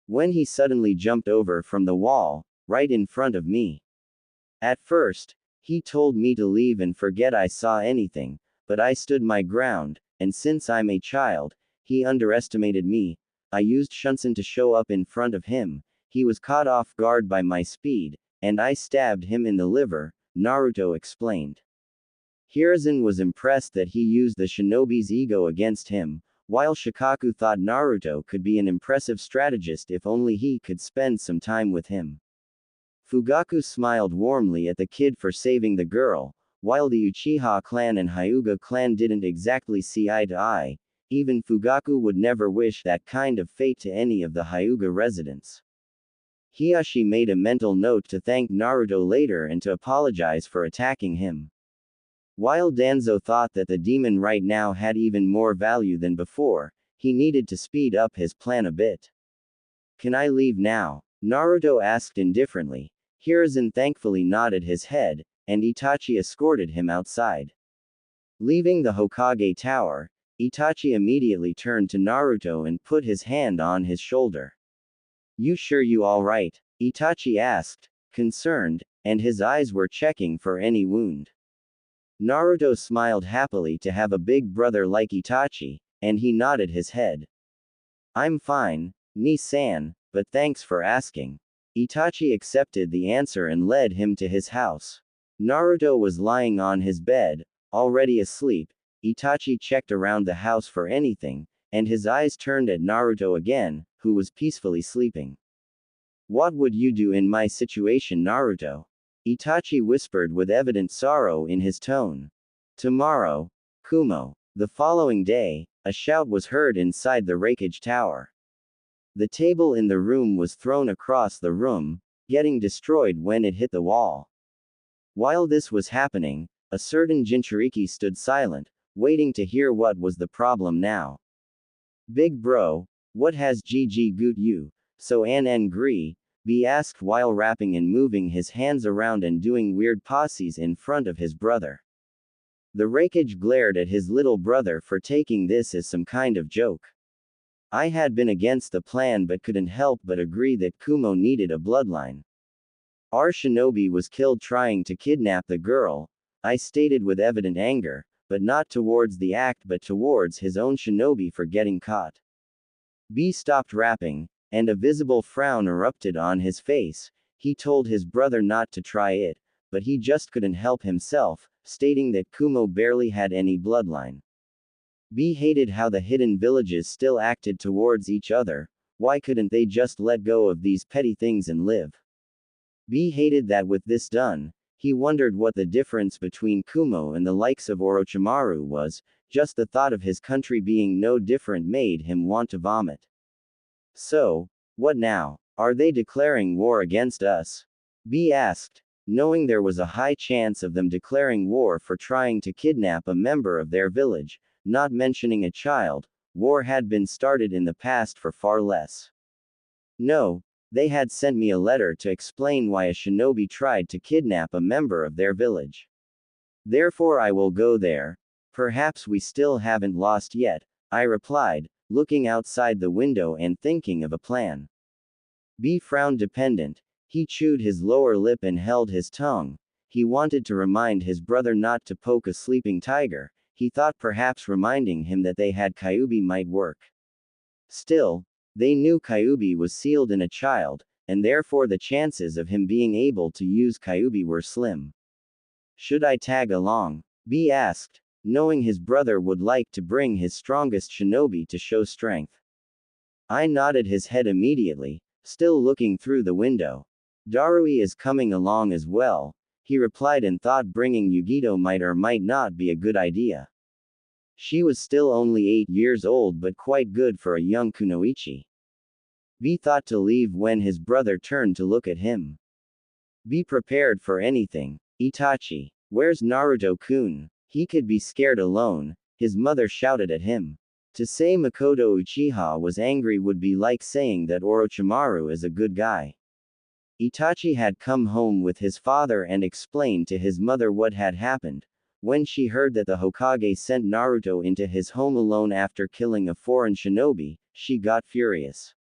When he suddenly jumped over from the wall, right in front of me. At first, he told me to leave and forget I saw anything, but I stood my ground, and since I'm a child, he underestimated me. I used Shunsen to show up in front of him. He was caught off guard by my speed, and I stabbed him in the liver, Naruto explained. Hiruzen was impressed that he used the shinobi's ego against him, while Shikaku thought Naruto could be an impressive strategist if only he could spend some time with him. Fugaku smiled warmly at the kid for saving the girl, while the Uchiha clan and Hyuga clan didn't exactly see eye to eye. Even Fugaku would never wish that kind of fate to any of the Hyuga residents. Hiyashi made a mental note to thank Naruto later and to apologize for attacking him. While Danzo thought that the demon right now had even more value than before, he needed to speed up his plan a bit. Can I leave now? Naruto asked indifferently. Hiruzen thankfully nodded his head, and Itachi escorted him outside. Leaving the Hokage tower, Itachi immediately turned to Naruto and put his hand on his shoulder. You sure you alright? Itachi asked, concerned, and his eyes were checking for any wound. Naruto smiled happily to have a big brother like Itachi, and he nodded his head. I'm fine, Ni-san, but thanks for asking. Itachi accepted the answer and led him to his house. Naruto was lying on his bed, already asleep. Itachi checked around the house for anything, and his eyes turned at Naruto again, who was peacefully sleeping. What would you do in my situation, Naruto? Itachi whispered with evident sorrow in his tone. Tomorrow, Kumo. The following day, a shout was heard inside the Raikage Tower. The table in the room was thrown across the room, getting destroyed when it hit the wall. While this was happening, a certain Jinchuriki stood silent, waiting to hear what was the problem now. Big bro, what has GG got you, so angry? B asked while rapping and moving his hands around and doing weird poses in front of his brother. The Raikage glared at his little brother for taking this as some kind of joke. I had been against the plan but couldn't help but agree that Kumo needed a bloodline. Our shinobi was killed trying to kidnap the girl, I stated with evident anger, but not towards the act but towards his own shinobi for getting caught. B stopped rapping, and a visible frown erupted on his face. He told his brother not to try it, but he just couldn't help himself, stating that Kumo barely had any bloodline. B hated how the hidden villages still acted towards each other. Why couldn't they just let go of these petty things and live? B hated that with this done, he wondered what the difference between Kumo and the likes of Orochimaru was. Just the thought of his country being no different made him want to vomit. So, what now? Are they declaring war against us? B asked, knowing there was a high chance of them declaring war for trying to kidnap a member of their village, not mentioning a child. War had been started in the past for far less. No, they had sent me a letter to explain why a shinobi tried to kidnap a member of their village. Therefore I will go there. Perhaps we still haven't lost yet, I replied, looking outside the window and thinking of a plan. B frowned dependent. He chewed his lower lip and held his tongue. He wanted to remind his brother not to poke a sleeping tiger. He thought perhaps reminding him that they had Kyubi might work. Still, they knew Kyubi was sealed in a child, and therefore the chances of him being able to use Kyubi were slim. Should I tag along? B asked, knowing his brother would like to bring his strongest shinobi to show strength. I nodded his head immediately, still looking through the window. Darui is coming along as well, he replied, and thought bringing Yugito might or might not be a good idea. She was still only 8 years old but quite good for a young kunoichi. B thought to leave when his brother turned to look at him. Be prepared for anything, Itachi. Where's Naruto-kun? He could be scared alone, his mother shouted at him. To say Makoto Uchiha was angry would be like saying that Orochimaru is a good guy. Itachi had come home with his father and explained to his mother what had happened. When she heard that the Hokage sent Naruto into his home alone after killing a foreign shinobi, she got furious.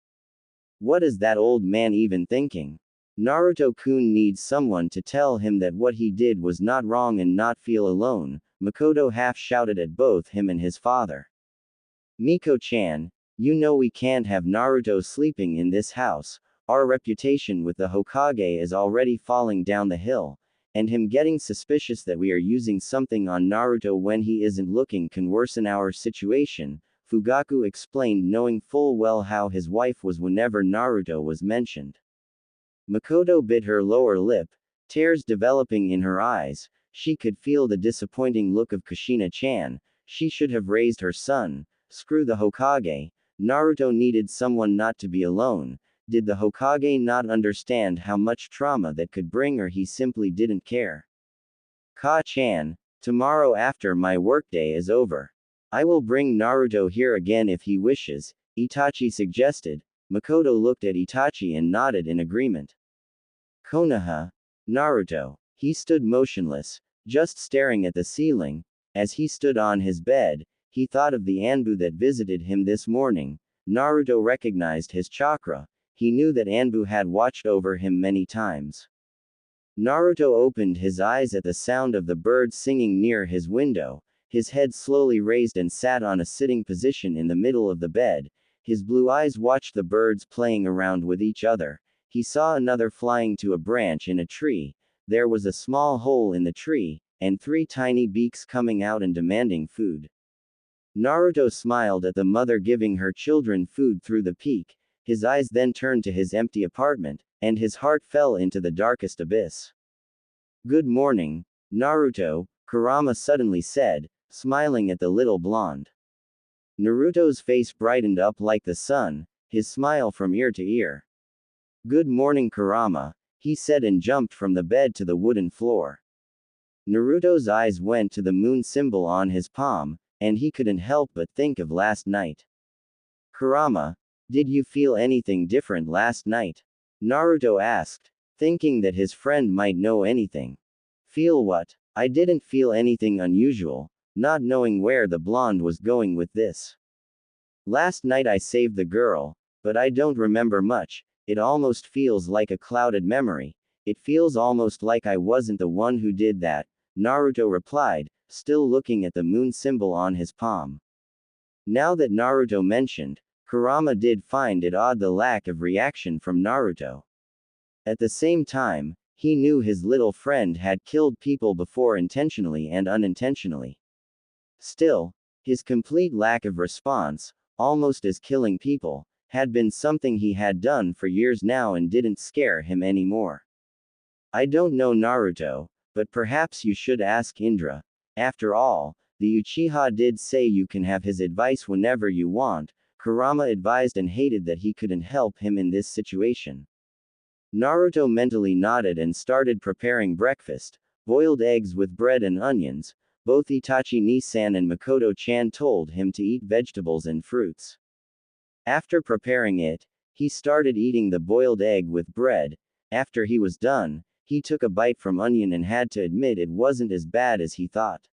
What is that old man even thinking? Naruto-kun needs someone to tell him that what he did was not wrong and not feel alone, Makoto half shouted at both him and his father. Miko-chan, you know we can't have Naruto sleeping in this house. Our reputation with the Hokage is already falling down the hill, and him getting suspicious that we are using something on Naruto when he isn't looking can worsen our situation, Fugaku explained, knowing full well how his wife was whenever Naruto was mentioned. Makoto bit her lower lip, tears developing in her eyes. She could feel the disappointing look of Kushina-chan. She should have raised her son. Screw the Hokage. Naruto needed someone not to be alone. Did the Hokage not understand how much trauma that could bring, or he simply didn't care? Ka-chan, tomorrow after my workday is over, I will bring Naruto here again if he wishes, Itachi suggested. Makoto looked at Itachi and nodded in agreement. Konoha. Naruto. He stood motionless, just staring at the ceiling. As he stood on his bed, he thought of the Anbu that visited him this morning. Naruto recognized his chakra. He knew that Anbu had watched over him many times. Naruto opened his eyes at the sound of the birds singing near his window. His head slowly raised and sat on a sitting position in the middle of the bed. His blue eyes watched the birds playing around with each other. He saw another flying to a branch in a tree. There was a small hole in the tree, and 3 tiny beaks coming out and demanding food. Naruto smiled at the mother giving her children food through the peak. His eyes then turned to his empty apartment, and his heart fell into the darkest abyss. Good morning, Naruto, Kurama suddenly said, smiling at the little blonde. Naruto's face brightened up like the sun, his smile from ear to ear. Good morning, Kurama, he said and jumped from the bed to the wooden floor. Naruto's eyes went to the moon symbol on his palm, and he couldn't help but think of last night. Kurama, did you feel anything different last night? Naruto asked, thinking that his friend might know anything. Feel what? I didn't feel anything unusual, not knowing where the blonde was going with this. Last night I saved the girl, but I don't remember much. It almost feels like a clouded memory. It feels almost like I wasn't the one who did that, Naruto replied, still looking at the moon symbol on his palm. Now that Naruto mentioned, Kurama did find it odd the lack of reaction from Naruto. At the same time, he knew his little friend had killed people before intentionally and unintentionally. Still, his complete lack of response, almost as killing people, had been something he had done for years now and didn't scare him anymore. I don't know Naruto, but perhaps you should ask Indra. After all, the Uchiha did say you can have his advice whenever you want, Kurama advised and hated that he couldn't help him in this situation. Naruto mentally nodded and started preparing breakfast, boiled eggs with bread and onions. Both Itachi Ni-san and Makoto-chan told him to eat vegetables and fruits. After preparing it, he started eating the boiled egg with bread. After he was done, he took a bite from onion and had to admit it wasn't as bad as he thought.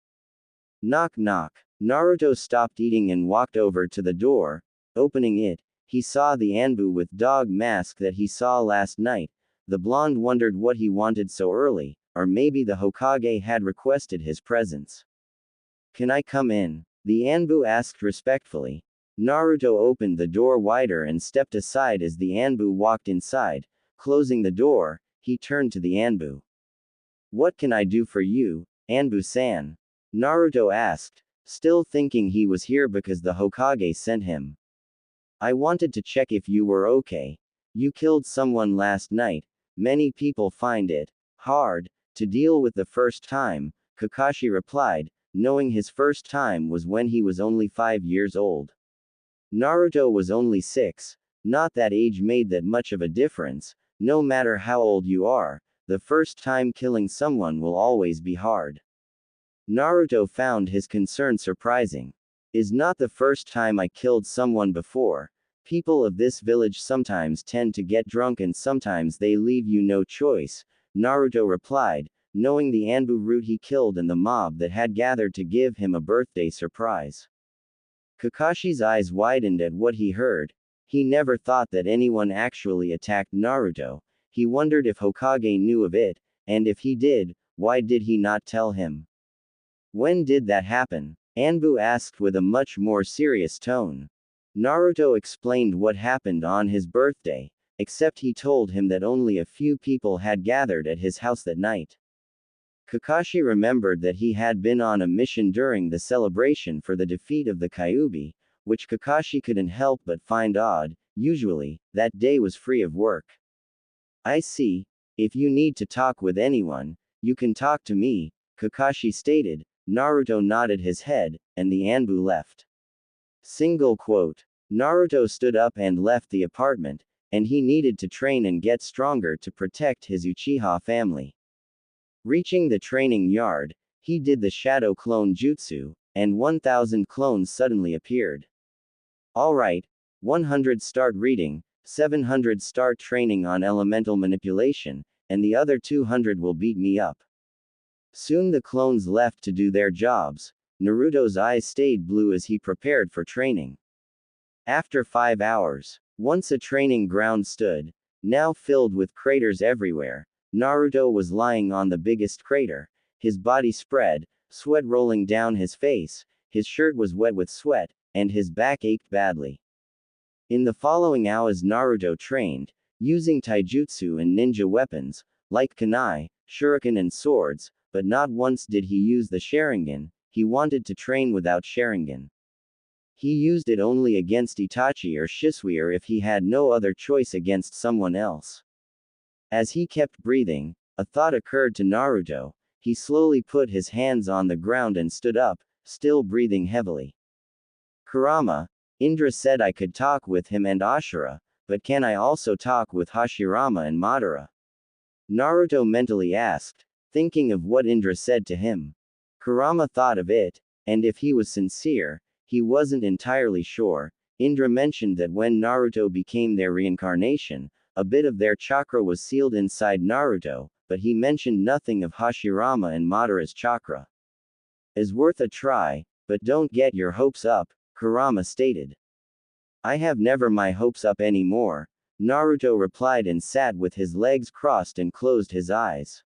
Knock knock. Naruto stopped eating and walked over to the door. Opening it, he saw the Anbu with dog mask that he saw last night. The blonde wondered what he wanted so early, or maybe the Hokage had requested his presence. Can I come in? The Anbu asked respectfully. Naruto opened the door wider and stepped aside as the Anbu walked inside. Closing the door, he turned to the Anbu. What can I do for you, Anbu-san? Naruto asked, still thinking he was here because the Hokage sent him. I wanted to check if you were okay. You killed someone last night. Many people find it hard to deal with the first time, Kakashi replied, knowing his first time was when he was only 5 years old. Naruto was only 6. Not that age made that much of a difference. No matter how old you are, the first time killing someone will always be hard. Naruto found his concern surprising. Is not the first time I killed someone before. People of this village sometimes tend to get drunk and sometimes they leave you no choice, Naruto replied, knowing the Anbu route he killed and the mob that had gathered to give him a birthday surprise. Kakashi's eyes widened at what he heard. He never thought that anyone actually attacked Naruto. He wondered if Hokage knew of it, and if he did, why did he not tell him? When did that happen? Anbu asked with a much more serious tone. Naruto explained what happened on his birthday, except he told him that only a few people had gathered at his house that night. Kakashi remembered that he had been on a mission during the celebration for the defeat of the Kyuubi, which Kakashi couldn't help but find odd. Usually, that day was free of work. I see. If you need to talk with anyone, you can talk to me, Kakashi stated. Naruto nodded his head, and the Anbu left. Single quote. Naruto stood up and left the apartment, and he needed to train and get stronger to protect his Uchiha family. Reaching the training yard, he did the shadow clone jutsu, and 1,000 clones suddenly appeared. Alright, 100 start reading, 700 start training on elemental manipulation, and the other 200 will beat me up. Soon the clones left to do their jobs. Naruto's eyes stayed blue as he prepared for training. After 5 hours, once a training ground stood, now filled with craters everywhere, Naruto was lying on the biggest crater, his body spread, sweat rolling down his face, his shirt was wet with sweat, and his back ached badly. In the following hours Naruto trained, using taijutsu and ninja weapons, like kunai, shuriken and swords, but not once did he use the Sharingan. He wanted to train without Sharingan. He used it only against Itachi or Shisui or if he had no other choice against someone else. As he kept breathing, a thought occurred to Naruto. He slowly put his hands on the ground and stood up, still breathing heavily. Kurama, Indra said I could talk with him and Ashura, but can I also talk with Hashirama and Madara? Naruto mentally asked, thinking of what Indra said to him. Kurama thought of it, and if he was sincere, he wasn't entirely sure. Indra mentioned that when Naruto became their reincarnation, a bit of their chakra was sealed inside Naruto, but he mentioned nothing of Hashirama and Madara's chakra. Is worth a try, but don't get your hopes up, Kurama stated. I have never my hopes up anymore, Naruto replied and sat with his legs crossed and closed his eyes.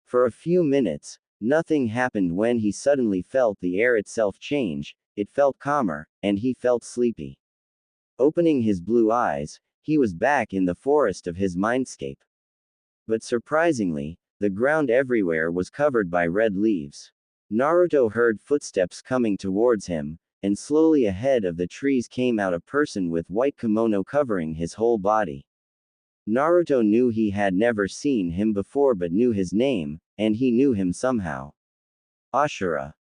For a few minutes, nothing happened when he suddenly felt the air itself change. It felt calmer, and he felt sleepy. Opening his blue eyes, he was back in the forest of his mindscape. But surprisingly, the ground everywhere was covered by red leaves. Naruto heard footsteps coming towards him, and slowly ahead of the trees came out a person with white kimono covering his whole body. Naruto knew he had never seen him before but knew his name, and he knew him somehow. Ashura.